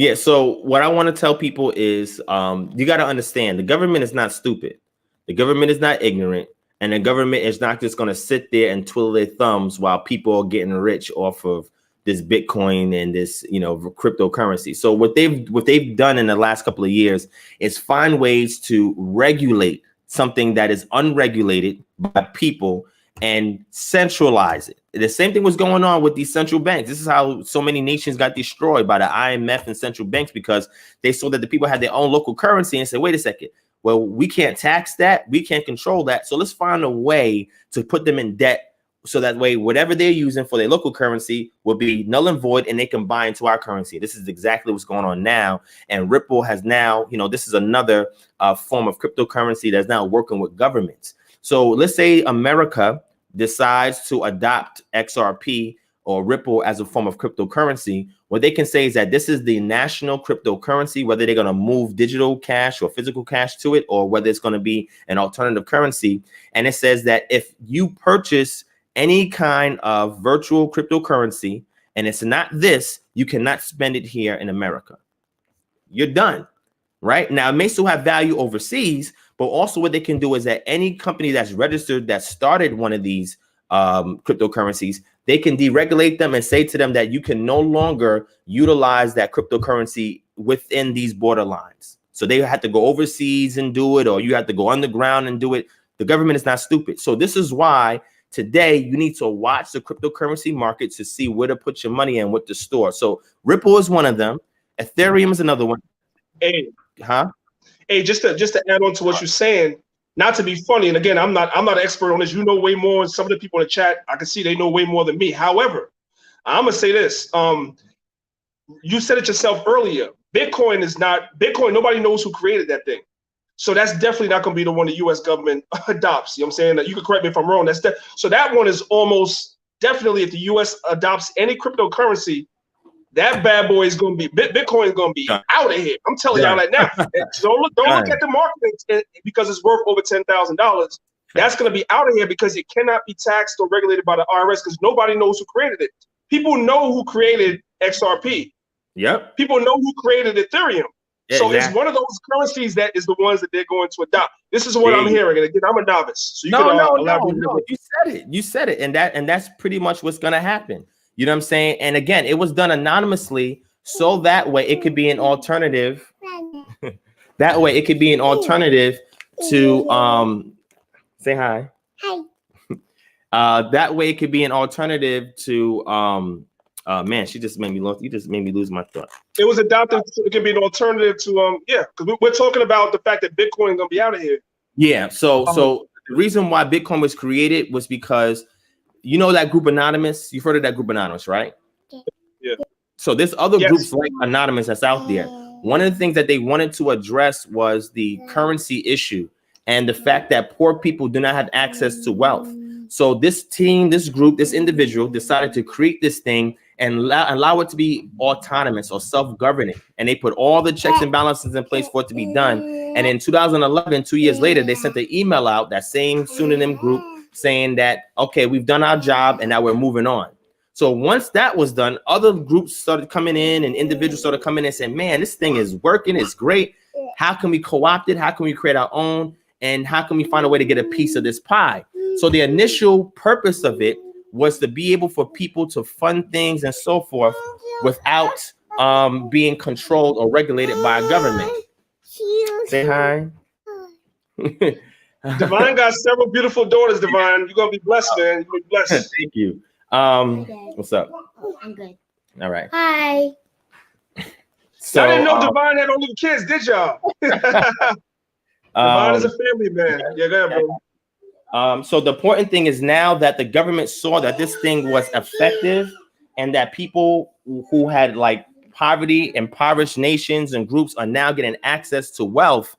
Yeah. So what I want to tell people is you got to understand the government is not stupid. The government is not ignorant. And the government is not just going to sit there and twiddle their thumbs while people are getting rich off of this Bitcoin and this, cryptocurrency. So what they've done in the last couple of years is find ways to regulate something that is unregulated by people and centralize it. The same thing was going on with these central banks. This is how so many nations got destroyed by the IMF and central banks, because they saw that the people had their own local currency and said, wait a second, well, we can't tax that. We can't control that. So let's find a way to put them in debt. So that way, whatever they're using for their local currency will be null and void, and they can buy into our currency. This is exactly what's going on now. And Ripple has now, this is another form of cryptocurrency that's now working with governments. So let's say America decides to adopt XRP or Ripple as a form of cryptocurrency. What they can say is that this is the national cryptocurrency, whether they're going to move digital cash or physical cash to it, or whether it's going to be an alternative currency. And it says that if you purchase any kind of virtual cryptocurrency and it's not this, you cannot spend it here in America. You're done. Right now, it may still have value overseas, but also what they can do is that any company that's registered that started one of these cryptocurrencies, they can deregulate them and say to them that you can no longer utilize that cryptocurrency within these borderlines. So they have to go overseas and do it, or you have to go underground and do it. The government is not stupid. So this is why today you need to watch the cryptocurrency market to see where to put your money and what to store. So Ripple is one of them. Ethereum is another one. Hey, just to add on to what you're saying, not to be funny, and again, I'm not an expert on this. You know way more. And some of the people in the chat, I can see they know way more than me. However, I'm gonna say this. You said it yourself earlier. Bitcoin is not Bitcoin. Nobody knows who created that thing. So that's definitely not going to be the one the U.S. government adopts. You know what I'm saying? You can correct me if I'm wrong. So that one is almost definitely, if the U.S. adopts any cryptocurrency, that bad boy is going to be Bitcoin is going to be out of here. I'm telling y'all that now. Don't look at the market because it's worth over $10,000. That's going to be out of here because it cannot be taxed or regulated by the IRS because nobody knows who created it. People know who created XRP. Yep. People know who created Ethereum. So it's one of those currencies that is the ones that they're going to adopt. This is what I'm hearing. And again, I'm a novice. So no. You said it. And that's pretty much what's going to happen. You know what I'm saying? And again, it was done anonymously. So that way it could be an alternative. That way it could be an alternative to say hi. Hi. That way it could be an alternative to man, you just made me lose my thought. It was adopted. It can be an alternative to because we're talking about the fact that Bitcoin is gonna be out of here. Yeah. So the reason why Bitcoin was created was because that group Anonymous. You've heard of that group Anonymous, right? Yeah. So there's other groups like Anonymous that's out there. One of the things that they wanted to address was the currency issue and the fact that poor people do not have access to wealth. So this team, this group, this individual decided to create this thing and allow it to be autonomous or self-governing. And they put all the checks and balances in place for it to be done. And in 2011, 2 years later, they sent the email out, that same pseudonym group, saying that, okay, we've done our job and now we're moving on. So once that was done, other groups started coming in and individuals started coming in and saying, man, this thing is working. It's great. How can we co-opt it? How can we create our own? And how can we find a way to get a piece of this pie? So the initial purpose of it was to be able for people to fund things and so forth without being controlled or regulated by a government. Say hi. Divine got several beautiful daughters, Divine. You're going to be blessed, man. You're going to be blessed. Thank you. What's up? I'm good. All right. Hi. So, I didn't know Divine had no little kids, did y'all? Divine is a family man. Yeah, go ahead, bro. So the important thing is now that the government saw that this thing was effective and that people who had like poverty, impoverished nations and groups are now getting access to wealth.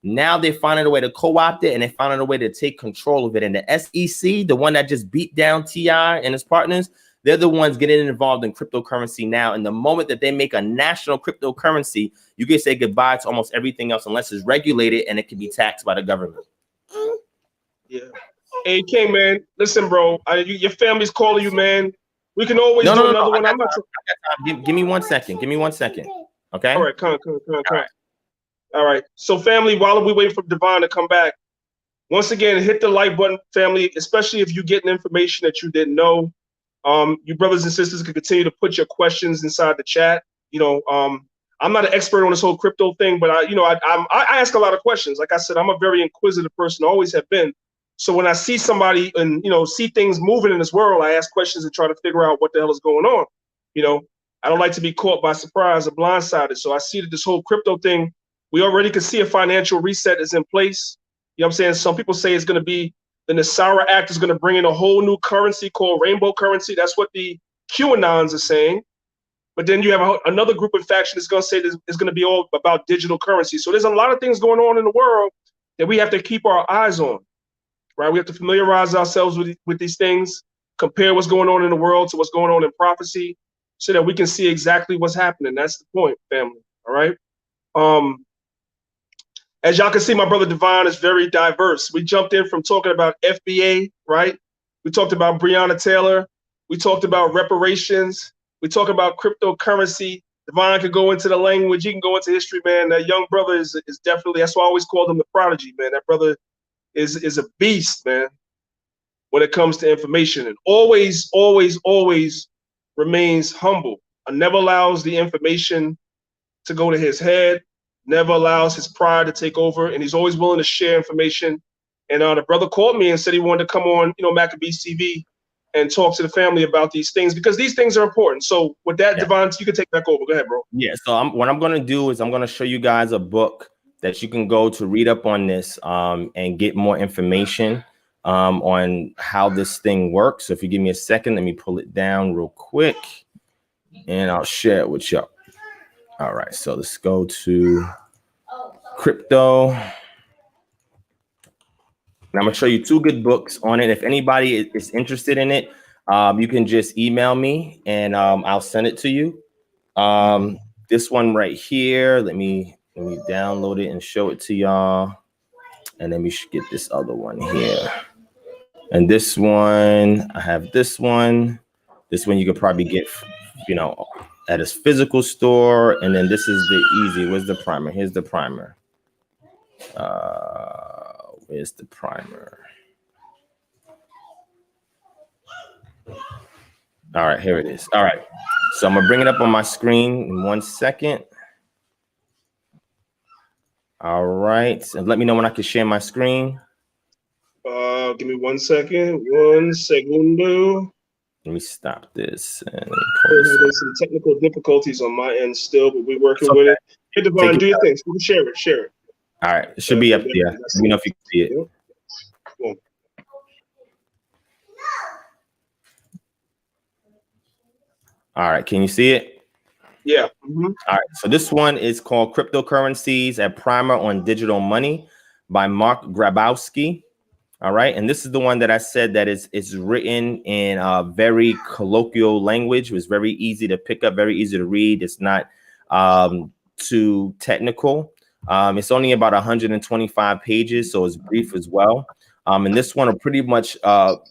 Now they're finding a way to co-opt it and they're finding a way to take control of it. And the SEC, the one that just beat down T.I. and his partners, they're the ones getting involved in cryptocurrency now. And the moment that they make a national cryptocurrency, you can say goodbye to almost everything else unless it's regulated and it can be taxed by the government. Yeah. Hey, King, man, listen, bro. Your family's calling you, man. We can always do another one. Give me 1 second. Give me 1 second. Okay. All right, All right. So, family, while we wait for Divine to come back, once again, hit the like button, family, especially if you're getting information that you didn't know. You brothers and sisters can continue to put your questions inside the chat. I'm not an expert on this whole crypto thing, but I ask a lot of questions. Like I said, I'm a very inquisitive person, always have been. So when I see somebody and see things moving in this world, I ask questions and try to figure out what the hell is going on. I don't like to be caught by surprise or blindsided. So I see that this whole crypto thing, we already can see a financial reset is in place. You know what I'm saying? Some people say it's going to be the Nasara Act is going to bring in a whole new currency called rainbow currency. That's what the QAnons are saying. But then you have another group of faction that's going to say this is going to be all about digital currency. So there's a lot of things going on in the world that we have to keep our eyes on, right? We have to familiarize ourselves with these things, compare what's going on in the world to what's going on in prophecy so that we can see exactly what's happening. That's the point, family, all right? As y'all can see, my brother Divine is very diverse. We jumped in from talking about FBA, right? We talked about Briana Taylor. We talked about reparations. We talk about cryptocurrency. Divine could go into the language. He can go into history, man. That young brother is definitely, that's why I always called him the prodigy, man. That brother is a beast, man, when it comes to information. And always, always, always remains humble. And never allows the information to go to his head, never allows his pride to take over, and he's always willing to share information. And the brother called me and said he wanted to come on, Maccabees TV and talk to the family about these things because these things are important. So with that, yeah. Devon, you can take back over. Go ahead, bro. Yeah. So what I'm going to do is I'm going to show you guys a book that you can go to read up on this and get more information on how this thing works. So if you give me a second, let me pull it down real quick and I'll share it with you. All right. So let's go to crypto. And I'm going to show you two good books on it. If anybody is interested in it, you can just email me and I'll send it to you. This one right here, let me download it and show it to y'all. And then we should get this other one here. And this one, I have this one. This one you could probably get, at a physical store. And then this is the easy. Where's the primer? Here's the primer. Where's the primer? All right, here it is. All right, so I'm gonna bring it up on my screen in 1 second. All right, and let me know when I can share my screen. Give me 1 second. 1 segundo. Let me stop this. And there's some technical difficulties on my end still, but we're working with it. Hey, Devon, do your thing. Share it. All right, it should be up there. Let me know if you can see it. Cool. All right, can you see it? Yeah. Mm-hmm. All right, so this one is called Cryptocurrencies, a Primer on Digital Money by Mark Grabowski. All right, and this is the one that I said that it's written in a very colloquial language. It was very easy to pick up, very easy to read. It's not too technical. It's only about 125 pages, so it's brief as well. And this one will pretty much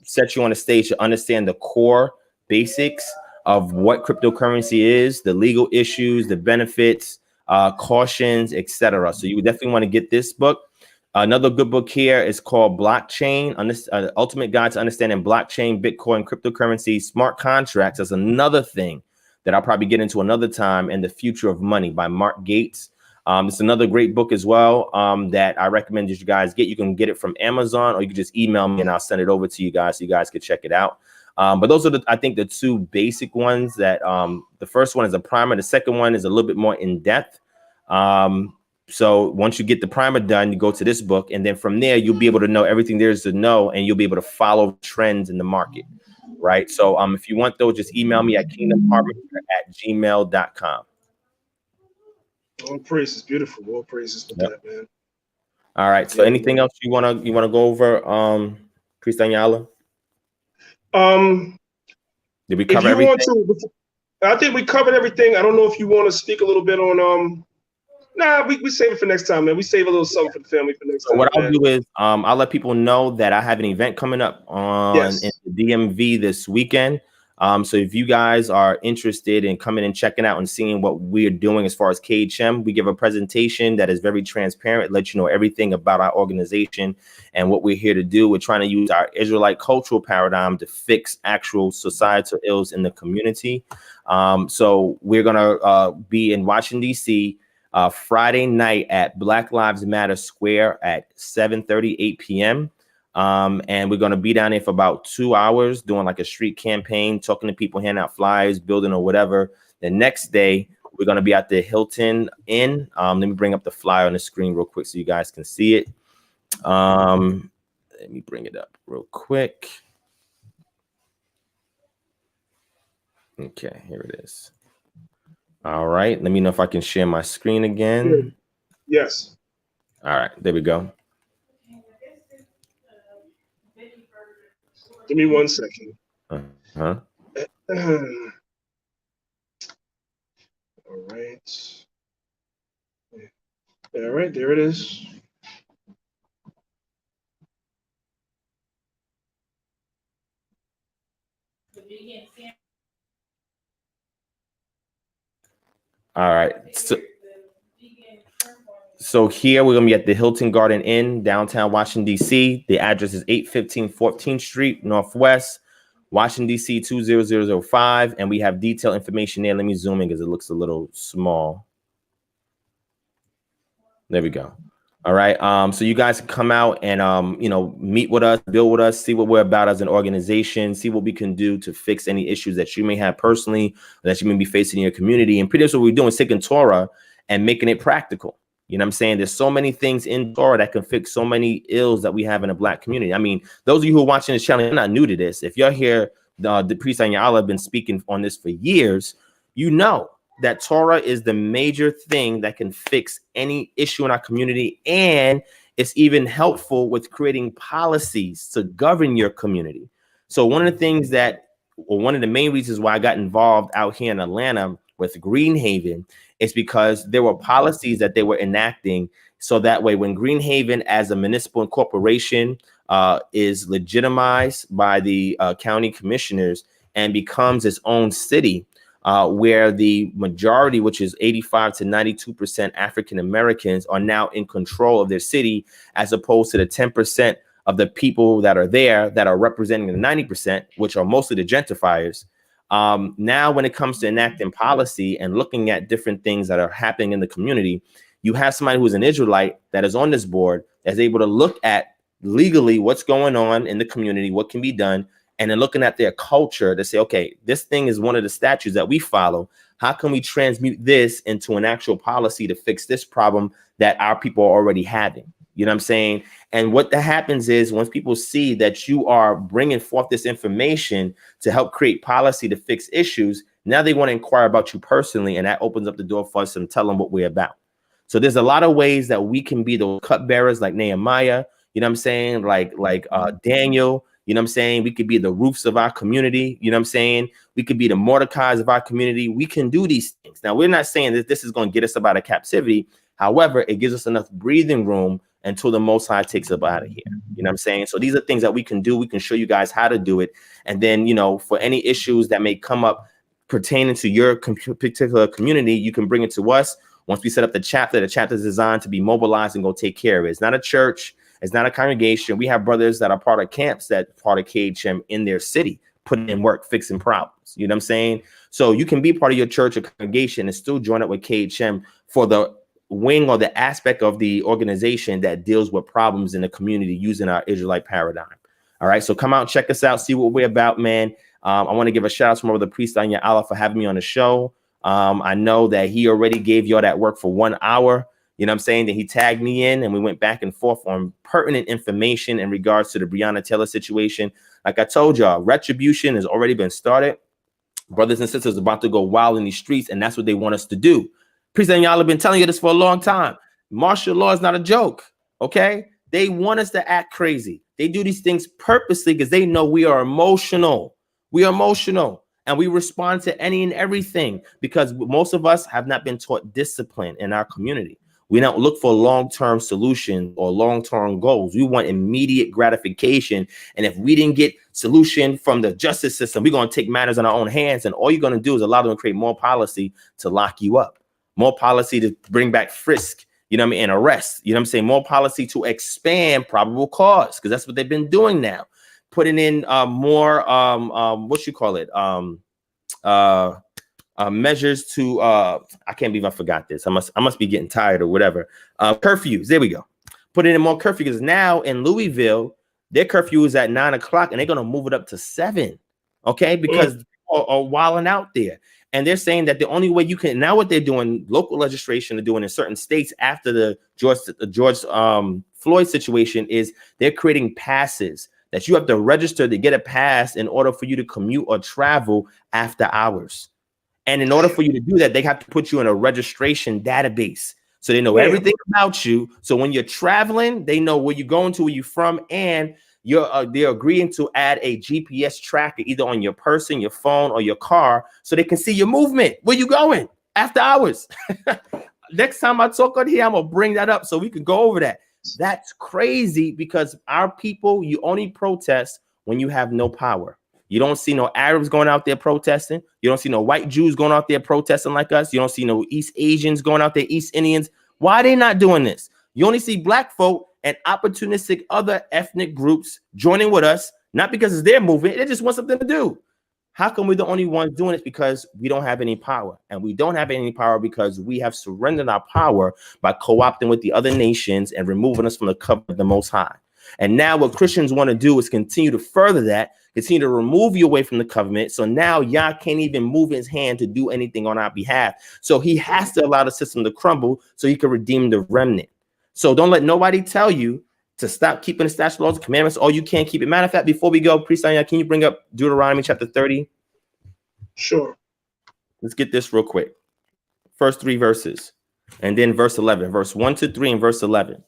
set you on the stage to understand the core basics of what cryptocurrency is, the legal issues, the benefits, cautions, etc. So you definitely want to get this book. Another good book here is called Blockchain, Ultimate Guide to Understanding Blockchain, Bitcoin, Cryptocurrency, Smart Contracts. That's another thing that I'll probably get into another time, and The Future of Money by Mark Gates. It's another great book as well that I recommend that you guys get. You can get it from Amazon, or you can just email me and I'll send it over to you guys so you guys can check it out. But those are, I think, the two basic ones that the first one is a primer. The second one is a little bit more in depth. So once you get the primer done, you go to this book. And then from there, you'll be able to know everything there is to know, and you'll be able to follow trends in the market. Right. So if you want those, just email me at kingdomharvester@gmail.com. All praises, beautiful. All praises for that, man. All right. So anything else you wanna go over, Priest Anyala? Did we cover everything? I think we covered everything. I don't know if you want to speak a little bit on Nah, we save it for next time, man. We save a little something for the family for next time. What I'll do is I'll let people know that I have an event coming up in the DMV this weekend. So if you guys are interested in coming and checking out and seeing what we're doing as far as KHM, we give a presentation that is very transparent, let you know everything about our organization and what we're here to do. We're trying to use our Israelite cultural paradigm to fix actual societal ills in the community. So we're going to be in Washington, D.C. Friday night at Black Lives Matter Square at 7:30, 8 p.m. And we're going to be down there for about 2 hours doing like a street campaign, talking to people, handing out flyers, building or whatever. The next day, we're going to be at the Hilton Inn. Let me bring up the flyer on the screen real quick so you guys can see it. Let me bring it up real quick. Okay, here it is. All right. Let me know if I can share my screen again. Yes. All right. There we go. Give me 1 second. Uh-huh. All right. All right, there it is. All right. So here we're going to be at the Hilton Garden Inn, downtown Washington, D.C. The address is 815 14th Street, Northwest, Washington, D.C. 20005. And we have detailed information there. Let me zoom in because it looks a little small. There we go. All right. So you guys can come out and, meet with us, build with us, see what we're about as an organization, see what we can do to fix any issues that you may have personally, or that you may be facing in your community. And pretty much what we're doing is taking Torah and making it practical. You know what I'm saying? There's so many things in Torah that can fix so many ills that we have in the Black community. I mean, those of you who are watching this channel, you're not new to this. If you're here, the priest Anyala have been speaking on this for years, you know that Torah is the major thing that can fix any issue in our community. And it's even helpful with creating policies to govern your community. So one of the things one of the main reasons why I got involved out here in Atlanta with Greenhaven is because there were policies that they were enacting. So that way, when Greenhaven as a municipal corporation is legitimized by the county commissioners and becomes its own city, where the majority, which is 85 to 92% African Americans, are now in control of their city, as opposed to the 10% of the people that are there that are representing the 90%, which are mostly the gentrifiers. Now, when it comes to enacting policy and looking at different things that are happening in the community, you have somebody who's an Israelite that is on this board that's able to look at legally what's going on in the community, what can be done, and then looking at their culture to say, okay, this thing is one of the statutes that we follow. How can we transmute this into an actual policy to fix this problem that our people are already having? You know what I'm saying? And what that happens is once people see that you are bringing forth this information to help create policy to fix issues, now they want to inquire about you personally, and that opens up the door for us and tell them what we're about. So there's a lot of ways that we can be the cupbearers, like Nehemiah, you know what I'm saying? Like Daniel, you know what I'm saying? We could be the roofs of our community. You know what I'm saying? We could be the Mordecais of our community. We can do these things. Now, we're not saying that this is going to get us up out of captivity. However, it gives us enough breathing room until the Most High takes us out of here. You know what I'm saying? So these are things that we can do. We can show you guys how to do it. And then, for any issues that may come up pertaining to your particular community, you can bring it to us. Once we set up the chapter is designed to be mobilized and go take care of it. It's not a church. It's not a congregation. We have brothers that are part of camps that part of KHM in their city, putting in work, fixing problems. You know what I'm saying? So you can be part of your church or congregation and still join up with KHM for the wing or the aspect of the organization that deals with problems in the community using our Israelite paradigm. All right. So come out, check us out, see what we're about, man. I want to give a shout out to my brother priest Anyala for having me on the show. I know that he already gave y'all that work for 1 hour. You know what I'm saying? That he tagged me in and we went back and forth on pertinent information in regards to the Briana Taylor situation. Like I told y'all, retribution has already been started. Brothers and sisters are about to go wild in these streets, and that's what they want us to do. Priest and y'all have been telling you this for a long time. Martial law is not a joke, okay? They want us to act crazy. They do these things purposely because they know we are emotional. We are emotional. And we respond to any and everything because most of us have not been taught discipline in our community. We don't look for long-term solutions or long-term goals. We want immediate gratification. And if we didn't get solution from the justice system, we're going to take matters in our own hands. And all you're going to do is allow them to create more policy to lock you up, more policy to bring back frisk, you know what I mean, and arrest. You know what I'm saying? More policy to expand probable cause, because that's what they've been doing now. Putting in more, measures to I can't believe I forgot this. I must be getting tired or whatever. Curfews. There we go. Putting in more curfew, because now in Louisville, their curfew is at 9 o'clock and they're gonna move it up to 7. Okay, because people are wilding out there. And they're saying that the only way you can now, what they're doing, local legislation are doing in certain states after the George Floyd situation, is they're creating passes that you have to register to get a pass in order for you to commute or travel after hours. And in order for you to do that, they have to put you in a registration database. So they know everything about you. So when you're traveling, they know where you're going to, where you're from, and they're agreeing to add a GPS tracker either on your person, your phone, or your car, so they can see your movement. Where you going after hours? Next time I talk on here, I'm gonna bring that up so we can go over that. That's crazy, because our people, you only protest when you have no power. You don't see no Arabs going out there protesting. You don't see no white Jews going out there protesting like us. You don't see no East Asians going out there, East Indians. Why are they not doing this? You only see black folk and opportunistic other ethnic groups joining with us, not because it's their movement. They just want something to do. How come we're the only ones doing it? Because we don't have any power. And we don't have any power because we have surrendered our power by co-opting with the other nations and removing us from the covenant of the Most High. And now what Christians want to do is continue to further that, continue to remove you away from the covenant. So now Yah can't even move his hand to do anything on our behalf. So he has to allow the system to crumble so he can redeem the remnant. So don't let nobody tell you to stop keeping the statutes, laws, and commandments, or you can't keep it. Matter of fact, before we go, Priest Anya, can you bring up Deuteronomy chapter 30? Sure. Let's get this real quick. First 3 verses, and then verse 11, verse 1 to 3, and verse 11.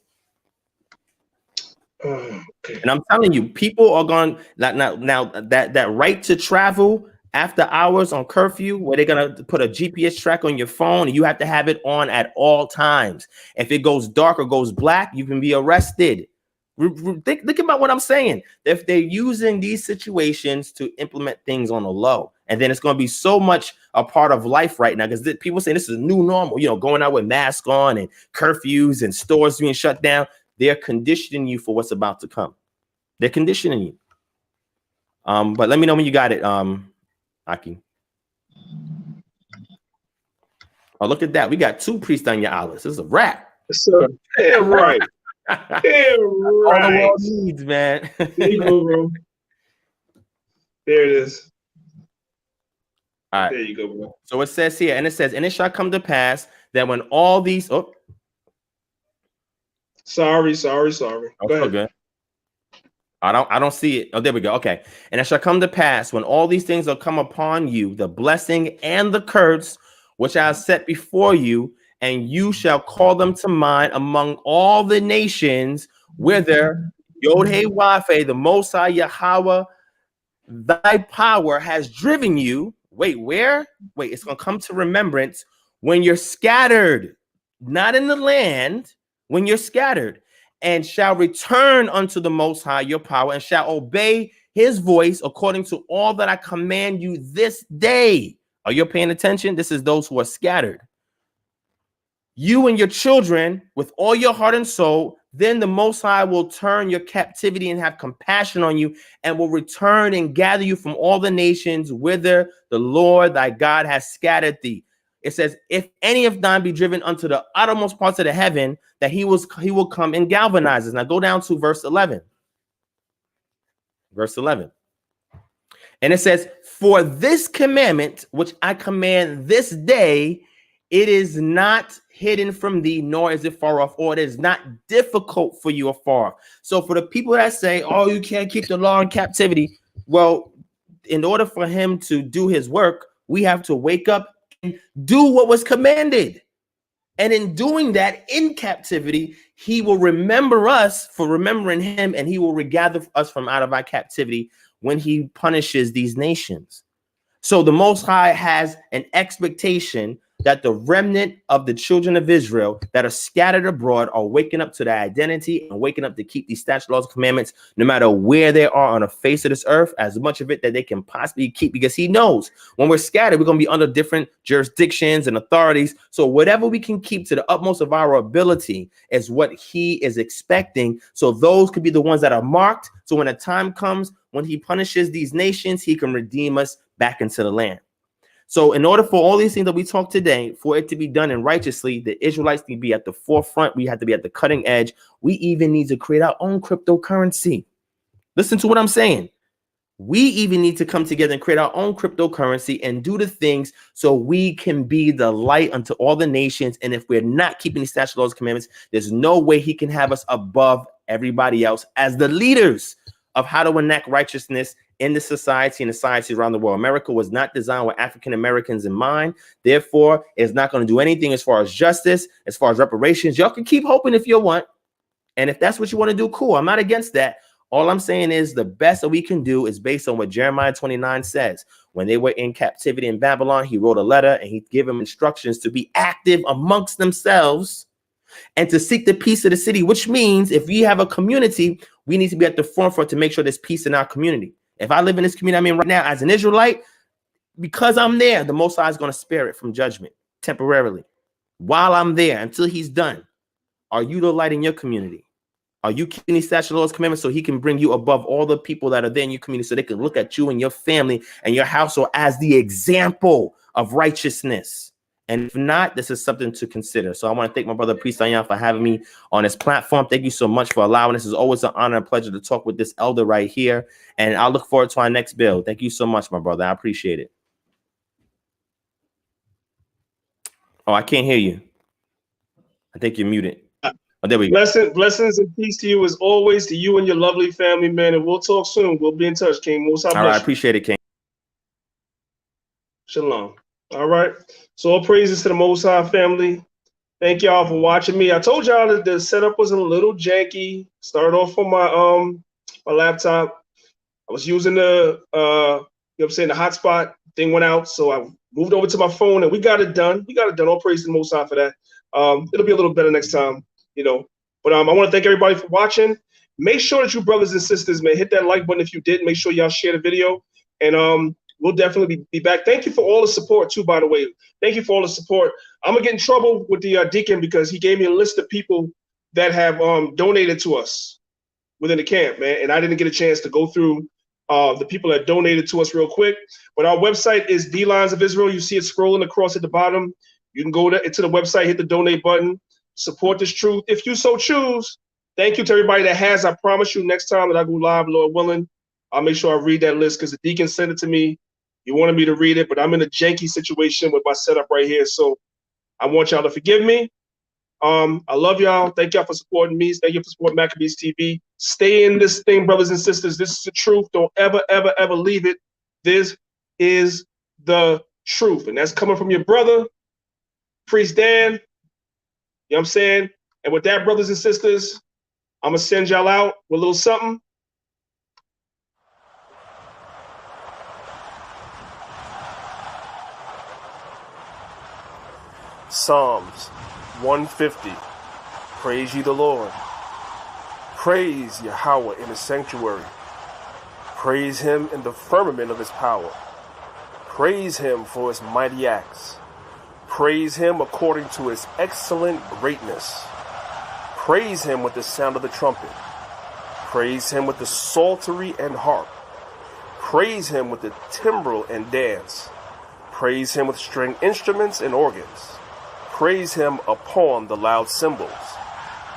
Okay. And I'm telling you, people are going now that right to travel after hours on curfew, where they're gonna put a GPS track on your phone, and you have to have it on at all times. If it goes dark or goes black, you can be arrested. Think about what I'm saying. If they're using these situations to implement things on the low, and then it's going to be so much a part of life right now, because people saying this is a new normal, you know, going out with masks on and curfews and stores being shut down. They're conditioning you for what's about to come. They're conditioning you. But let me know when you got it, Aki. Oh, look at that. We got 2 priests on your island. This is a wrap. So, yeah, right. Yeah, All the right. world needs, man. There you go, bro. There it is. All right. There you go, bro. So it says here, and it shall come to pass that when all these Sorry. Oh, Go ahead. good. I don't see it. Oh, there we go. Okay. And it shall come to pass when all these things will come upon you, the blessing and the curse, which I have set before you, and you shall call them to mind among all the nations, whither Yod-Heh-Wah-Feh, the Most High Yahweh, thy power has driven you. Wait, where? Wait, it's going to come to remembrance when you're scattered, not in the land, when you're scattered, and shall return unto the Most High your power, and shall obey his voice according to all that I command you this day. Are you paying attention? This is those who are scattered. You and your children with all your heart and soul, then the Most High will turn your captivity and have compassion on you, and will return and gather you from all the nations whither the Lord thy God has scattered thee. It says, if any of thine be driven unto the uttermost parts of the heaven, that he will come and galvanize us. Now go down to verse 11. Verse 11. And it says, for this commandment, which I command this day, it is not hidden from thee, nor is it far off, or it is not difficult for you afar off. So for the people that say, oh, you can't keep the law in captivity. Well, in order for him to do his work, we have to wake up and do what was commanded. And in doing that in captivity, he will remember us for remembering him, and he will regather us from out of our captivity when he punishes these nations. So the Most High has an expectation that the remnant of the children of Israel that are scattered abroad are waking up to their identity and waking up to keep these statutes, laws, and commandments, no matter where they are on the face of this earth, as much of it that they can possibly keep, because he knows when we're scattered, we're going to be under different jurisdictions and authorities. So whatever we can keep to the utmost of our ability is what he is expecting. So those could be the ones that are marked. So when the time comes, when he punishes these nations, he can redeem us back into the land. So in order for all these things that we talk today, for it to be done and righteously, the Israelites need to be at the forefront. We have to be at the cutting edge. We even need to create our own cryptocurrency. Listen to what I'm saying. We even need to come together and create our own cryptocurrency and do the things so we can be the light unto all the nations. And if we're not keeping the statutes, laws, and commandments, there's no way he can have us above everybody else as the leaders of how to enact righteousness in the society and the societies around the world. America was not designed with African Americans in mind. Therefore, it's not going to do anything as far as justice, as far as reparations. Y'all can keep hoping if you want. And if that's what you want to do, cool. I'm not against that. All I'm saying is the best that we can do is based on what Jeremiah 29 says. When they were in captivity in Babylon, he wrote a letter and he gave them instructions to be active amongst themselves and to seek the peace of the city, which means if we have a community, we need to be at the forefront to make sure there's peace in our community. If I live in this community I'm in right now as an Israelite, because I'm there, the Most High is going to spare it from judgment temporarily. While I'm there, until he's done, are you the light in your community? Are you keeping these statutes, laws, commandments so he can bring you above all the people that are there in your community so they can look at you and your family and your household as the example of righteousness? And if not, this is something to consider. So I want to thank my brother Priest Ayan for having me on this platform. Thank you so much for allowing us. It's always an honor and pleasure to talk with this elder right here. And I look forward to our next bill. Thank you so much, my brother. I appreciate it. Oh, I can't hear you. I think you're muted. Oh, there we go. Blessings and peace to you as always, to you and your lovely family, man. And we'll talk soon. We'll be in touch, King. Most all right, I appreciate it, King. Shalom. All right. So all praises to the Most High family. Thank y'all for watching me. I told y'all that the setup was a little janky. Started off on my laptop. I was using the the hotspot thing went out, so I moved over to my phone and we got it done. All praise to the Most High for that. It'll be a little better next time, you know. But I want to thank everybody for watching. Make sure that you brothers and sisters, man, hit that like button if you did. Make sure y'all share the video, and we'll definitely be back. Thank you for all the support too, by the way. Thank you for all the support. I'm gonna get in trouble with the deacon because he gave me a list of people that have donated to us within the camp, man, and I didn't get a chance to go through the people that donated to us real quick. But our website is The Lions of Israel. You see it scrolling across at the bottom. You can go to the website, hit the donate button, support this truth if you so choose. Thank you to everybody that has. I promise you next time that I go live, Lord willing, I'll make sure I read that list because the deacon sent it to me. He wanted me to read it, but I'm in a janky situation with my setup right here. So I want y'all to forgive me. I love y'all. Thank y'all for supporting me. Thank you for supporting Maccabees TV. Stay in this thing, brothers and sisters. This is the truth. Don't ever, ever, ever leave it. This is the truth. And that's coming from your brother, Priest Dan. You know what I'm saying? And with that, brothers and sisters, I'm going to send y'all out with a little something. Psalms 150. Praise ye the Lord. Praise Yahweh in his sanctuary. Praise him in the firmament of his power. Praise him for his mighty acts. Praise him according to his excellent greatness. Praise him with the sound of the trumpet. Praise him with the psaltery and harp. Praise him with the timbrel and dance. Praise him with string instruments and organs. Praise him upon the loud cymbals.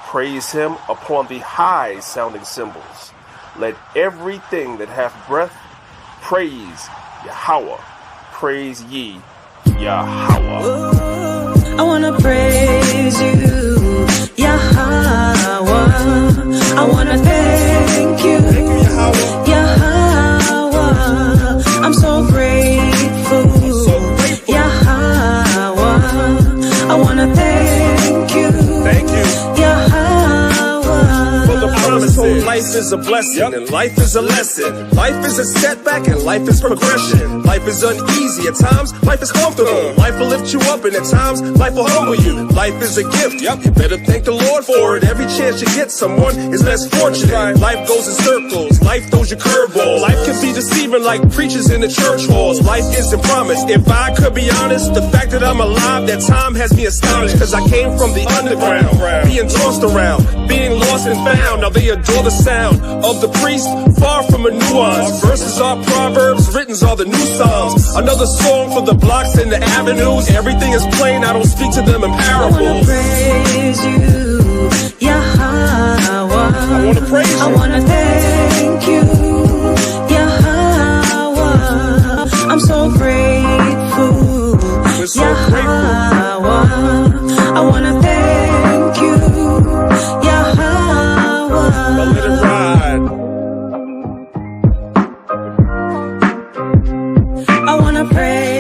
Praise him upon the high sounding cymbals. Let everything that hath breath praise Yahweh. Praise ye Yahweh. I wanna praise you, Yahweh. I wanna thank you, Yahweh. I'm so grateful, Yahweh. I wanna thank you, Yahweh. For the promise of life Life is a blessing and life is a lesson. Life is a setback and life is progression. Life is uneasy at times, life is comfortable. Life will lift you up and at times life will humble you. Life is a gift, you better thank the Lord for it. Every chance you get, someone is less fortunate. Life goes in circles, life throws you curveballs. Life can be deceiving like preachers in the church halls. Life isn't promised. If I could be honest, the fact that I'm alive, that time has me astonished. Cause I came from the underground, being tossed around, being lost and found. Now they adore the sound of the priest, far from a nuance. Verses are proverbs, written's are the new psalms. Another song for the blocks and the avenues. Everything is plain, I don't speak to them in parables. I wanna praise you, Yahweh. I wanna praise you. I wanna thank you, Yahweh. I'm so grateful, We're so Yahweh. I wanna thank you, Yahweh. But let it ride. I wanna pray.